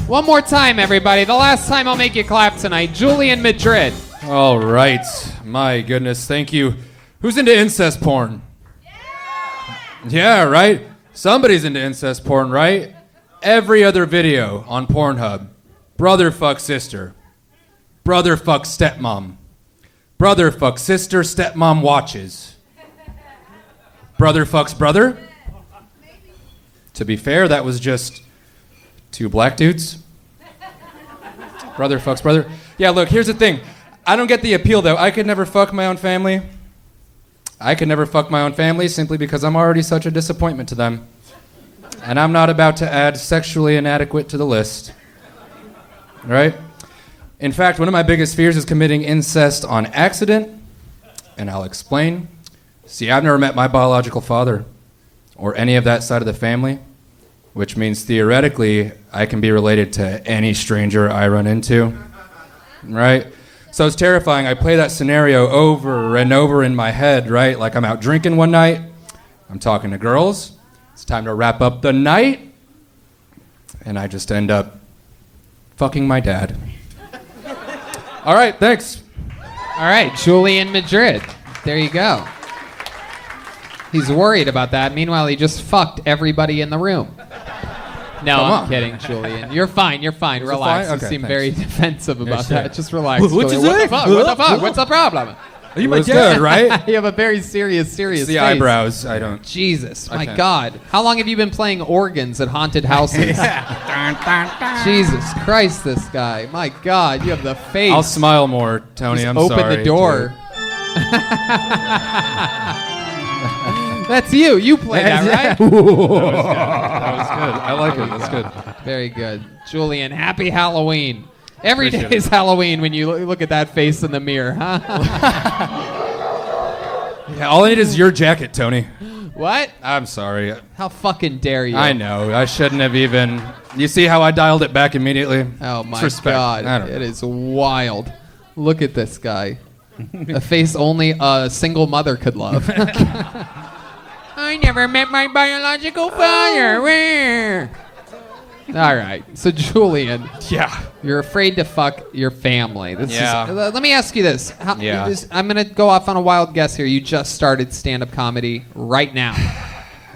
One more time, everybody. The last time I'll make you clap tonight. Julian Madrid. All right. My goodness, thank you. Who's into incest porn? Yeah, right? Somebody's into incest porn, right? Every other video on Pornhub. Brother fuck sister. Brother fuck stepmom. Brother fuck sister, stepmom watches. Brother fucks brother? To be fair, that was just two black dudes. Brother fucks brother. Yeah, look, here's the thing. I don't get the appeal, though. I could never fuck my own family. I could never fuck my own family simply because I'm already such a disappointment to them. And I'm not about to add sexually inadequate to the list. Right? In fact, one of my biggest fears is committing incest on accident. And I'll explain. See, I've never met my biological father or any of that side of the family, which means theoretically I can be related to any stranger I run into. Right? So it's terrifying. I play that scenario over and over in my head, right? Like I'm out drinking one night. I'm talking to girls. It's time to wrap up the night. And I just end up fucking my dad. All right, thanks. All right, Julian Madrid. There you go. He's worried about that. Meanwhile, he just fucked everybody in the room. No, Come I'm on. kidding, Julian. You're fine. You're fine. Is it Relax. fine? You Okay, seem thanks. very defensive about Yeah, that. sure. Just relax. What you Julian. say? What the fuck? What the fuck? What's the problem? You might good, right? You have a very serious It's the face. eyebrows. I don't. Jesus, I my can't. God. How long have you been playing organs at haunted houses? Jesus Christ, this guy. My God, you have the face. I'll smile more, Tony. Just I'm open sorry. the door. That's you. You play that, right? That was good. I like it. That's good. Very good. Julian, happy Halloween. Every Appreciate day is it. Halloween when you look at that face in the mirror, huh? Yeah, all I need is your jacket, Tony. What? I'm sorry. How fucking dare you? I know. I shouldn't have even. You see how I dialed it back immediately? Oh my It's respect. God. I don't know. It is wild. Look at this guy. A face only a single mother could love. I never met my biological father. Where? All right. So Julian, you're afraid to fuck your family. This Yeah. is, let me ask you this. Yeah. I'm going to go off on a wild guess here. You just started stand-up comedy right now.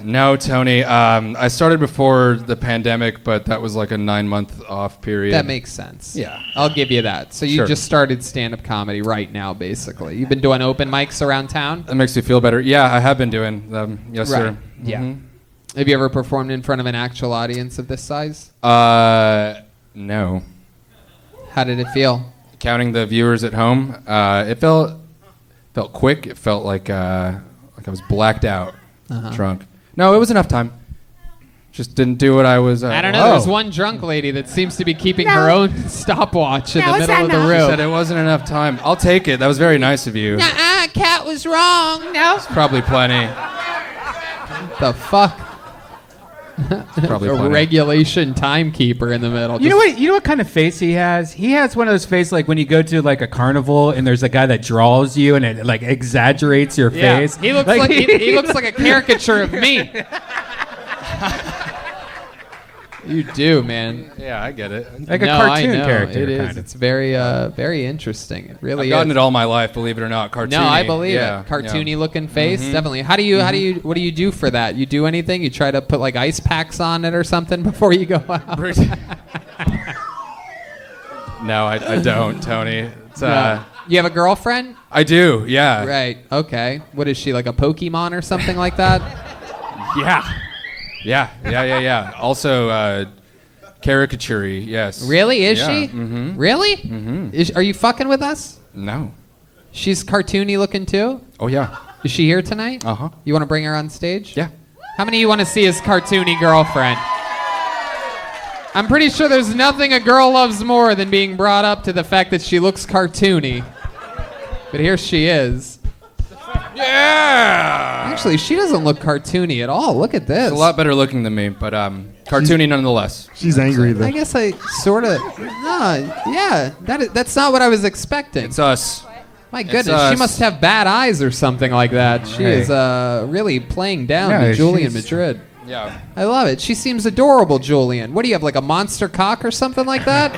No, Tony. I started before the pandemic, but that was like a 9-month off period. That makes sense. Yeah. I'll give you that. So you Sure. just started stand-up comedy right now, basically. You've been doing open mics around town? That makes me feel better. Yeah, I have been doing them. Yes, Right. sir. Yeah. Mhm. Have you ever performed in front of an actual audience of this size? No. How did it feel? Counting the viewers at home, it felt quick. It felt like I was blacked out, drunk. No, it was enough time. Just didn't do what I was. I don't know. There's one drunk lady that seems to be keeping her own stopwatch in the middle of the She room. said it wasn't enough time. I'll take it. That was very nice of you. Cat was wrong. No. Probably plenty. The fuck? Probably A plenty. regulation timekeeper in the middle. You know what? You know what kind of face he has? He has one of those faces like when you go to like a carnival and there's a guy that draws you and it like exaggerates your Yeah. face. He looks like he looks like a caricature of me. You do, man. Yeah, I get it. Like a No, cartoon I know. character, It is. kind of. It's very, very interesting. It really I've gotten is. it all my life, believe it or not. Cartoony. No, I believe Yeah, it. Cartoony yeah. looking face, Mhm. definitely. What do you do for that? You do anything? You try to put like ice packs on it or something before you go out? No, I don't, Tony. It's, No. You have a girlfriend? I do, yeah. Right. Okay. What is she, like a Pokemon or something like that? Yeah. Also, caricature-y, yes. Really? Is Yeah, she? mhm. Really? Mm-hmm. Are you fucking with us? No. She's cartoony looking too? Oh, yeah. Is she here tonight? Uh-huh. You want to bring her on stage? Yeah. How many of you want to see his cartoony girlfriend? I'm pretty sure there's nothing a girl loves more than being brought up to the fact that she looks cartoony. But here she is. Yeah! Actually, she doesn't look cartoony at all. Look at this. She's a lot better looking than me, but cartoony nonetheless. She's angry, though. I guess I sort of. Yeah, that's not what I was expecting. It's us. My It's goodness, she us. must have bad eyes or something like that. She Hey. is really playing down Yeah, to Julian she's- Madrid. Yeah. I love it. She seems adorable, Julian. What do you have, like a monster cock or something like that?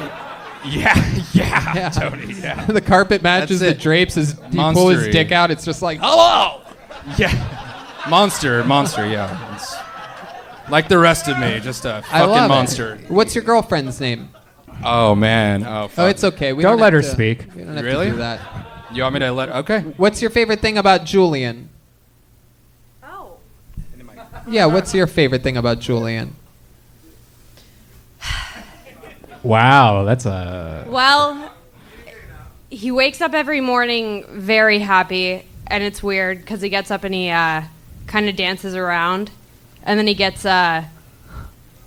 Yeah, Tony, yeah. The carpet matches That's the it. drapes. As he pull his Monstery. dick out, it's just like, hello! Yeah. Monster, yeah. It's like the rest of me, just a I love fucking it. monster. What's your girlfriend's name? Oh, man. Oh, fuck. Oh, it's okay. We Don't don't let have her to- speak. We don't have Really? to do that. You want me to let... Okay. What's your favorite thing about Julian? Yeah, what's your favorite thing about Julian? Wow, that's a. Well, he wakes up every morning very happy, and it's weird because he gets up and he kind of dances around, and then he gets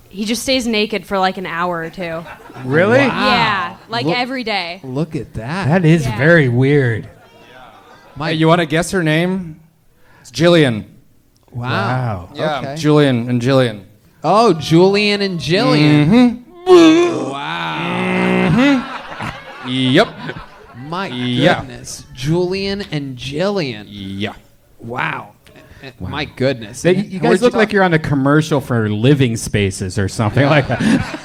he just stays naked for like an hour or two. Really? Yeah, like Look- every day. Look at that. That is Yeah. very weird. Hey, you want to guess her name? It's Jillian. Wow. Yeah, Okay. Julian and Jillian. Oh, Julian and Jillian. Mm-hmm. Wow. Yep. My Yeah. goodness. Julian and Jillian. Yeah. Wow. My goodness. You guys Where'd look you- like you're on a commercial for living spaces or something like that.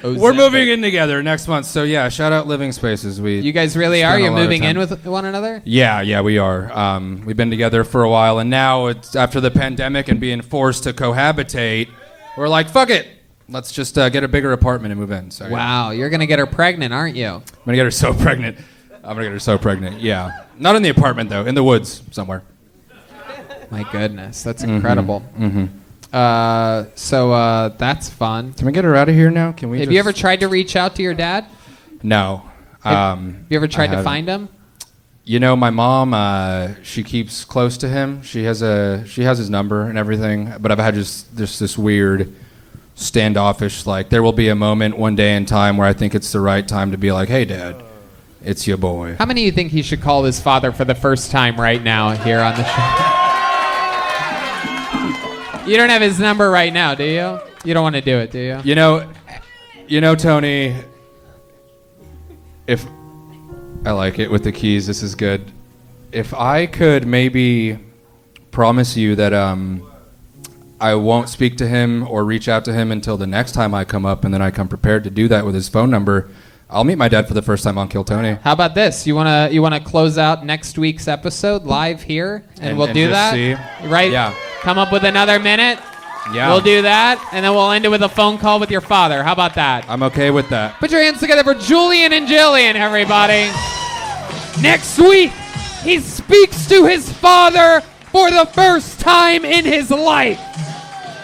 We're moving in together next month, so yeah, shout out Living Spaces. You guys really are? spend a You're lot of moving in time- with one another? Yeah, we are. We've been together for a while, and now it's after the pandemic and being forced to cohabitate, we're like, fuck it. Let's just get a bigger apartment and move in. So, yeah. Wow, you're going to get her pregnant, aren't you? I'm going to get her so pregnant. I'm gonna get her so pregnant. Yeah, not in the apartment though, in the woods somewhere. My goodness, that's incredible. Mm-hmm. So that's fun. Can we get her out of here now? Can we? Have you ever tried to reach out to your dad? No. Have you ever tried to find him? You know, my mom, she keeps close to him. She has his number and everything. But I've had just this weird standoffish, like, there will be a moment one day in time where I think it's the right time to be like, hey, Dad, it's your boy. How many of you think he should call his father for the first time right now here on the show? You don't have his number right now, do you? You don't want to do it, do you? You know, Tony, if I like it with the Keyz, this is good. If I could maybe promise you that I won't speak to him or reach out to him until the next time I come up, and then I come prepared to do that with his phone number, I'll meet my dad for the first time on Kill Tony. How about this? You wanna close out next week's episode live here, and we'll do that. See. Right? Yeah. Come up with another minute. Yeah. We'll do that, and then we'll end it with a phone call with your father. How about that? I'm okay with that. Put your hands together for Julian and Jillian, everybody. Next week, he speaks to his father for the first time in his life.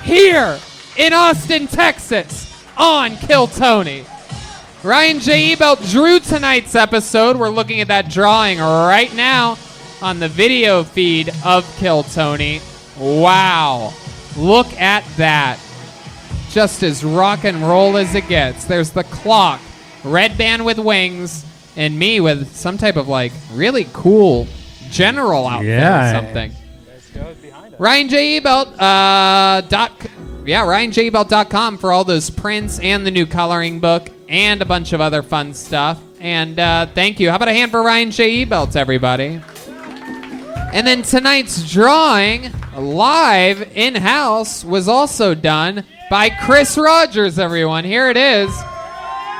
Here in Austin, Texas, on Kill Tony. Ryan J. Ebelt drew tonight's episode. We're looking at that drawing right now on the video feed of Kill Tony. Wow. Look at that. Just as rock and roll as it gets. There's the clock, Redban with wings, and me with some type of like really cool general outfit or something. Ryan J. Ebelt, RyanJebelt.com for all those prints and the new coloring book and a bunch of other fun stuff. And thank you. How about a hand for Ryan J. Ebelt, everybody? And then tonight's drawing, live in-house, was also done by Chris Rogers, everyone. Here it is.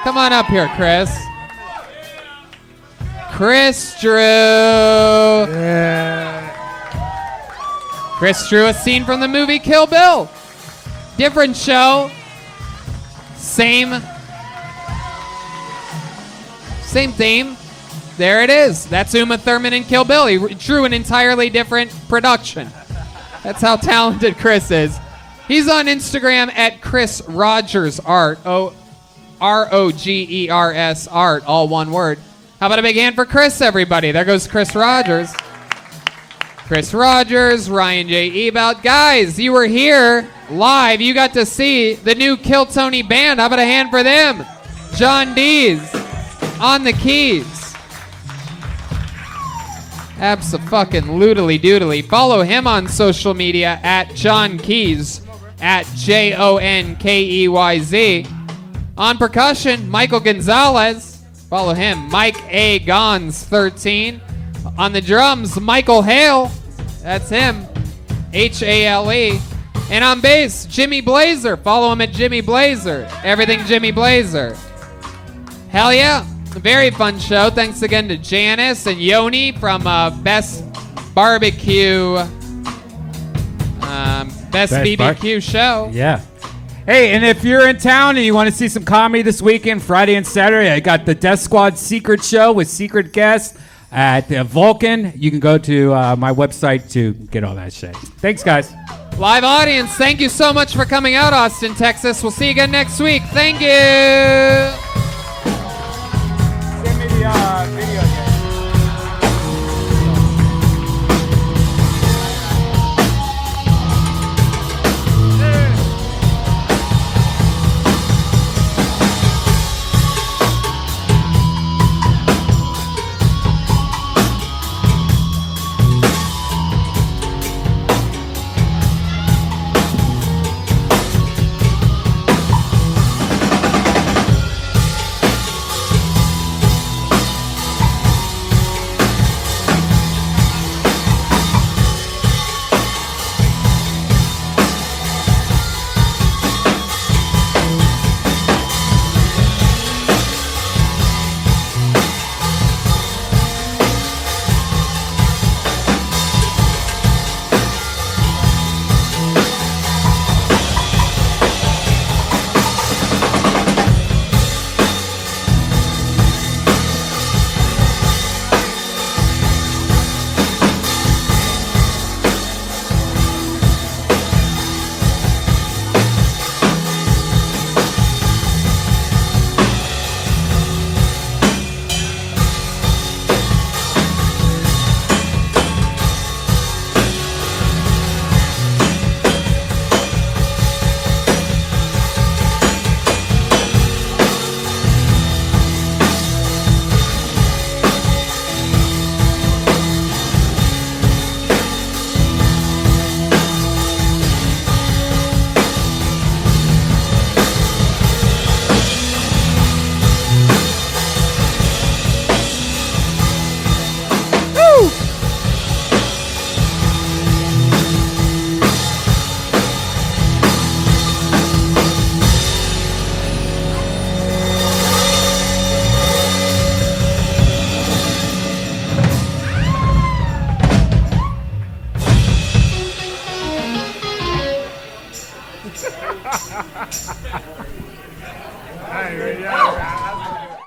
Come on up here, Chris. Chris drew... Chris drew a scene from the movie Kill Bill. Different show. Same theme. There it is. That's Uma Thurman in Kill Bill. He drew an entirely different production. That's how talented Chris is. He's on Instagram at Chris Rogers Art. Rogers Art, all one word. How about a big hand for Chris, everybody? There goes Chris Rogers. Chris Rogers, Ryan J. Ebelt. Guys, you were here live. You got to see the new Kill Tony band. How about a hand for them? John Dees on the keys. Abso-fucking-loodly-doodly. Follow him on social media at John Keyz, at JONKEYZ. On percussion, Michael Gonzales. Follow him, Mike A. Gons 13. On the drums, Michael Hale. That's him, Hale. And on bass, Jimmy Blazer. Follow him at Jimmy Blazer. Everything Jimmy Blazer. Hell yeah. Very fun show. Thanks again to Janice and Yoni from Best Barbecue. Best BBQ show. Yeah. Hey, and if you're in town and you want to see some comedy this weekend, Friday and Saturday, I got the Death Squad Secret Show with secret guests at Vulcan. You can go to my website to get all that shit. Thanks, guys. Live audience, thank you so much for coming out, Austin, Texas. We'll see you again next week. Thank you. Send me the video. Ay, ya.